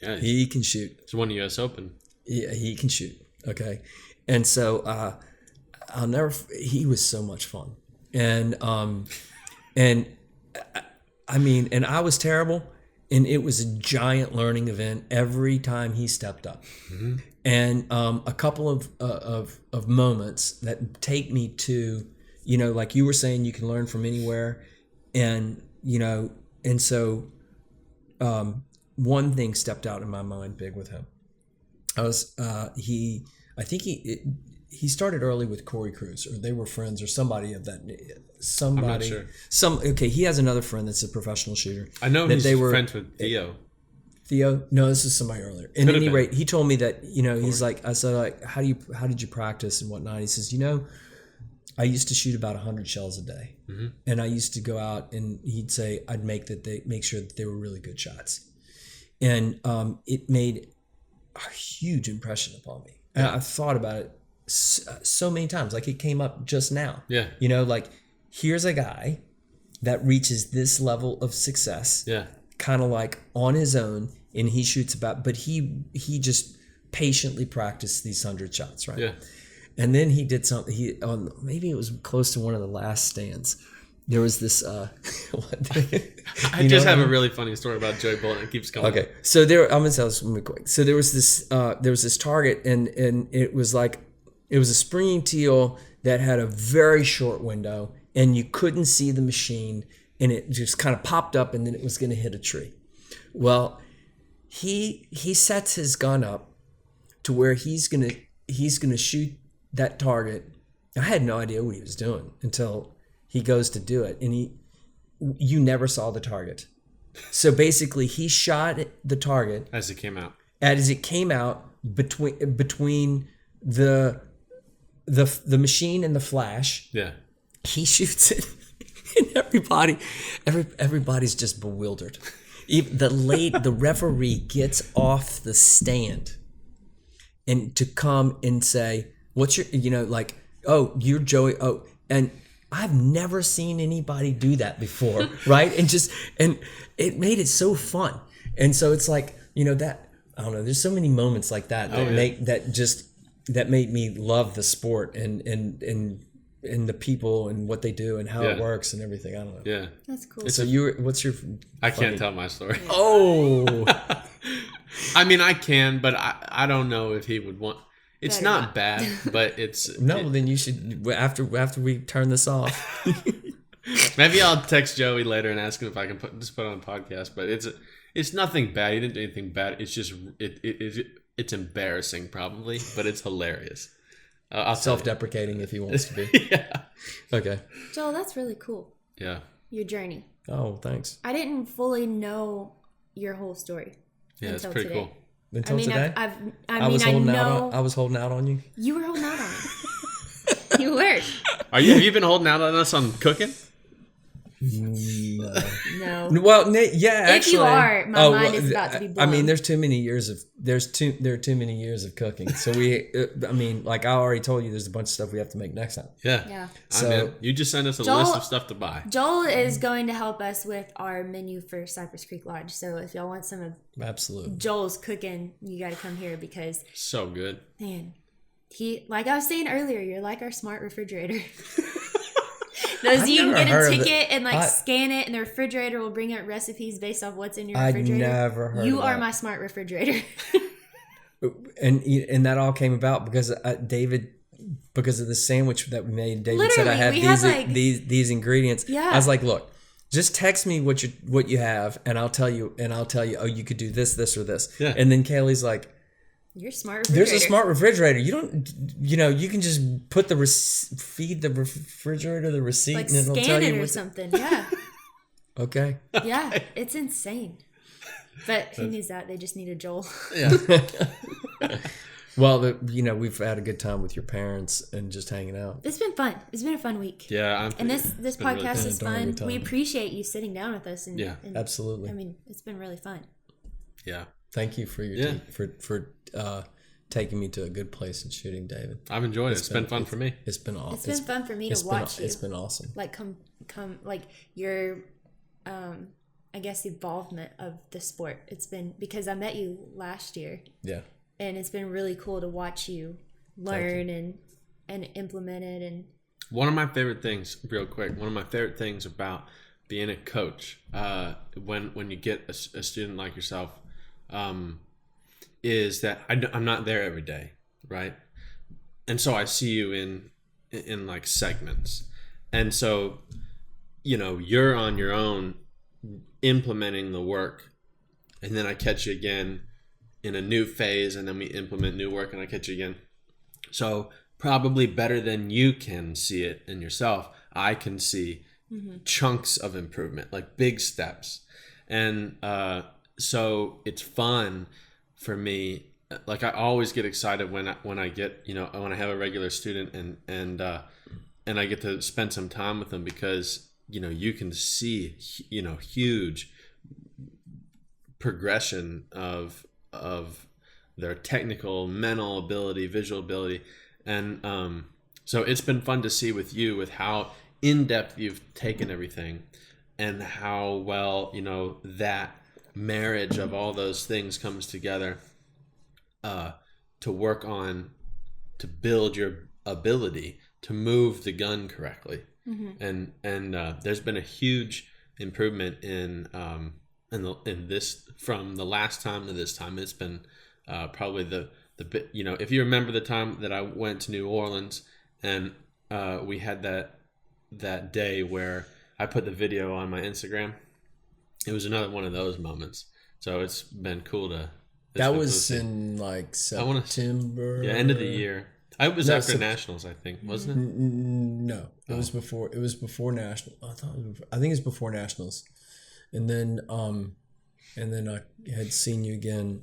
Yeah, he can shoot. He's won the U.S. Open. Yeah, he can shoot. Okay, and so I'll never. He was so much fun, and I was terrible, and it was a giant learning event every time he stepped up, and a couple of moments that take me to, like you were saying, you can learn from anywhere, and so one thing stepped out in my mind big with him. He started early with Corey Cruz, or they were friends, or somebody of that. Somebody, I'm not sure. He has another friend that's a professional shooter. I know he's friends with Theo. Theo? No, this is somebody earlier. At any rate, he told me that, he's like, I said, like, how did you practice and whatnot? He says, I used to shoot about 100 shells a day, and I used to go out, and he'd say I'd make sure that they were really good shots, and it made a huge impression upon me. And I've thought about it so many times. Like, it came up just now. Yeah. Like, here's a guy that reaches this level of success. Yeah. Kind of like on his own, and he shoots but he just patiently practiced these 100 shots, right? Yeah. And then he did something. Maybe it was close to one of the last stands. There was this. I just have a really funny story about Joey Bolton. It keeps coming. Okay, so I'm gonna tell this really quick. So there was this target, and it was like, it was a springing teal that had a very short window, and you couldn't see the machine, and it just kind of popped up, and then it was going to hit a tree. Well, he sets his gun up to where he's going to he's going to shoot that target. I had no idea what he was doing until he goes to do it, and you never saw the target. So basically, he shot the target as it came out. Between the machine and the flash. Yeah. He shoots it, and everybody's just bewildered. Even the referee gets off the stand and to come and say, "What's your?" Like, "Oh, you're Joey." Oh, and I've never seen anybody do that before, right? And it made it so fun. And so it's like, that, I don't know, there's so many moments like that that made me love the sport and the people and what they do and how it works and everything. I don't know. Yeah. That's cool. So what's your I can't tell my story. Oh. I mean, I can, but I don't know if he would want. It's Better not not. bad, but it's No, then you should after we turn this off. Maybe I'll text Joey later and ask him if I can put it on a podcast. But it's nothing bad. He didn't do anything bad. It's just it's embarrassing probably, but it's hilarious. I'll Self-deprecating if he wants to be. Yeah. Okay. Joel, that's really cool. Yeah. Your journey. Oh, thanks. I didn't fully know your whole story. Yeah, it's until pretty today. cool. Until I mean, today, I was holding out on you. You were holding out on me. You were. Have you been holding out on us on cooking? No. Well, yeah, actually. If you are, my mind is about to be blown. I mean, there are too many years of cooking. So like I already told you, there's a bunch of stuff we have to make next time. Yeah. Yeah. So you just send us a Joel- list of stuff to buy. Joel is going to help us with our menu for Cypress Creek Lodge. So if y'all want some of absolutely. Joel's cooking, you got to come here because, So good. man, like I was saying earlier, you're like our smart refrigerator. Those you can get a ticket and scan it, and the refrigerator will bring out recipes based off what's in your refrigerator. I never heard. You of are that. my smart refrigerator. and that all came about because because of the sandwich that we made. David said I Literally, have these ingredients. Yeah. I was like, look, just text me what you have, and I'll tell you. Oh, you could do this, or this. Yeah. And then Kaylee's like, You're smart refrigerator. there's a smart refrigerator. You don't, you can just put feed the refrigerator the receipt, like and it'll tell scan it you or something. Yeah. Okay. Yeah. It's insane. But who needs that? They just need a Joel. Yeah. Well, we've had a good time with your parents and just hanging out. It's been fun. It's been a fun week. Yeah. And this been really podcast fun. is Don't fun. every time. We appreciate you sitting down with us. And, Yeah. and Absolutely. I mean, it's been really fun. Yeah. Thank you for your for taking me to a good place and shooting, David. I've enjoyed it. It's been fun for me. It's been awesome. It's been fun for me to watch you. It's been awesome. Like come like your I guess involvement of the sport. It's been because I met you last year. Yeah. And it's been really cool to watch you learn and implement it. And One of my favorite things, real quick, about being a coach, when you get a student like yourself, is that I'm not there every day, right? And so I see you in like segments, and so you're on your own implementing the work, and then I catch you again in a new phase, and then we implement new work, and I catch you again. So probably better than you can see it in yourself, I can see chunks of improvement, like big steps. And so it's fun for me. Like I always get excited when I get, when I have a regular student and I get to spend some time with them, because, you can see, huge progression of their technical, mental ability, visual ability. And so it's been fun to see with you, with how in-depth you've taken everything and how well, that marriage of all those things comes together to work on, to build your ability to move the gun correctly. And there's been a huge improvement in this from the last time to this time. It's been probably the bit, if you remember the time that I went to New Orleans and we had that day where I put the video on my Instagram. It was another one of those moments. So it's been cool That was in like September. End of the year. I was No, after nationals, I think, wasn't it? No, it was before. It was before national. I think it's before nationals, and then I had seen you again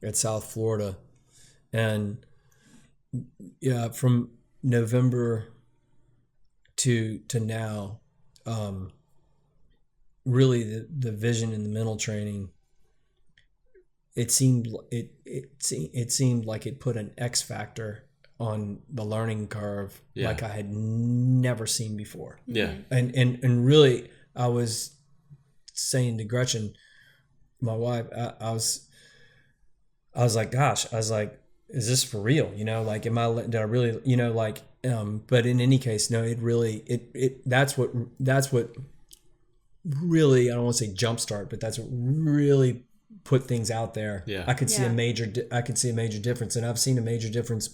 at South Florida, and yeah, from November to now, really the vision and the mental training. It seemed like it put an X factor on the learning curve like I had never seen before. Yeah. And really, I was saying to Gretchen, my wife, I was like, gosh, is this for real? Did I really, but in any case, no, that's what really, I don't want to say jumpstart, but that's what really put things out there. Yeah. I could see a major difference, and I've seen a major difference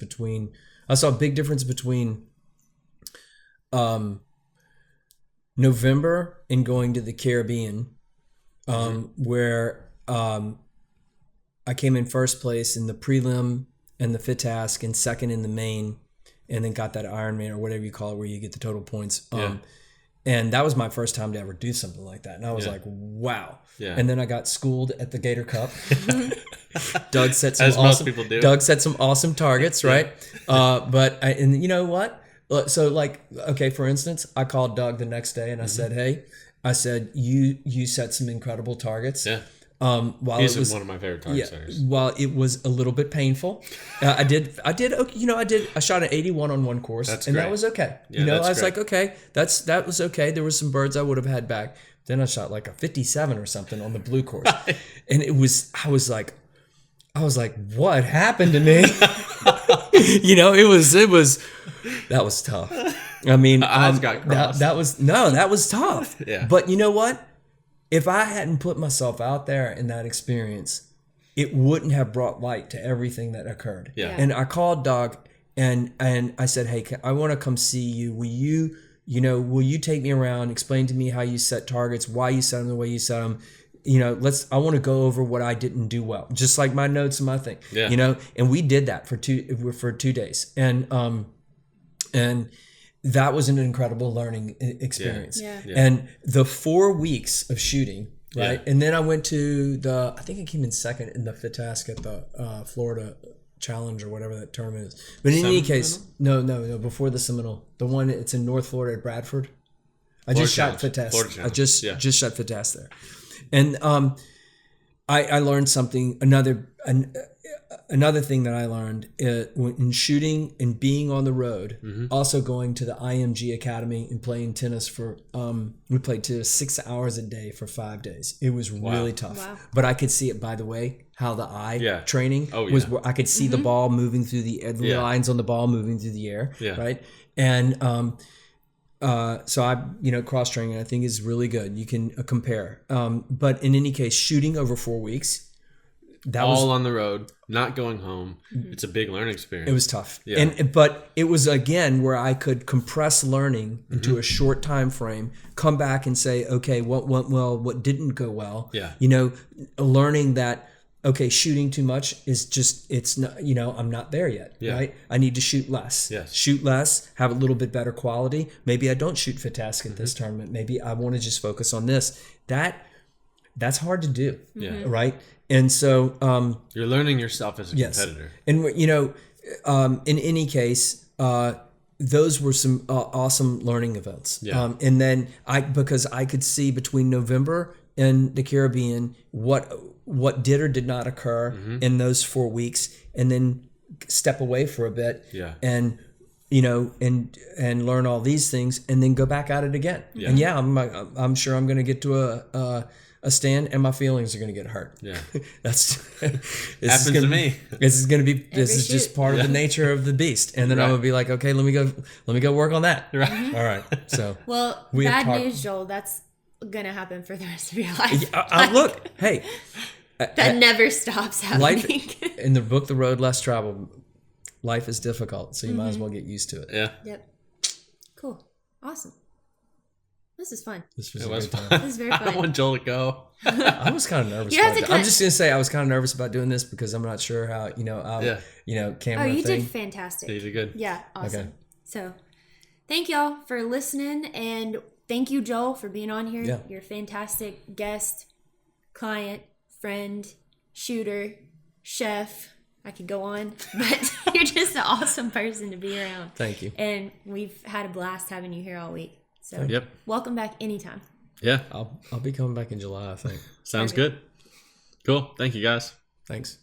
I saw a big difference between November and going to the Caribbean, where I came in first place in the prelim and the fit task, and second in the main, and then got that Ironman or whatever you call it, where you get the total points. And that was my first time to ever do something like that. And I was like, wow. Yeah. And then I got schooled at the Gator Cup. Doug set some most people do. Doug set some awesome targets, right? And you know what? So okay, for instance, I called Doug the next day and I said, hey, you set some incredible targets. Yeah. He's one of my favorite targets. While it was a little bit painful, I shot an 81 on one course, and that was okay. I was like, okay, that was okay. There were some birds I would have had back. Then I shot like a 57 or something on the blue course, and I was like, what happened to me? That was tough. I mean, eyes got crossed. That was tough. Yeah. But you know what? If I hadn't put myself out there in that experience, it wouldn't have brought light to everything that occurred. Yeah. And I called Doug and I said, hey, I want to come see you. Will you take me around, explain to me how you set targets, why you set them the way you set them? I want to go over what I didn't do well, just like my notes and my thing. Yeah. And we did that for 2 days. And that was an incredible learning experience. Yeah. And the 4 weeks of shooting, right? Yeah. And then I went to I think I came in second in the fit task at the Florida Challenge or whatever that tournament is. But in any case, no, before the Seminole, the one it's in North Florida at Bradford. I just shot fit task. I just shot fit task there. And I learned something, another thing that I learned in shooting and being on the road, also going to the IMG Academy and playing tennis we played tennis 6 hours a day for 5 days. It was really tough. Wow. But I could see it, by the way, how the eye training was. I could see the ball moving through the lines on the ball moving through the air, right? And so I, cross training I think is really good. You can compare. But in any case, shooting over 4 weeks, that was all on the road, not going home. It's a big learning experience. It was tough. Yeah. But it was again where I could compress learning into a short time frame, come back and say, okay, what went well, what didn't go well. Yeah. Learning that, okay, shooting too much is just, it's not, I'm not there yet. Yeah. Right? I need to shoot less. Yes. Shoot less, have a little bit better quality. Maybe I don't shoot fit task at this tournament. Maybe I want to just focus on this. That's hard to do. Yeah. Right? And so you're learning yourself as a competitor. And in any case, those were some awesome learning events. Yeah. And then because I could see between November and the Caribbean what did or did not occur in those 4 weeks, and then step away for a bit. Yeah. And and learn all these things, and then go back at it again. Yeah. And I'm sure I'm going to get to a stand and my feelings are going to get hurt. Yeah. Happens to me. This is just part of the nature of the beast. And then I'm going to be like, okay, let me go work on that. Right. All right. So, well, bad news, Joel, that's going to happen for the rest of your life. Look, hey, that never stops happening. Life, in the book, The Road Less Traveled, life is difficult. So you might as well get used to it. Yeah. Yep. Cool. Awesome. This is fun. This was It a was good time. fun. This is very I don't fun. want Joel to go. I was kind of nervous You have about to it. I'm cut- just gonna say I was kind of nervous about doing this because I'm not sure how camera Oh, you thing. did fantastic. You did good. Yeah, awesome. Okay. So, thank y'all for listening, and thank you, Joel, for being on here. Yeah. You're a fantastic guest, client, friend, shooter, chef. I could go on, but you're just an awesome person to be around. Thank you. And we've had a blast having you here all week. So, Yep. welcome back anytime. Yeah. I'll be coming back in July, I think. Sounds Perfect. good. Cool. Thank you, guys. Thanks.